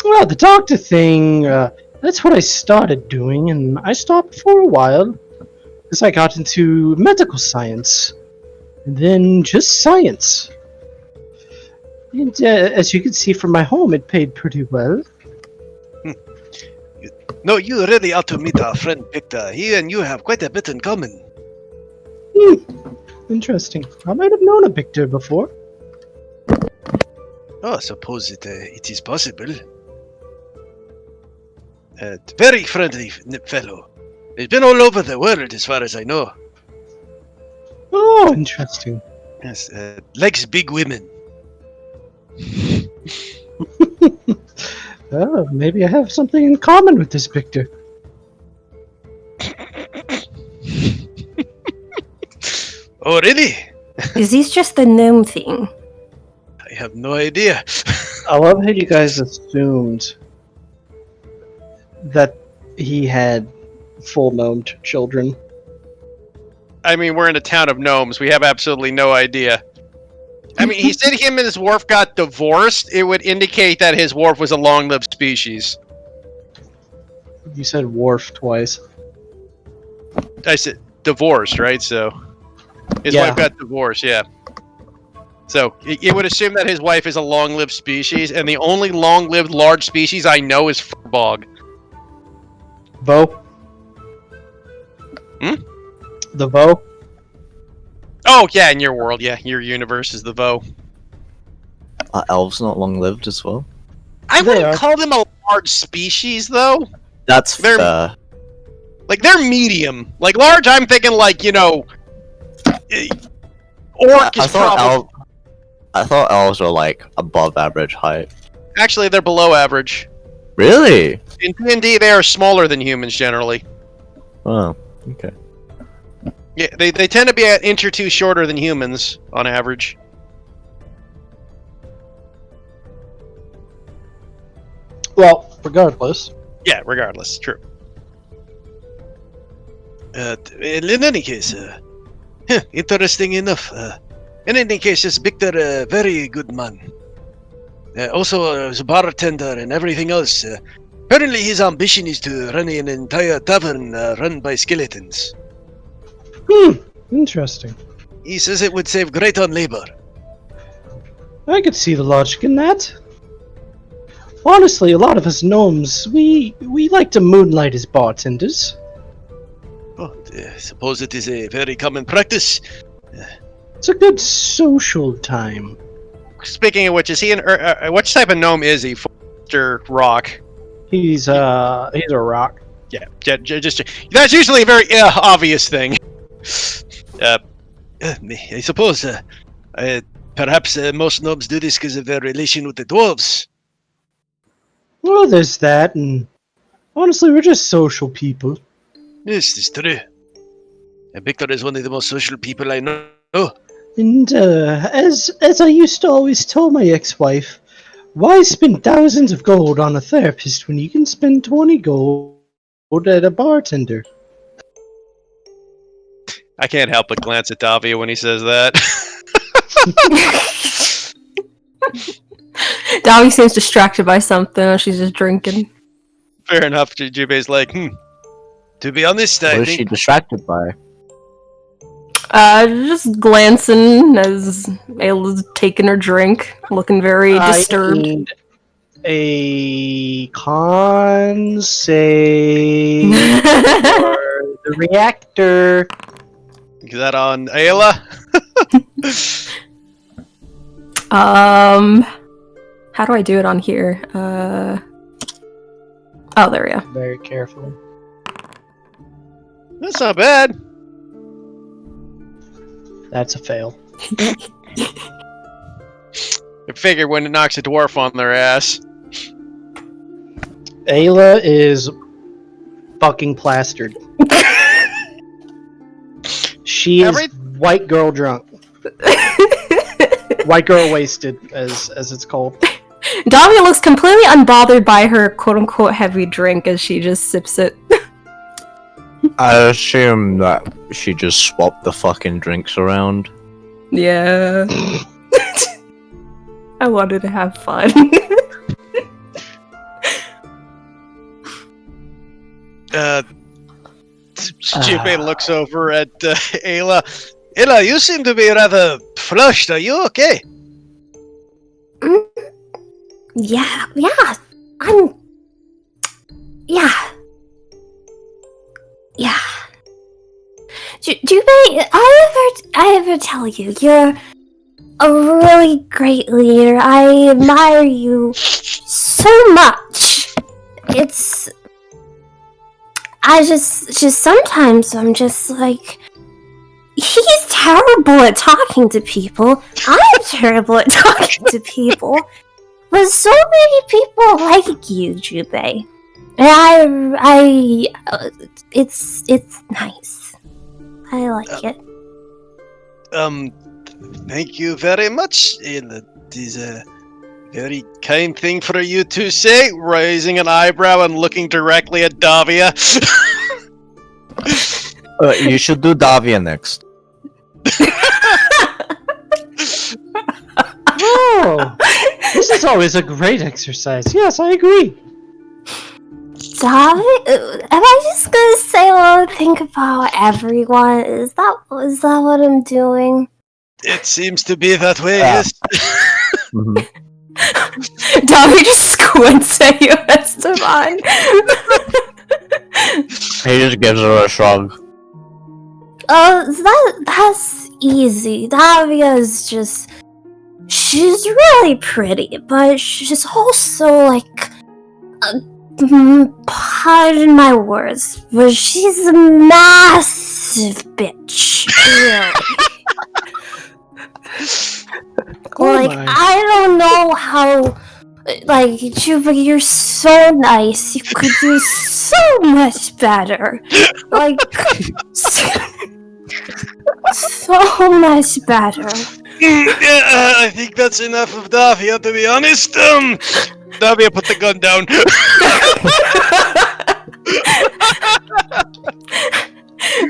Well, the doctor thing, that's what I started doing, and I stopped for a while. Because I got into medical science. And then just science. And as you can see from my home, it paid pretty well. No, you really ought to meet our friend Victor. He and you have quite a bit in common. Interesting. I might have known a Victor before. Oh, I suppose it is possible. Very friendly fellow. He's been all over the world as far as I know. Oh, interesting. Yes, likes big women. Oh, maybe I have something in common with this Victor. Oh, really? Is this just a gnome thing? I have no idea. I love how you guys assumed that he had full gnomed children. I mean, we're in a town of gnomes. We have absolutely no idea. I mean, he said him and his dwarf got divorced. It would indicate that his dwarf was a long-lived species. You said wharf twice. I said divorced, right? So his Yeah. wife got divorced, yeah. So it would assume that his wife is a long-lived species, and the only long-lived large species I know is bog. Vo? Hmm? The Vo? Oh, yeah, in your world, yeah. Your universe is the Vo. Are elves not long lived as well? I They wouldn't are. call them a large species, though. That's They're- fair. Like, they're medium. Like, large, I'm thinking, like, you know... Orc is probably... I thought elves were like above average height. Actually, they're below average. Really? In D&D, they are smaller than humans, generally. Oh, okay. Yeah, they tend to be an inch or two shorter than humans, on average. Well, regardless. Yeah, regardless, true. In any case, interesting enough. In any case, this Victor, a very good man. Also, as a bartender and everything else. Apparently, his ambition is to run an entire tavern run by skeletons. Interesting. He says it would save great on labor. I could see the logic in that. Honestly, a lot of us gnomes, we like to moonlight as bartenders. Oh, I suppose it is a very common practice. It's a good social time. Speaking of which, is he which type of gnome is he? Forester rock. He's a rock. Yeah, just that's usually a very obvious thing. I suppose perhaps most gnomes do this because of their relation with the dwarves. Well, there's that, and honestly, we're just social people. Yes, it's true. Victor is one of the most social people I know. And as I used to always tell my ex-wife, Why spend thousands of gold on a therapist when you can spend 20 gold at a bartender? I can't help but glance at Davia when he says that. Davi seems distracted by something. She's just drinking. Fair enough. Jubei's like, To be honest, What I is she think distracted by? Just glancing as Ayla's taking her drink, looking very disturbed. need a con save for the reactor. is that on Ayla? How do I do it on here? Oh, there we go. Very carefully. That's not bad. That's a fail. I figured when it knocks a dwarf on their ass. Ayla is fucking plastered. She is Every- white girl drunk. White girl wasted, as it's called. Davia looks completely unbothered by her quote-unquote heavy drink as she just sips it. I assume that she just swapped the fucking drinks around. Yeah. I wanted to have fun. Jubei looks over at Ayla. Ayla, you seem to be rather flushed. Are you okay? Yeah, I'm. Yeah. Jubei, I ever tell you, you're a really great leader. I admire you so much. I just sometimes I'm just like, he's terrible at talking to people. I'm terrible at talking to people. But so many people like you, Jubei. And it's nice. I like it. Thank you very much. It is a very kind thing for you to say, raising an eyebrow and looking directly at Davia. You should do Davia next. Oh, this is always a great exercise. Yes, I agree. David, am I just gonna say what I think about everyone? Is that what I'm doing? It seems to be that way, Yeah. yes. Mhm. Davia just squints at you, Esteban. He just gives her a shrug. That's easy. Davia's just... She's really pretty, but she's also like... pardon my words, but she's a massive bitch. Really. Like, my. I don't know how... Like, Juba, you're so nice. You could do so much better. Like, so much better. I think that's enough of Davia, to be honest. Davia, put the gun down.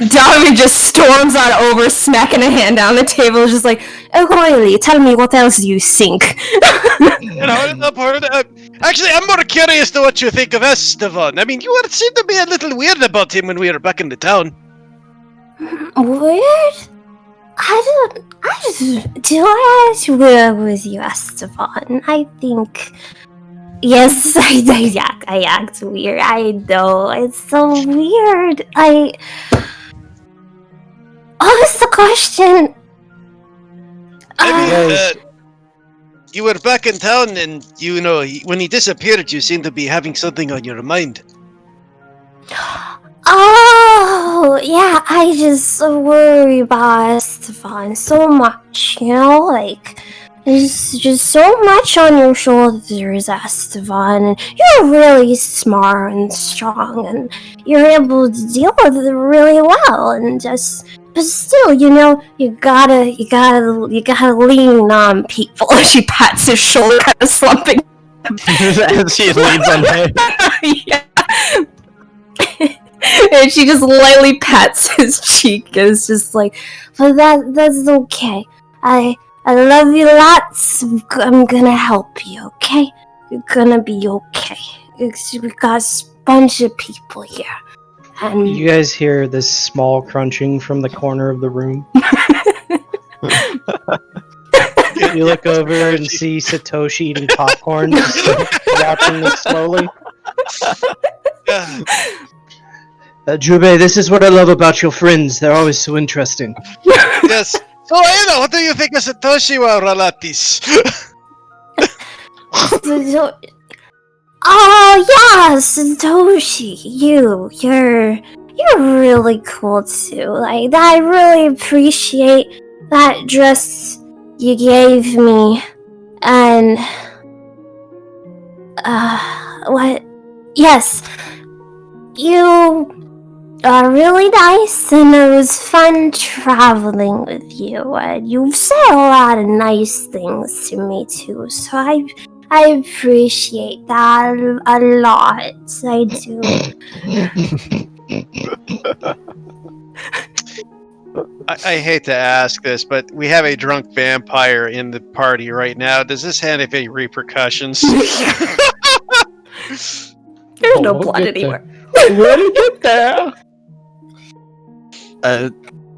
Davia just storms on over, smacking a hand down the table, just like, "Oh, Riley, tell me what else you think." Actually, I'm more curious to what you think of Esteban. I mean, you seemed to be a little weird about him when we were back in the town. Weird? Do I act weird with you, Esteban? I think... Yes, I act weird. I know, it's so weird. What was the question? You were back in town, and when he disappeared, you seemed to be having something on your mind. Oh, yeah, I just worry about Esteban so much, like, there's just so much on your shoulders, Esteban, and you're really smart and strong, and you're able to deal with it really well, and but still, you gotta lean on people. She pats his shoulder, kind of slumping And she leans on him. Yeah. And she just lightly pats his cheek and is just like, but that's okay. I love you lots. I'm gonna help you, okay? You're gonna be okay. We got a bunch of people here. And You guys hear this small crunching from the corner of the room. You look over and see Satoshi eating popcorn, just watching this slowly. Jube, this is what I love about your friends. They're always so interesting. Yes. So, Aina, what do you think of Satoshi wa Relatis? Oh yeah, Satoshi, you're really cool too. Like I really appreciate that dress you gave me, and what? Yes, you are really nice, and it was fun traveling with you. And you've said a lot of nice things to me too, so I appreciate that a lot. I do. I hate to ask this, but we have a drunk vampire in the party right now. Does this have any repercussions? there's no we'll blood get there. anywhere. We'll get there.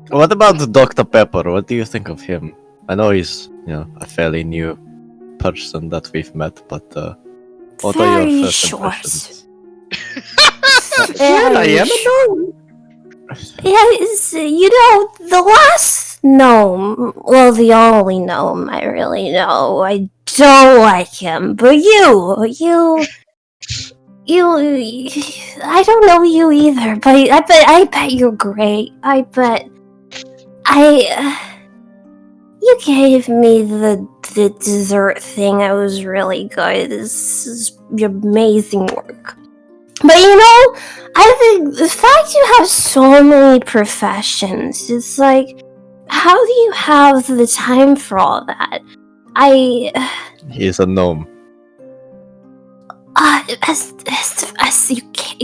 What about Dr. Pepper? What do you think of him? I know he's, a fairly new person that we've met, but what are Very your first short. impressions? Very short. Yes, the last gnome, well, the only gnome I really know, I don't like him, but you, I don't know you either, but I bet you're great. You gave me the dessert thing. It was really good. This is amazing work. But I think the fact you have so many professions, it's like, how do you have the time for all that? He's a gnome. As you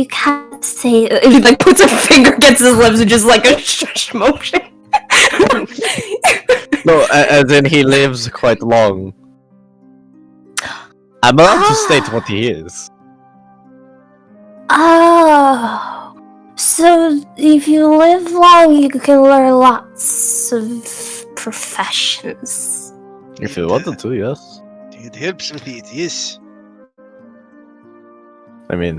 can't say. And he like puts a finger against his lips and just like a shush motion. No, as in he lives quite long. I'm allowed to state what he is. Oh, so if you live long, you can learn lots of professions. If you wanted to, yes. It helps with it, yes. I mean,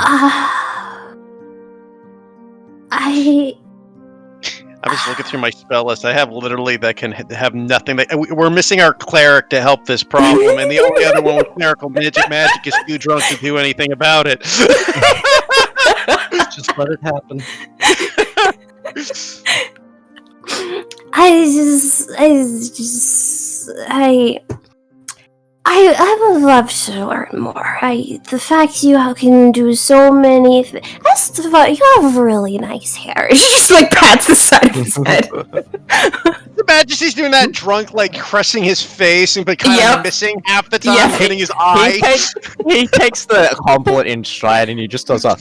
I'm just looking through my spell list. I have literally that can have nothing. We're missing our cleric to help this problem, and the only other one with clerical magic is too drunk to do anything about it. Just let it happen. I would love to learn more. The fact you can do so many that's the fact you have really nice hair. She just like pats the side of his head. Imagine he's doing that drunk, like crushing his face and but kind of missing half the time, Yep. hitting his eye. he takes the compliment in stride and he just does a.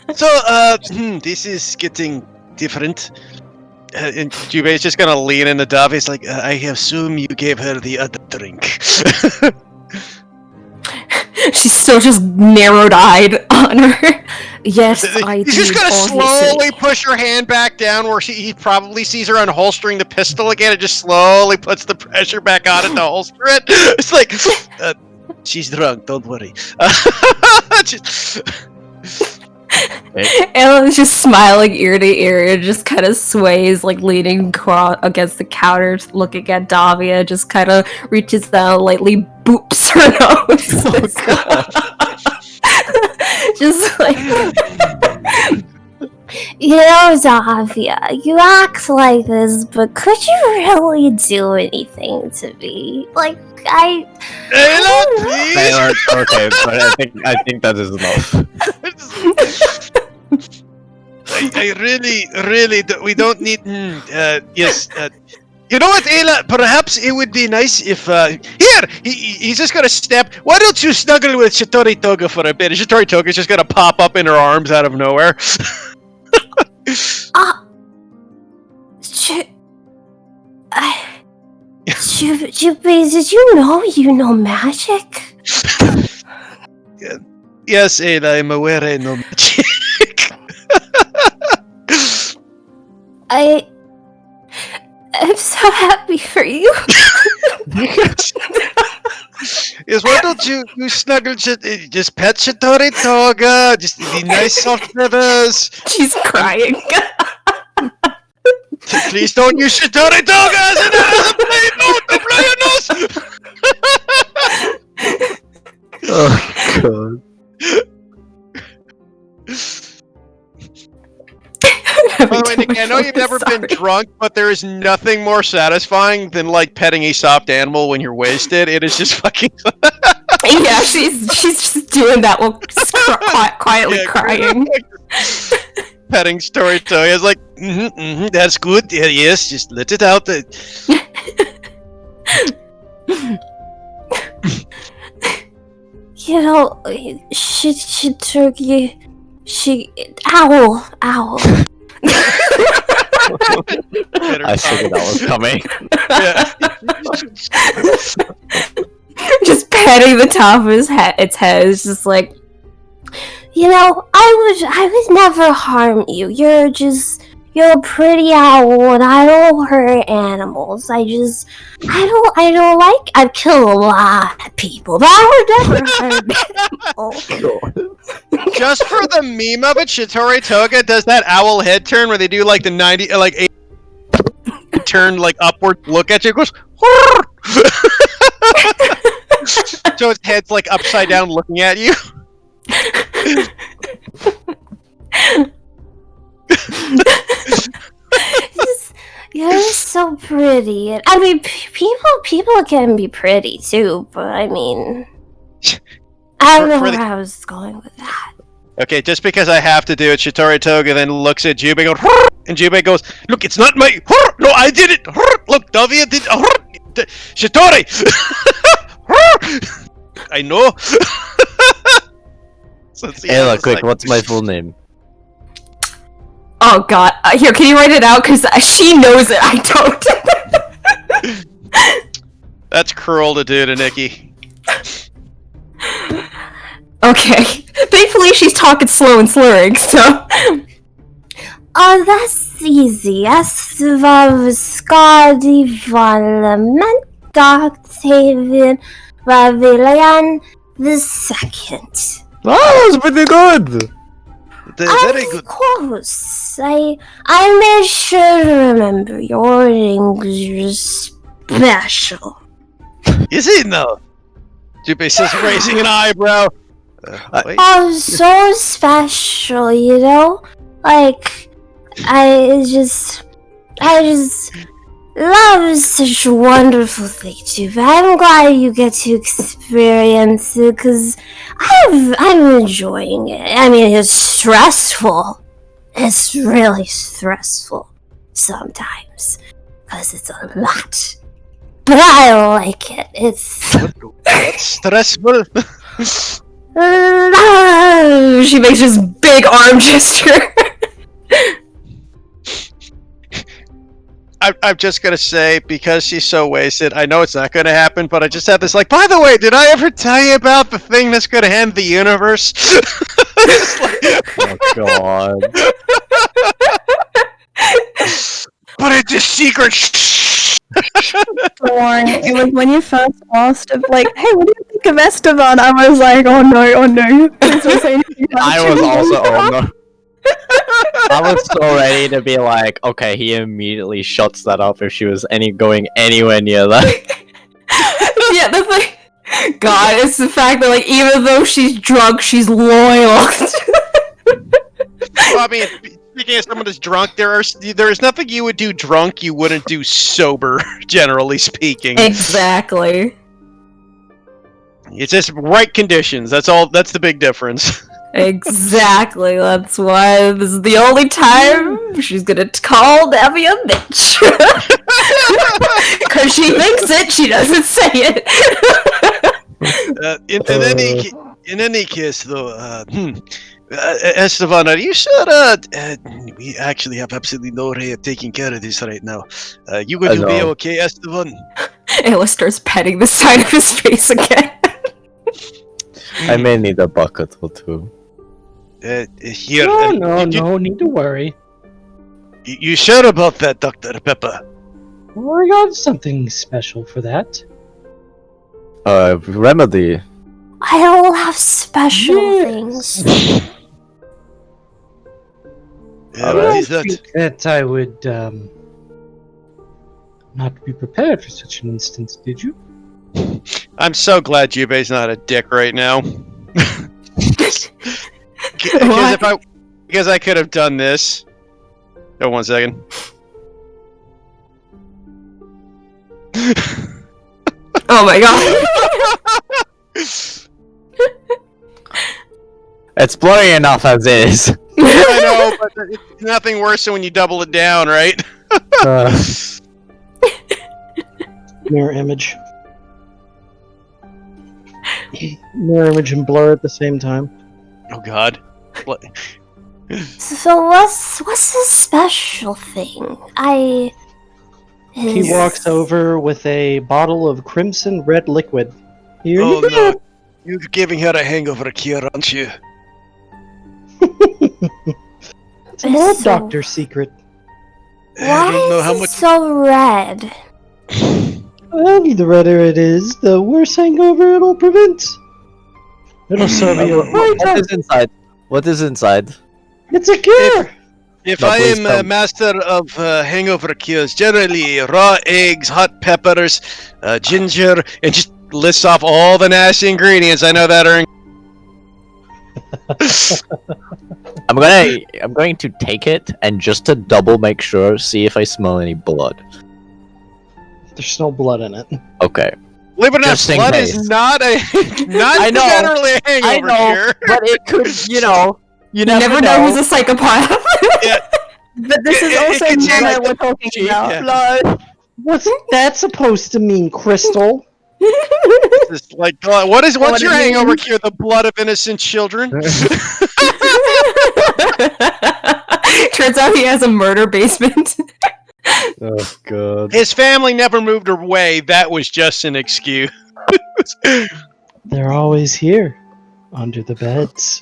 This is getting different. And Jubei's just gonna lean into Dove. He's like, I assume you gave her the other drink. She's still just narrowed-eyed on her. Yes, I did. He's just gonna obviously. slowly push her hand back down where he probably sees her unholstering the pistol again and just slowly puts the pressure back on it to holster it. It's like, She's drunk, don't worry. Alan's just smiling ear to ear and just kind of sways, like leaning against the counter, looking at Davia, just kind of reaches down, lightly boops her nose. Just like. Davia, you act like this, but could you really do anything to me? Like, Ayla, please! Okay, but I think that is enough. I really, we don't need. Yes. You know what, Ayla? Perhaps it would be nice if he's just gonna step. Why don't you snuggle with Shitori Toga for a bit? And Shitori Toga's just gonna pop up in her arms out of nowhere. Jubei, did you know magic? Yes, Ayla, I'm aware I know magic. I'm so happy for you. Yes, why don't you snuggle, just pet Shitori Toga, just be nice soft feathers. She's crying. Please don't use Shitori Toga as a play note. Oh god. By the way, Nick, I know you've never been drunk, but there is nothing more satisfying than like petting a soft animal when you're wasted. It is just fucking. Yeah, she's just doing that while quietly crying. Petting story to it's like, that's good. Yeah, yes, just let it out. You know, Shiturgi, owl. I figured that was coming. Just patting the top of its head. It's just like, You know, I would never harm you. You're a pretty owl, and I don't hurt animals. I don't like. I've killed a lot of people, but I would never hurt animals. Just for the meme of it, Shitori Toga does that owl head turn where they do like the 90, like 8 turn like upward look at you. It goes. So its head's like upside down looking at you. You're so pretty. I mean, people can be pretty too, but I mean, I don't know where I was going with that. Okay, just because I have to do it, Shitori Toga then looks at Jubei and goes, and Jubei goes, look, it's not my, no, I did it, look, Davia did, Shitori, I know. So Ayla, quick, what's my full name? oh god. Here, can you write it out? Because she knows it. I don't. That's cruel to do to Nikki. Okay. Thankfully, she's talking slow and slurring, so. Oh, that's easy. Skadi Valament Octavian Ravilian the Second. Oh, that was pretty good! Very good. Of course. I made sure to remember your English special. Is it now? Jubei says, raising an eyebrow. Wait. Oh, so special, you know? Like, I just love such a wonderful thing too. But I'm glad you get to experience it because I'm enjoying it. I mean, it's stressful. It's really stressful sometimes because it's a lot. But I like it. It's What's stressful? She makes this big arm gesture. I'm just gonna say, because she's so wasted, I know it's not gonna happen, but I just have this like, by the way, did I ever tell you about the thing that's gonna end the universe? Oh god. But it's a secret. Warren, it was when you first asked of like, hey, what do you think of Esteban? I was like, oh no. Please don't say anything about I was him. also, oh no. I was so ready to be like, okay, he immediately shuts that up if she was going anywhere near that. Yeah, that's like, God, it's the fact that like even though she's drunk, she's loyal. Well, I mean, speaking of someone that's drunk, there is nothing you would do drunk you wouldn't do sober, generally speaking. Exactly. It's just right conditions. That's all. That's the big difference. Exactly. That's why this is the only time she's gonna call Davy a bitch. Because she thinks it, she doesn't say it. In any case, though, Esteban, are you sure? We actually have absolutely no way of taking care of this right now. You going to be Hello. okay, Esteban? Ayla starts petting the side of his face again. I may need a bucket or two. Here. No need to worry. You sure about that, Dr. Pepper? We got something special for that. Remedy. I'll have special things. What is that? think that I would not be prepared for such an instance, did you? I'm so glad Jubei's not a dick right now. Because I could have done this. Oh, 1 second. Oh my god. It's blurry enough as is. I know, but it's nothing worse than when you double it down, right? Mirror image. Mirror image and blur at the same time. Oh god. What? So what's his special thing? He walks over with a bottle of crimson red liquid. Here Oh you go. no, you're giving her a hangover here, aren't you? It's an old So- doctor's secret. I Why don't know how is it much. so red? Well, the redder it is, the worse hangover it'll prevent. It'll serve you right What up. is inside? What is inside? It's a cure! If No, I please am a don't. master of hangover cures, generally raw eggs, hot peppers, ginger, And just lists off all the nasty ingredients I know that are in. I'm going to take it and just to double make sure, see if I smell any blood. There's no blood in it. Okay. Believe it or not, Just in blood case. is not I know. generally a hangover cure. but it could, you never know who's a psychopath. But this is It also could not take what we're talking cheap, about. yeah. blood. What's that supposed to mean, Crystal? It's like, what's What your it hangover means? cure? The blood of innocent children? Turns out he has a murder basement. Oh god. His family never moved away. That was just an excuse. They're always here, under the beds.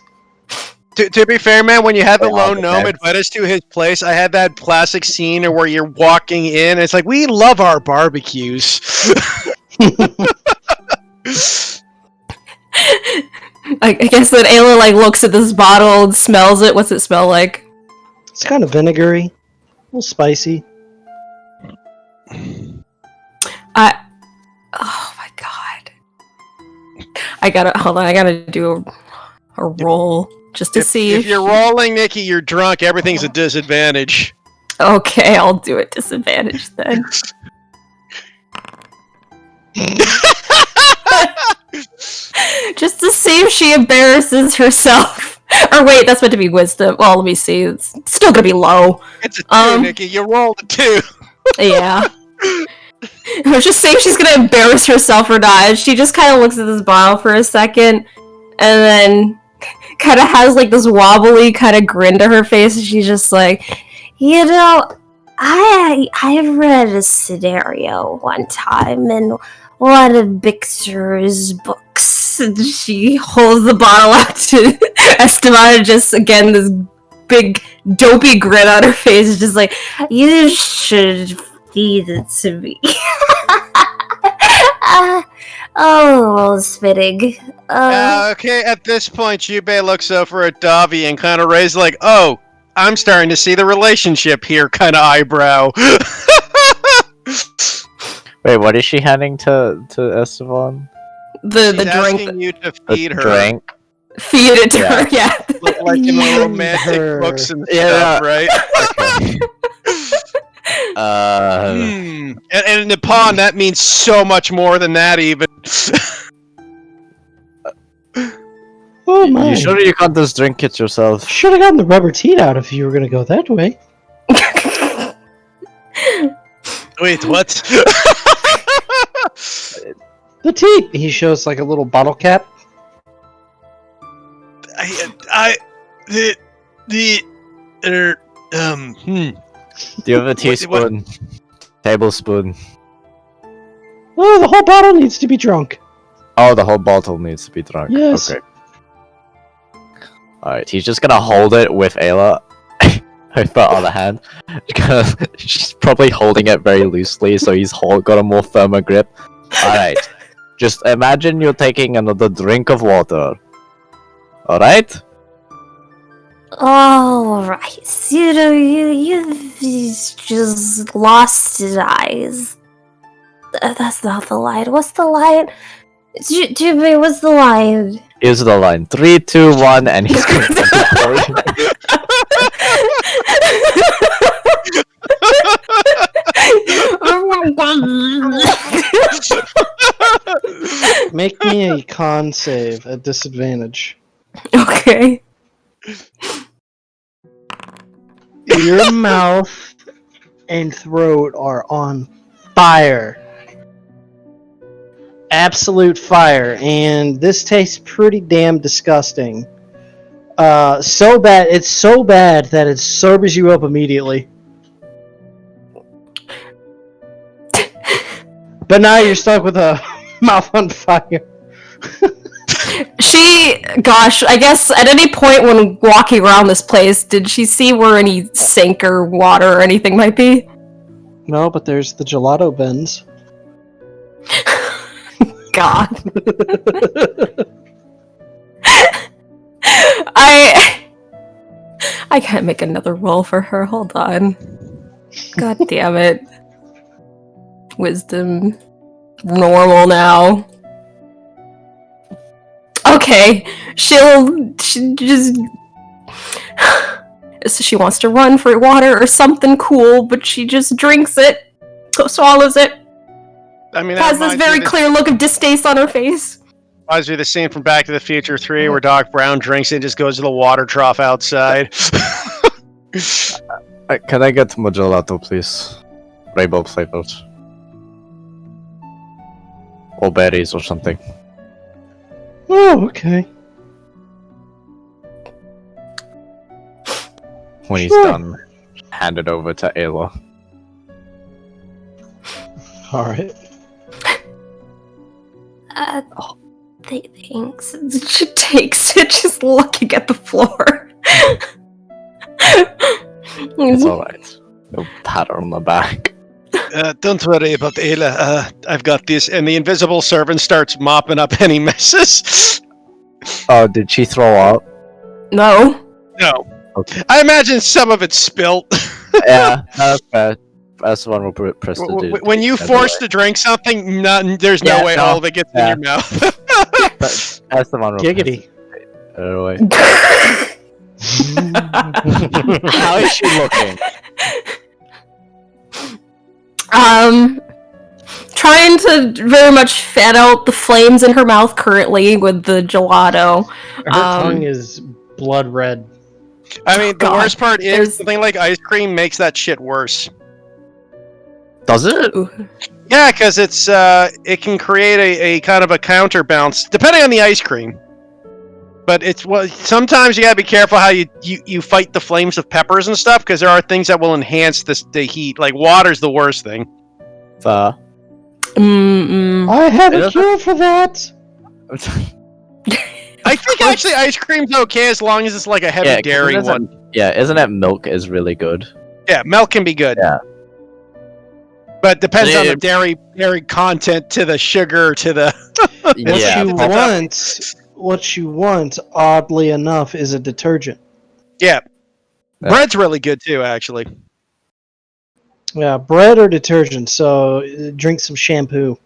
To be fair, man, when you had the They are lone the gnome best. invite us to his place, I had that classic scene where you're walking in, and it's like, we love our barbecues. I guess that Ayla like looks at this bottle and smells it. What's it smell like? It's kind of vinegary, a little spicy. Oh my god. I gotta do a roll just to see If you're rolling, Nikki, you're drunk. Everything's a disadvantage. Okay, I'll do it disadvantage then. Just to see if she embarrasses herself. Or wait, that's meant to be wisdom. Well, let me see. It's still gonna be low. It's a 2, Nikki. You rolled a 2. Yeah. I was just saying if she's gonna embarrass herself or not. And she just kind of looks at this bottle for a second, and then kind of has like this wobbly kind of grin to her face, and she's just like, You know, I read a scenario one time in one of Bixer's books. and she holds the bottle out to Esteban, and just again this big dopey grin on her face, is just like, You should feed it to me. Oh, spitting. Okay, at this point, Jubei looks over at Davi and kind of raises like, oh, I'm starting to see the relationship here kind of eyebrow. Wait, what is she handing to Esteban? the She's drink. asking you to A feed her. drink. Feed it to Yeah. her, yeah. Like in the Feed romantic her. books and Yeah. stuff, right? And in Nippon, that means so much more than that, even. Oh my! You sure you can't just drink it yourself? Should have gotten the rubber teat out if you were gonna go that way. Wait, what? The tea. He shows like a little bottle cap. The Do you have a teaspoon? Tablespoon? Oh, the whole bottle needs to be drunk. Oh, the whole bottle needs to be drunk. Yes. Okay. Alright, he's just gonna hold it with Ayla with the other hand. Because she's probably holding it very loosely, so he's got a more firmer grip. Alright. Just imagine you're taking another drink of water. Alright? Alright. You've just lost his eyes. That's not the line. What's the line? Jimmy, what's the line? Here's the line. 3, 2, 1, and he's going to Make me a con save at disadvantage. Okay. Your mouth and throat are on fire. Absolute fire, and this tastes pretty damn disgusting. It's so bad that it sobers you up immediately. But now you're stuck with a mouth on fire. I guess at any point when walking around this place, did she see where any sink or water or anything might be? No, but there's the gelato bins. God. I can't make another roll for her. Hold on. God damn it. Wisdom. Normal now. Okay. She just... She wants to run for water or something cool, but she just drinks it. Swallows it. I mean, Has this very clear look of distaste on her face. Reminds me of the scene from Back to the Future 3 where Doc Brown drinks and just goes to the water trough outside. Can I get more gelato, please? Rainbow flavored. Or berries or something. Oh, okay. When he's Sure. done, hand it over to Ayla. Alright. Thanks. She takes it, just looking at the floor. It's alright. No pat her on the back. Don't worry about Ayla. I've got this, and the invisible servant starts mopping up any messes. Oh, did she throw up? No. No. Okay. I imagine some of it spilt. Yeah, that's fair. That's the one we'll press to do. When you force to drink something, there's no Yeah, way no. all of it gets in your mouth. That's the one we'll Giggity. Anyway. How is she looking? Trying to very much fan out the flames in her mouth currently with the gelato. Her tongue is blood red. I mean, the God, worst part is there's- something like ice cream makes that shit worse. Does it? Yeah, because it can create a kind of a counterbalance depending on the ice cream. But sometimes you gotta be careful how you fight the flames of peppers and stuff, because there are things that will enhance the heat. Like water's the worst thing. Fair. I have a cure for that! I think actually ice cream's okay as long as it's like a heavy Yeah, 'cause dairy isn't- one. Yeah, isn't it milk is really good? Yeah, milk can be good. Yeah. But depends on the Yeah. dairy content to the sugar to the. What you want, oddly enough, is a detergent. Yeah. Yeah. Bread's really good too, actually. Yeah, bread or detergent, so drink some shampoo.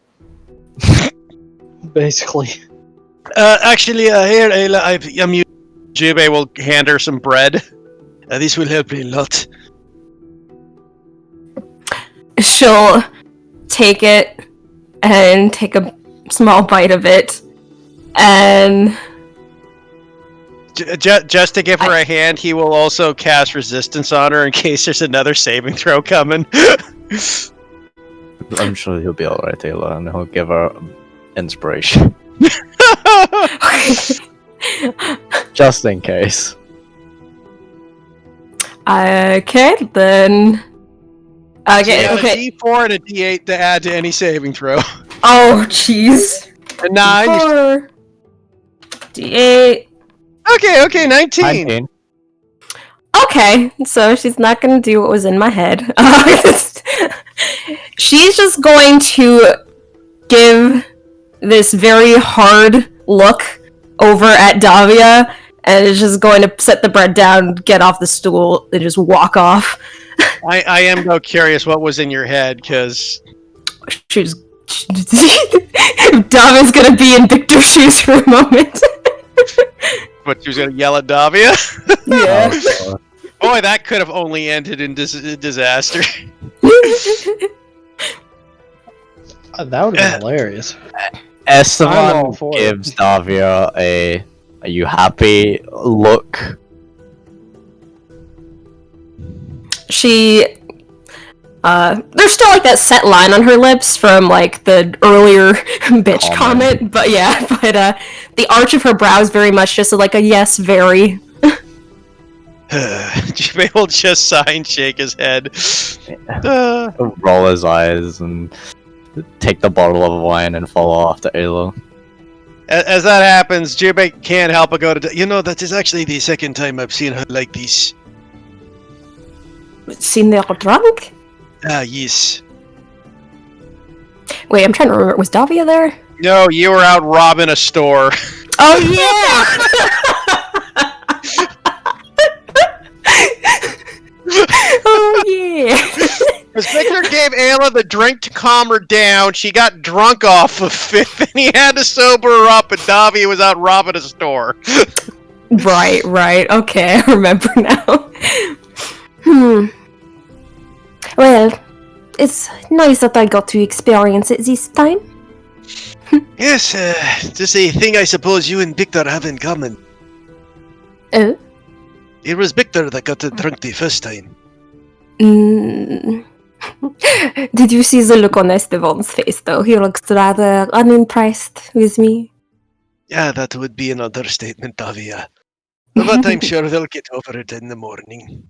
Basically. Actually, here, Ayla, I'm Jube will hand her some bread. This will help me a lot. She'll take it and take a small bite of it, and Just to give her a hand, he will also cast resistance on her in case there's another saving throw coming. I'm sure he'll be alright, Taylor, and he'll give her inspiration. Just in case. Okay, then. Okay, You have okay. a D4 and a D8 to add to any saving throw. Oh, jeez. A 9. 4, D8. Okay, 19. 19. Okay, so she's not gonna do what was in my head. She's just going to give this very hard look over at Davia, and is just going to set the bread down, get off the stool, and just walk off. I am though curious what was in your head, because She's Davia's gonna be in Victor's shoes for a moment. but she was gonna yell at Davia. Yeah. Oh, Boy, that could have only ended in disaster. That would have been hilarious. I'm all Esteban for it. gives Davia a "Are you happy?" look. She there's still like that set line on her lips from like the earlier bitch comment, but yeah, but the arch of her brow is very much just like a yes, very. Jimmy will just sigh and shake his head. Roll his eyes and take the bottle of wine and follow after Ayla. As that happens, Jimmy can't help but go to... You know, that is actually the second time I've seen her like this. Seen they all drunk? Ah, yes. Wait, I'm trying to remember. Was Davia there? No, you were out robbing a store. Oh yeah. Oh yeah. Because Victor gave Ayla the drink to calm her down. She got drunk off of it, and he had to sober her up, and Davia was out robbing a store. Right. Okay, I remember now. Well, it's nice that I got to experience it this time. Yes, just a thing I suppose you and Victor have in common. Oh? It was Victor that got drunk the first time. Did you see the look on Esteban's face, though? He looks rather unimpressed with me. Yeah, that would be an understatement, Davia. But I'm sure they'll get over it in the morning.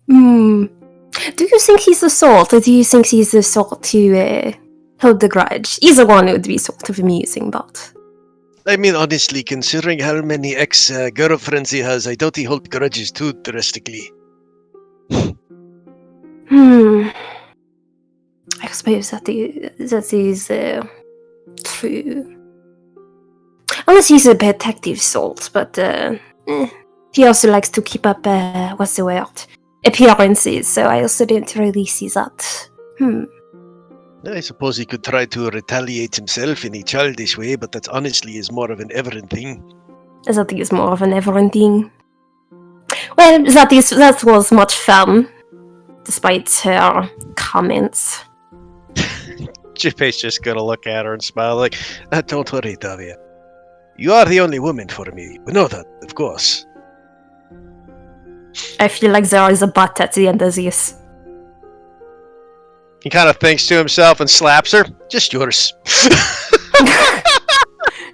Do you think he's the sort, or do you think he's the sort to hold the grudge? Either one would be sort of amusing, but... I mean, honestly, considering how many ex-girlfriends he has, I doubt he holds grudges too drastically. I suppose that is true. Unless he's a detective sort, but he also likes to keep up, what's the word? Appearances, so I also don't really see that. I suppose he could try to retaliate himself in a childish way, but that honestly is more of an Everett thing. I think it's more of an Everett thing. Well, that was much fun, despite her comments. Jippei's just gonna look at her and smile like, Don't worry, Davia. You are the only woman for me. We know that, of course. I feel like there is a but at the end of this. he kind of thinks to himself and slaps her. Just yours.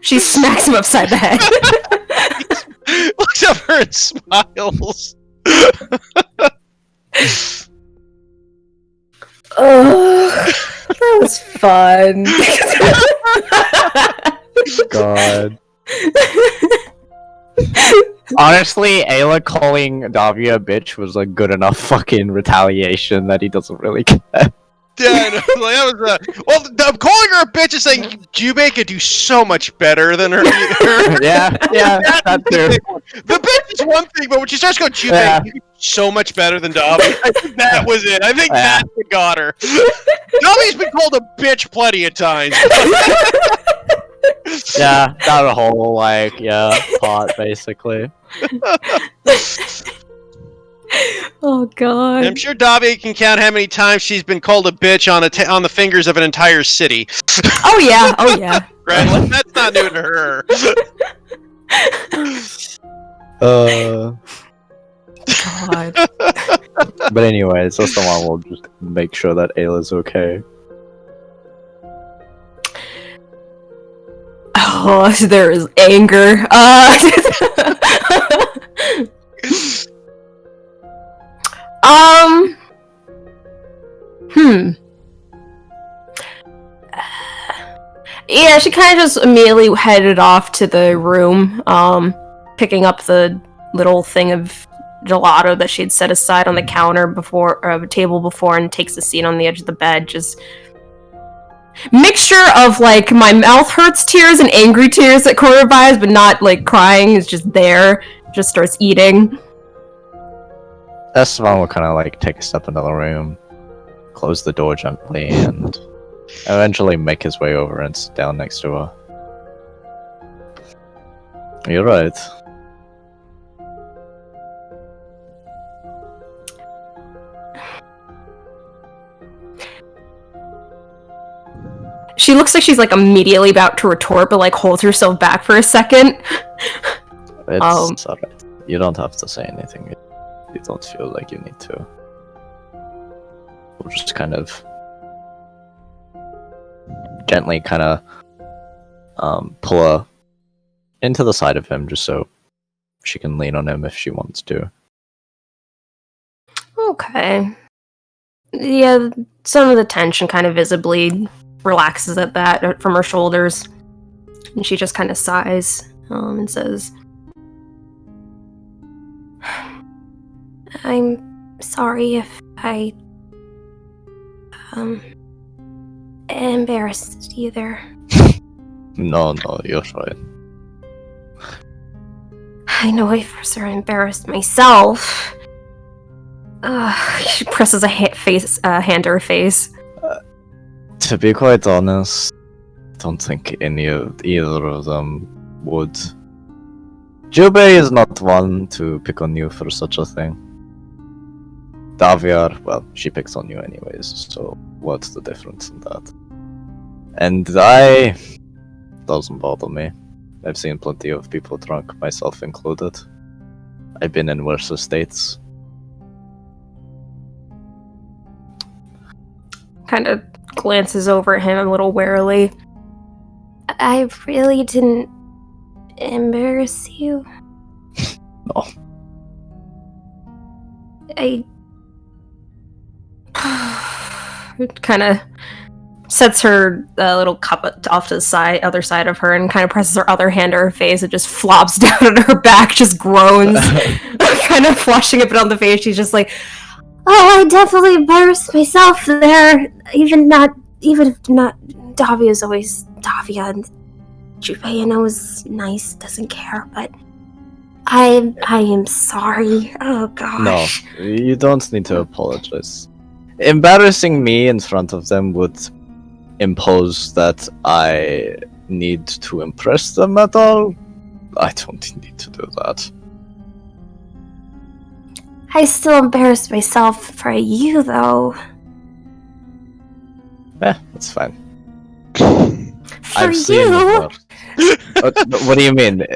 She smacks him upside the head. Looks at her and smiles. Oh, that was fun. God. Honestly, Ayla calling Davia a bitch was a good enough fucking retaliation that he doesn't really care. Yeah, I know. Like, that was well, calling her a bitch is saying Jubei could do so much better than her. yeah, that too. The bitch is one thing, but when she starts going Jubei, you do so much better than Dobby. I think that was it. I think that's what got her. Dobby's been called a bitch plenty of times. Yeah, that whole part basically. Oh god. I'm sure Dobby can count how many times she's been called a bitch on the fingers of an entire city. Oh yeah. Right? Like, that's not new to her. God. But anyway, so someone will just make sure that Ayla's okay. Oh, there is anger. Yeah, she kind of just immediately headed off to the room, picking up the little thing of gelato that she'd set aside on the counter before, or table before, and takes a seat on the edge of the bed. Just mixture of like my mouth hurts tears and angry tears at corner vibes, but not like crying. Is just there. Just starts eating. Esteban will kind of like take a step into the room, close the door gently, and eventually make his way over and sit down next to her. You're right. She looks like she's like immediately about to retort, but like holds herself back for a second. It's alright. You don't have to say anything. You don't feel like you need to. We'll just kind of gently kind of pull her into the side of him just so she can lean on him if she wants to. Okay. Yeah, some of the tension kind of visibly relaxes at that from her shoulders. And she just kind of sighs and says, I'm sorry if I embarrassed you there. No, you're fine. I know I for sure embarrassed myself. She presses a hand to her face. To be quite honest, I don't think either of them would. Jubei is not one to pick on you for such a thing. Daviar, well, she picks on you anyways, so what's the difference in that? And doesn't bother me. I've seen plenty of people drunk, myself included. I've been in worse states. Kind of glances over at him a little warily. I really didn't embarrass you. No. I kind of sets her little cup off to the other side of her, and kind of presses her other hand to her face. It just flops down on her back, just groans, kind of flushing it on the face. She's just like, Oh, I definitely embarrassed myself there. Even if not, Davia is always Davia, and Jubei, is nice, doesn't care, but I am sorry. Oh gosh. No, you don't need to apologize. Embarrassing me in front of them would impose that I need to impress them at all. I don't need to do that. I still embarrassed myself for you, though. That's fine. For you? What do you mean?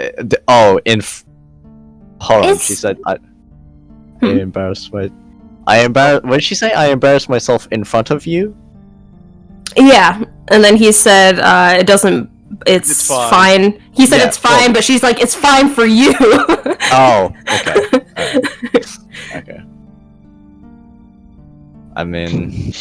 Hold on, she said I embarrassed my... what did she say? I embarrassed myself in front of you? yeah. And then he said, it doesn't... It's fine. He said it's fine, but she's like, it's fine for you. Oh, okay. Okay. I mean...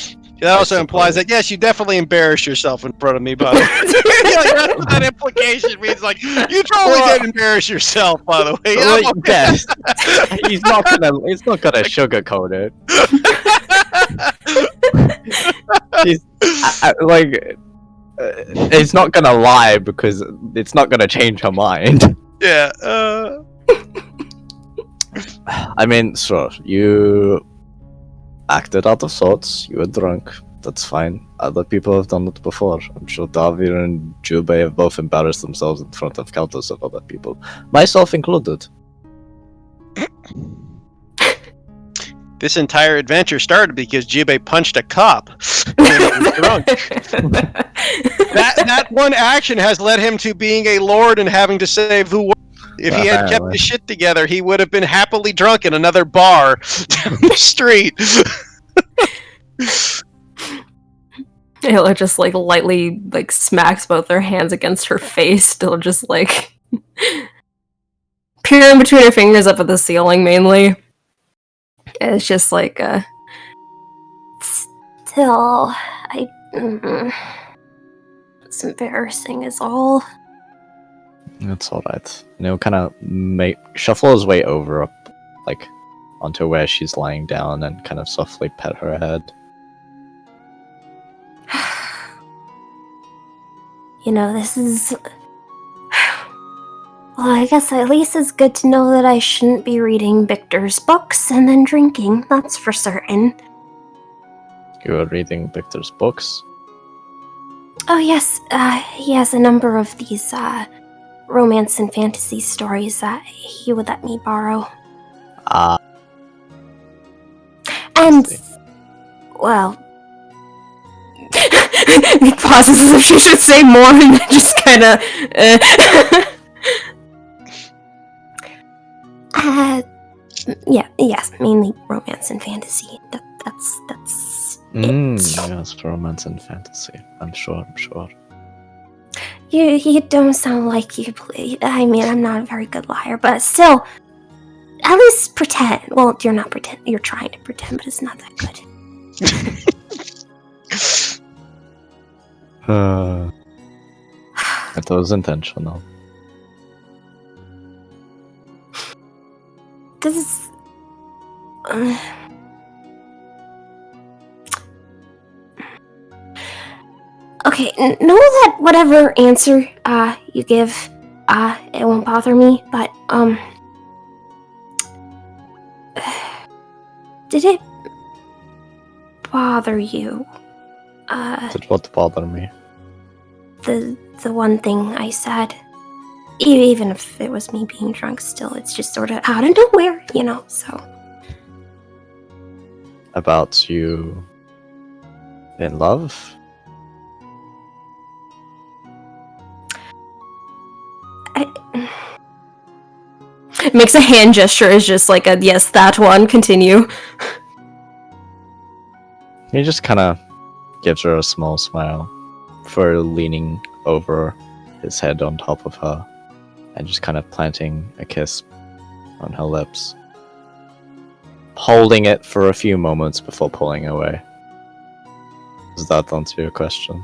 That also implies that, yes, you definitely embarrassed yourself in front of me, by the way. That's what that implication means. Like, you totally did embarrass yourself, by the way. Yes. He's not gonna sugarcoat it. He's not gonna lie because it's not gonna change her mind. Yeah. I mean, sure, you acted out of sorts, you were drunk, that's fine. Other people have done it before. I'm sure Davir and Jubei have both embarrassed themselves in front of countless of other people, myself included. This entire adventure started because Jubei punched a cop when he was drunk. That one action has led him to being a lord and having to save the world. If he had kept Apparently. his shit together, he would have been happily drunk in another bar down the street. Ayla just like lightly like smacks both their hands against her face, still just like peering between her fingers up at the ceiling mainly. And it's just like Still, it's embarrassing is all. It's alright. Kind of shuffle his way over up, like, onto where she's lying down and kind of softly pet her head. This is... Well, I guess at least it's good to know that I shouldn't be reading Victor's books and then drinking, that's for certain. You were reading Victor's books? Oh yes, he has a number of these, romance and fantasy stories that he would let me borrow. And, well... he pauses as if she should say more and then just kinda yes, mainly romance and fantasy. That's Yes, romance and fantasy. I'm sure. You don't sound like you believe. I mean, I'm not a very good liar, but still, at least pretend. Well, you're not pretend. You're trying to pretend, but it's not that good. It was intentional. This is... Okay, know that whatever answer you give, it won't bother me, but did it bother you? Did what bother me? The one thing I said, even if it was me being drunk, still, it's just sort of out of nowhere, so. About you in love? makes a hand gesture as just like a yes, that one, continue. He just kind of gives her a small smile for leaning over his head on top of her and just kind of planting a kiss on her lips, holding it for a few moments before pulling away. Does that answer your question?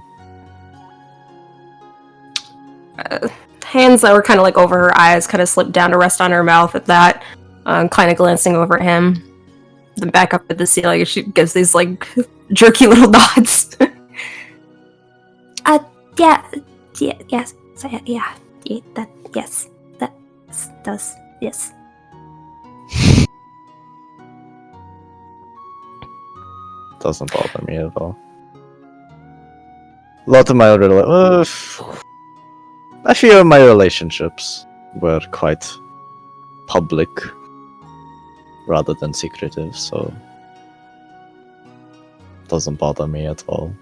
Hands that were kind of like over her eyes kind of slipped down to rest on her mouth at that, kind of glancing over at him, then back up at the ceiling. She gives these like jerky little nods. Yes, that does, yes. Doesn't bother me at all. A lot of my a few of my relationships were quite public rather than secretive, so doesn't bother me at all.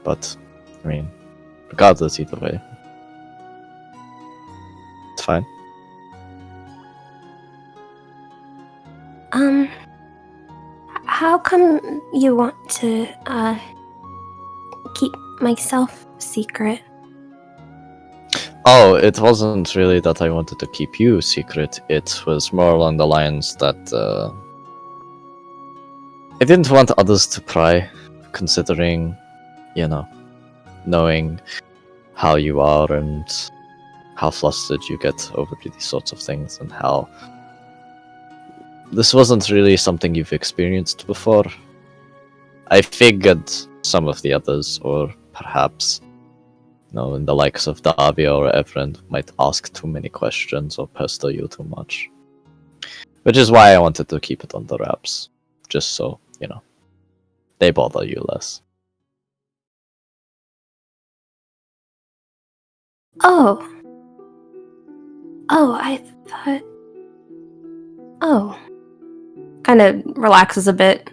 But I mean, regardless, either way, it's fine. How come you want to keep myself secret? Oh, it wasn't really that I wanted to keep you secret. It was more along the lines that I didn't want others to pry, considering, knowing how you are and how flustered you get over these sorts of things, and how this wasn't really something you've experienced before. I figured some of the others, or perhaps, in the likes of Davia or Everin, might ask too many questions or pester you too much. Which is why I wanted to keep it under wraps, just so, they bother you less. Oh, I thought... Oh. Kind of relaxes a bit.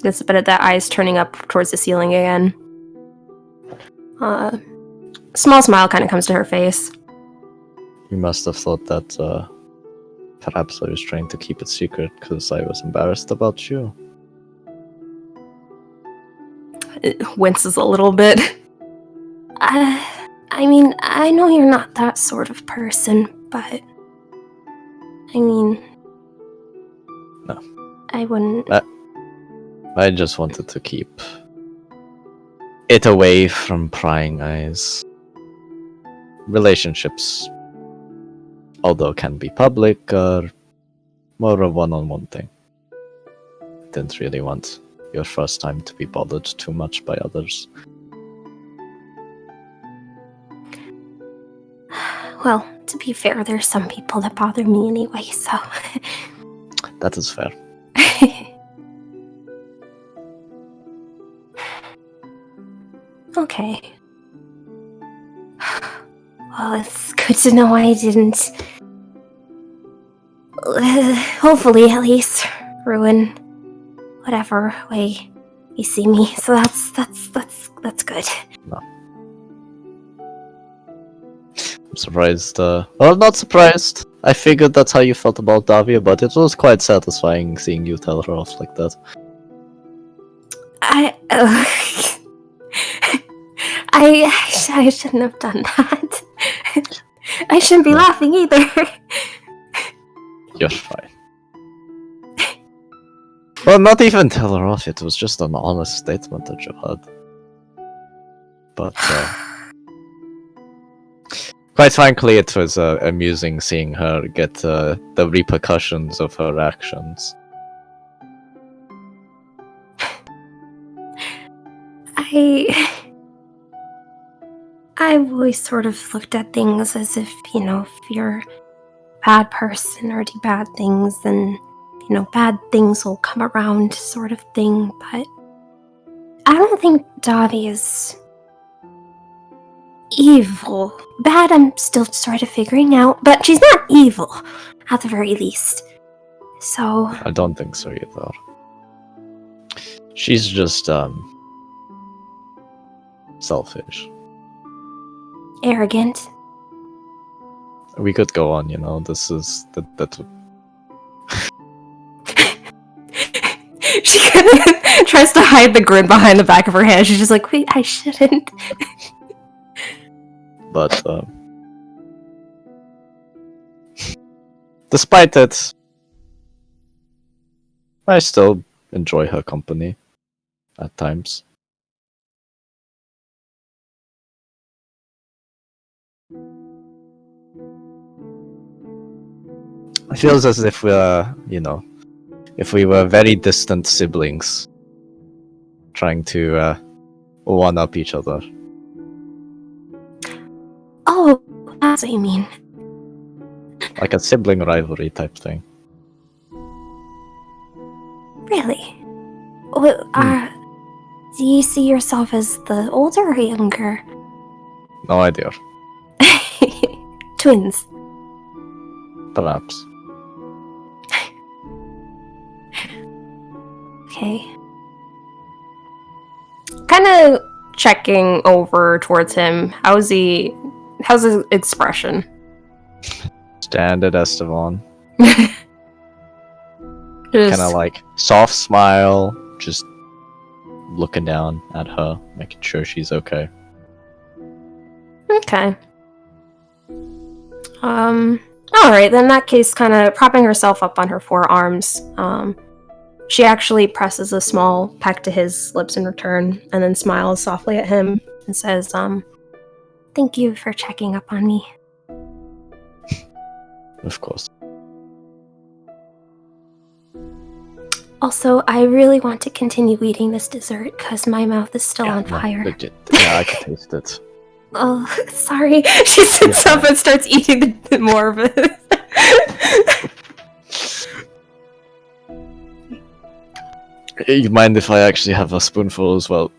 Gets a bit of that eyes turning up towards the ceiling again. small smile kind of comes to her face. You must have thought that perhaps I was trying to keep it secret because I was embarrassed about you. It winces a little bit. I mean, I know you're not that sort of person, but I mean, No. I wouldn't. I just wanted to keep it away from prying eyes. Relationships, although can be public, are more a one-on-one thing. Didn't really want your first time to be bothered too much by others. Well, to be fair, there's some people that bother me anyway, so. That is fair. Okay. Well, it's good to know I didn't. Hopefully, at least, ruin whatever way you see me. So that's good. I'm surprised. Well, not surprised. I figured that's how you felt about Davia, but it was quite satisfying seeing you tell her off like that. I shouldn't have done that. I shouldn't be laughing either. You're fine. Well, not even tell her off, it was just an honest statement that you had. But, quite frankly, it was amusing seeing her get the repercussions of her actions. I've always sort of looked at things as if, if you're a bad person or do bad things, then, bad things will come around sort of thing, but I don't think Davi is evil. Bad, I'm still sort of figuring out, but she's not evil, at the very least. So... I don't think so either. She's just, selfish. Arrogant. We could go on, this is... That She kind of tries to hide the grin behind the back of her hand. She's just like, wait, I shouldn't. But, despite it, I still enjoy her company at times. It feels as if we're, if we were very distant siblings trying to one-up each other. Oh, that's what you mean. Like a sibling rivalry type thing. Really? Well, do you see yourself as the older or younger? No idea. Twins. Perhaps. Okay. Kind of checking over towards him. How's his expression? Standard Esteban. Just- Kind of like soft smile, just looking down at her, making sure she's okay. Okay. Alright, then in that case, kind of propping herself up on her forearms, she actually presses a small peck to his lips in return, and then smiles softly at him and says, Thank you for checking up on me. Of course. Also, I really want to continue eating this dessert because my mouth is still on no, fire. legit. Yeah, I can taste it. Oh, sorry. she sits up and starts eating more of it. You mind if I actually have a spoonful as well?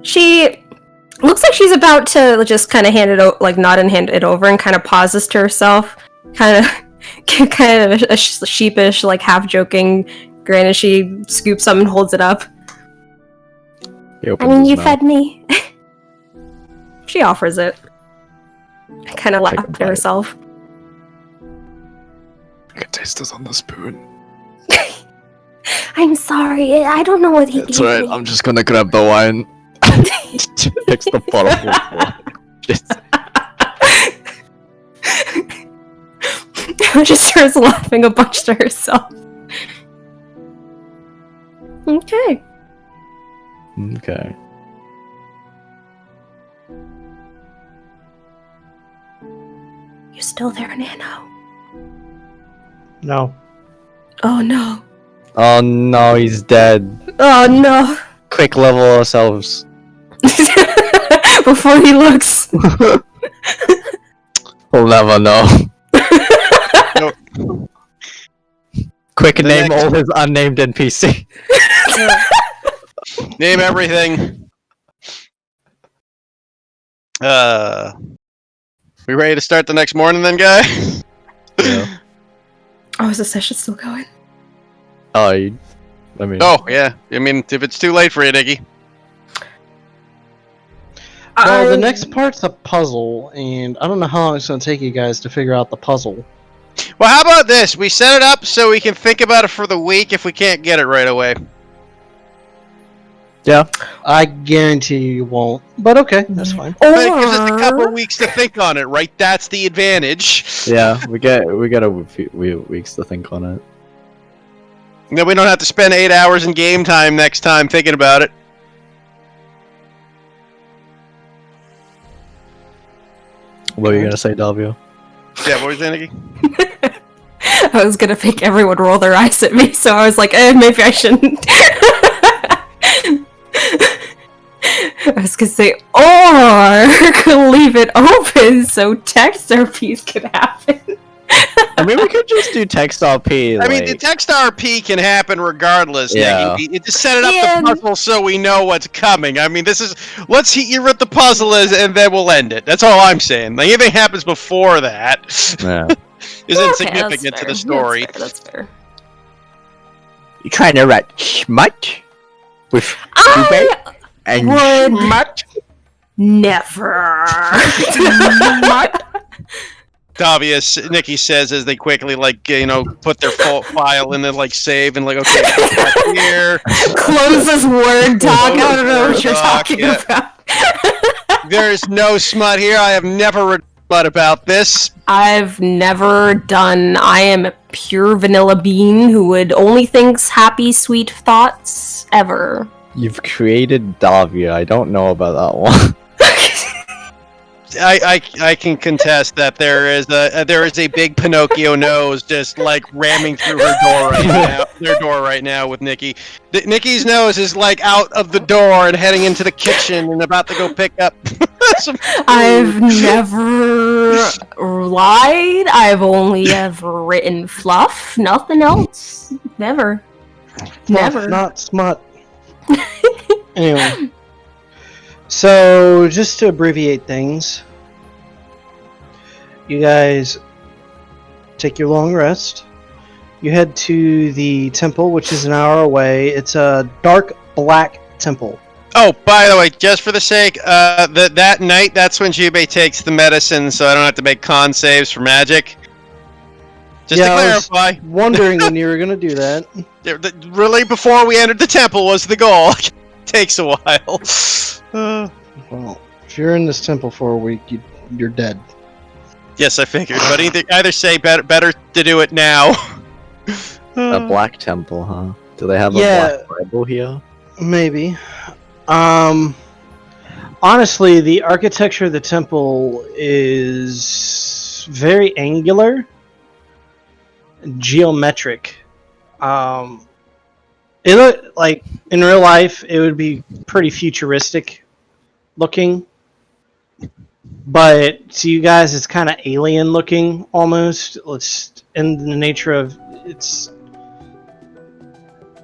She looks like she's about to just kind of nod and hand it over, and kind of pauses to herself, kind of a sheepish, like half joking grin as she scoops some and holds it up. He I opens mean, his you mouth. fed me. She offers it. Kind of Take a laughed to bite. herself. I can taste this on the spoon. I'm sorry. I don't know what he It's gave alright, me. I'm just gonna grab the wine. Takes the bottle. Just starts laughing a bunch to herself. Okay. Okay. You still there, Nano? No. Oh no. Oh no, he's dead. Oh no. Quick level ourselves. Before he looks. We'll never know. Quick The name next- all his unnamed NPC. Name everything. We ready to start the next morning then, guy? Yeah. Oh, is the session still going? Oh, I mean, Oh, yeah. I mean, if it's too late for you, Nikki. Well, the next part's a puzzle, and I don't know how long it's going to take you guys to figure out the puzzle. Well, how about this? We set it up so we can think about it for the week if we can't get it right away. yeah. I guarantee you won't, but okay, that's fine. But it gives us a couple weeks to think on it, right? That's the advantage. Yeah, we get a few weeks to think on it. Then we don't have to spend 8 hours in game time next time thinking about it. What were you gonna say, Davio? Yeah, what was that, Nikki? I was gonna make everyone roll their eyes at me, so I was like, maybe I shouldn't. I was gonna say, or leave it open so text RPs could happen. I mean, we could just do text RP. I mean, the text RP can happen regardless, Yeah. Nikki. It just set it up Yeah. the puzzle so we know what's coming. I mean, this is... Let's hear what the puzzle is, and then we'll end it. That's all I'm saying. Like, anything happens before that Yeah. is Okay, insignificant that's to the fair. story. That's fair. You trying to write smut with I and would smut? never. Obvious, Nikki says as they quickly, like, put their file in the, like, save and, like, okay, that's here. Closes Word doc. I don't know what Word you're doc, talking yeah. about. There is no smut here. I have never read smut about this. I've never done. I am a pure vanilla bean who would only thinks happy, sweet thoughts ever. You've created Davia. I don't know about that one. I can contest that there is a big Pinocchio nose just like ramming through her door right now. Their door right now with Nikki. Nikki's nose is like out of the door and heading into the kitchen and about to go pick up some food. I've never lied. I've only ever written fluff. Nothing else. Never. Never. Not smut. Anyway. So, just to abbreviate things, you guys take your long rest. You head to the temple, which is an hour away. It's a dark black temple. Oh, by the way, just for the sake, that night, that's when Jubei takes the medicine, so I don't have to make con saves for magic. Just to I was clarify, wondering when you were going to do that. really before we entered the temple was the goal. Takes a while. Well, if you're in this temple for a week, you're dead. Yes, I figured, but either say better to do it now. A black temple, huh? Do they have Yeah. a black Bible here? Maybe. Honestly, the architecture of the temple is very angular, geometric. It look like in real life it would be pretty futuristic looking, but to you guys it's kind of alien looking almost. It's in the nature of it's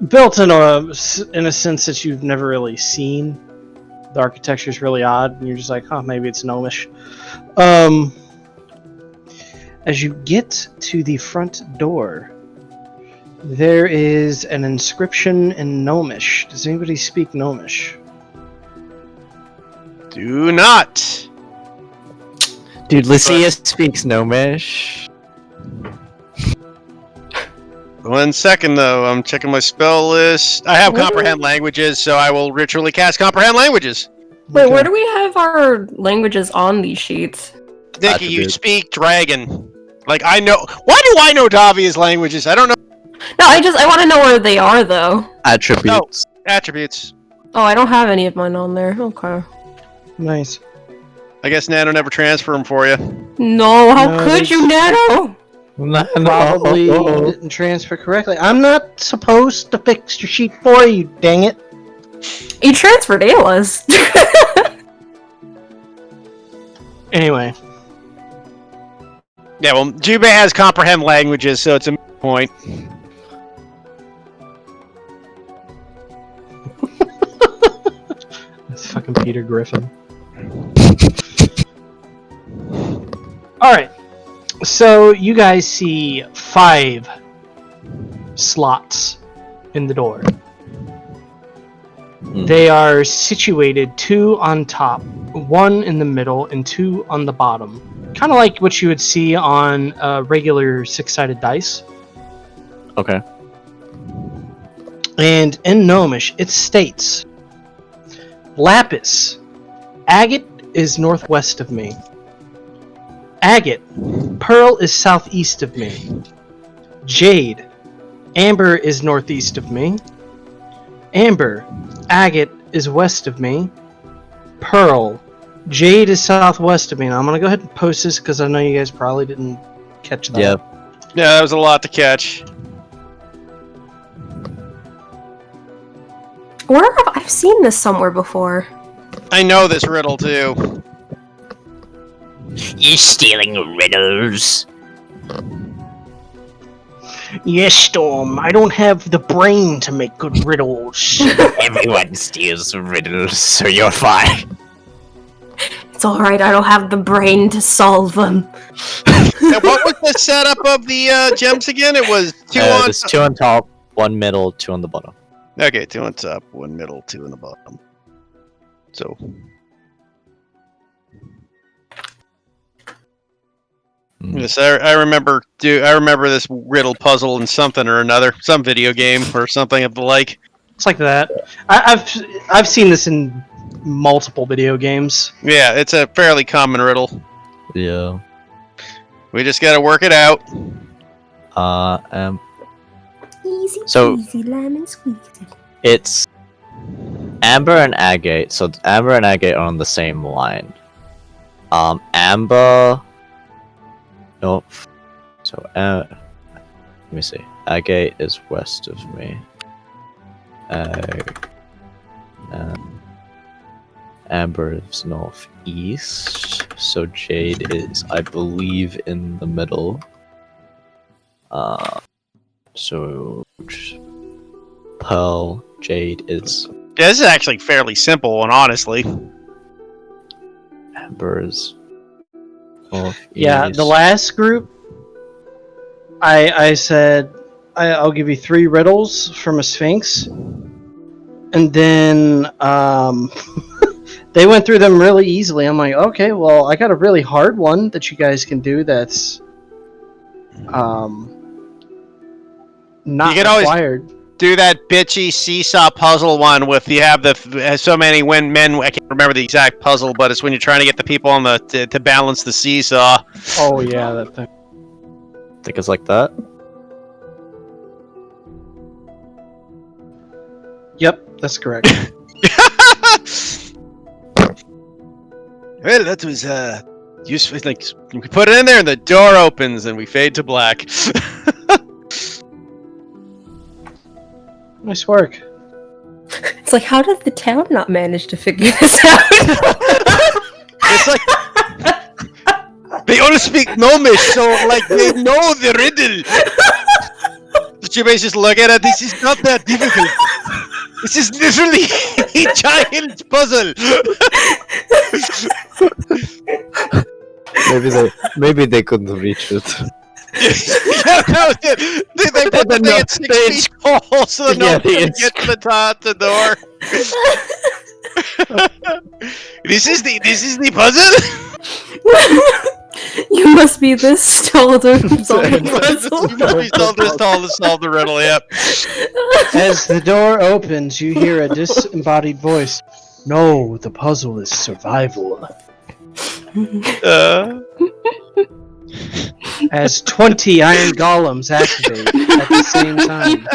built in a sense that you've never really seen. The architecture is really odd, and you're just like, huh, maybe it's gnomish. As you get to the front door, there is an inscription in Gnomish. Does anybody speak Gnomish? Do not. Dude, Lucia speaks Gnomish. 1 second, though. I'm checking my spell list. I have comprehend languages, so I will ritually cast comprehend languages. Wait, where do we have our languages on these sheets? Nikki, you Attribute. speak dragon. Like, I know. Why do I know Davia's languages? I don't know. No, I want to know where they are, though. Attributes. Attributes. Oh, I don't have any of mine on there. Okay. Nice. I guess Nano never transfer them for you. No, how No, could you, Nano? Probably didn't transfer correctly. I'm not supposed to fix your sheet for you, dang it. You transferred Ayla's. Anyway. Yeah, well, Jubei has comprehend languages, so it's a point. That's fucking Peter Griffin. Alright. So you guys see 5 slots in the door. They are situated 2 on top, 1 in the middle, and 2 on the bottom. Kind of like what you would see on a regular 6-sided dice. Okay. And in Gnomish, it states, Lapis, agate is northwest of me. Agate, pearl is southeast of me. Jade, amber is northeast of me. Amber, agate is west of me. Pearl, jade is southwest of me. Now I'm gonna go ahead and post this because I know you guys probably didn't catch that. Yeah. Yeah, that was a lot to catch. Where have I've seen this somewhere before? I know this riddle, too. You're stealing riddles. Yes, Storm. I don't have the brain to make good riddles. Everyone steals riddles, so you're fine. It's alright, I don't have the brain to solve them. Now, what was the setup of the gems again? It was 2 on There's 2 on top, 1 middle, 2 on the bottom. Okay, 2 on top, 1 middle, 2 on the bottom. So. Yes, I remember. I remember this riddle puzzle in something or another, some video game or something of the like. It's like that. I've seen this in multiple video games. Yeah, it's a fairly common riddle. Yeah. We just gotta work it out. Easy So- peasy lemon squeezy. It's amber and agate. So amber and agate are on the same line. Amber. Nope. So let me see. Agate is west of me. Amber is northeast. So jade is, I believe, in the middle. So pearl, jade is Yeah, this is actually fairly simple one, honestly. amber is northeast. Yeah, the last group, I said I'll give you 3 riddles from a sphinx, and then they went through them really easily. I'm like, okay, well, I got a really hard one that you guys can do. That's not You can always- required. Do that bitchy seesaw puzzle one with you have so many men. I can't remember the exact puzzle, but it's when you're trying to get the people on the to balance the seesaw. Oh yeah, that thing. I think it's like that. Yep, that's correct. Well, that was useful. Like you can put it in there, and the door opens, and we fade to black. Nice work. It's like, how did the town not manage to figure this out? It's like they only speak Gnomish, so like they know the riddle. You just look at it. This is not that difficult. This is literally a giant puzzle. Maybe they couldn't reach it. Yeah, no, they put the thing at 6 feet tall so that no Yeah, one can it's- get to the top of the door. This is the puzzle. You must be this tall to solve the puzzle. You must be so this tall to solve the riddle. Yep. As the door opens, you hear a disembodied voice. No, the puzzle is survival. As 20 iron golems activate at the same time.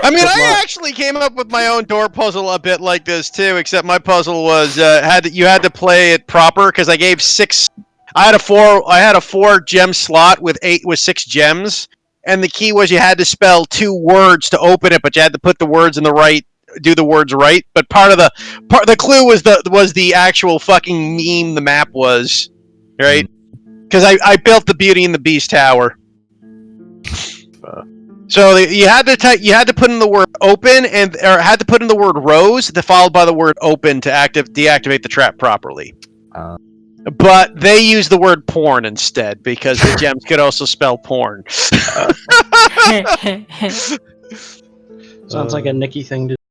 I mean, I actually came up with my own door puzzle a bit like this too, except my puzzle was you had to play it proper because I gave 6. I had a 4 gem slot with 6 gems, and the key was you had to spell 2 words to open it, but you had to put the words in the right. Do the words right, but part of the clue was the actual fucking meme the map was, right? Because I built the Beauty and the Beast tower. So you had to put in the word open or had to put in the word rose, followed by the word open to deactivate the trap properly. But they used the word porn instead because the gems could also spell porn. Sounds like a Nikki thing to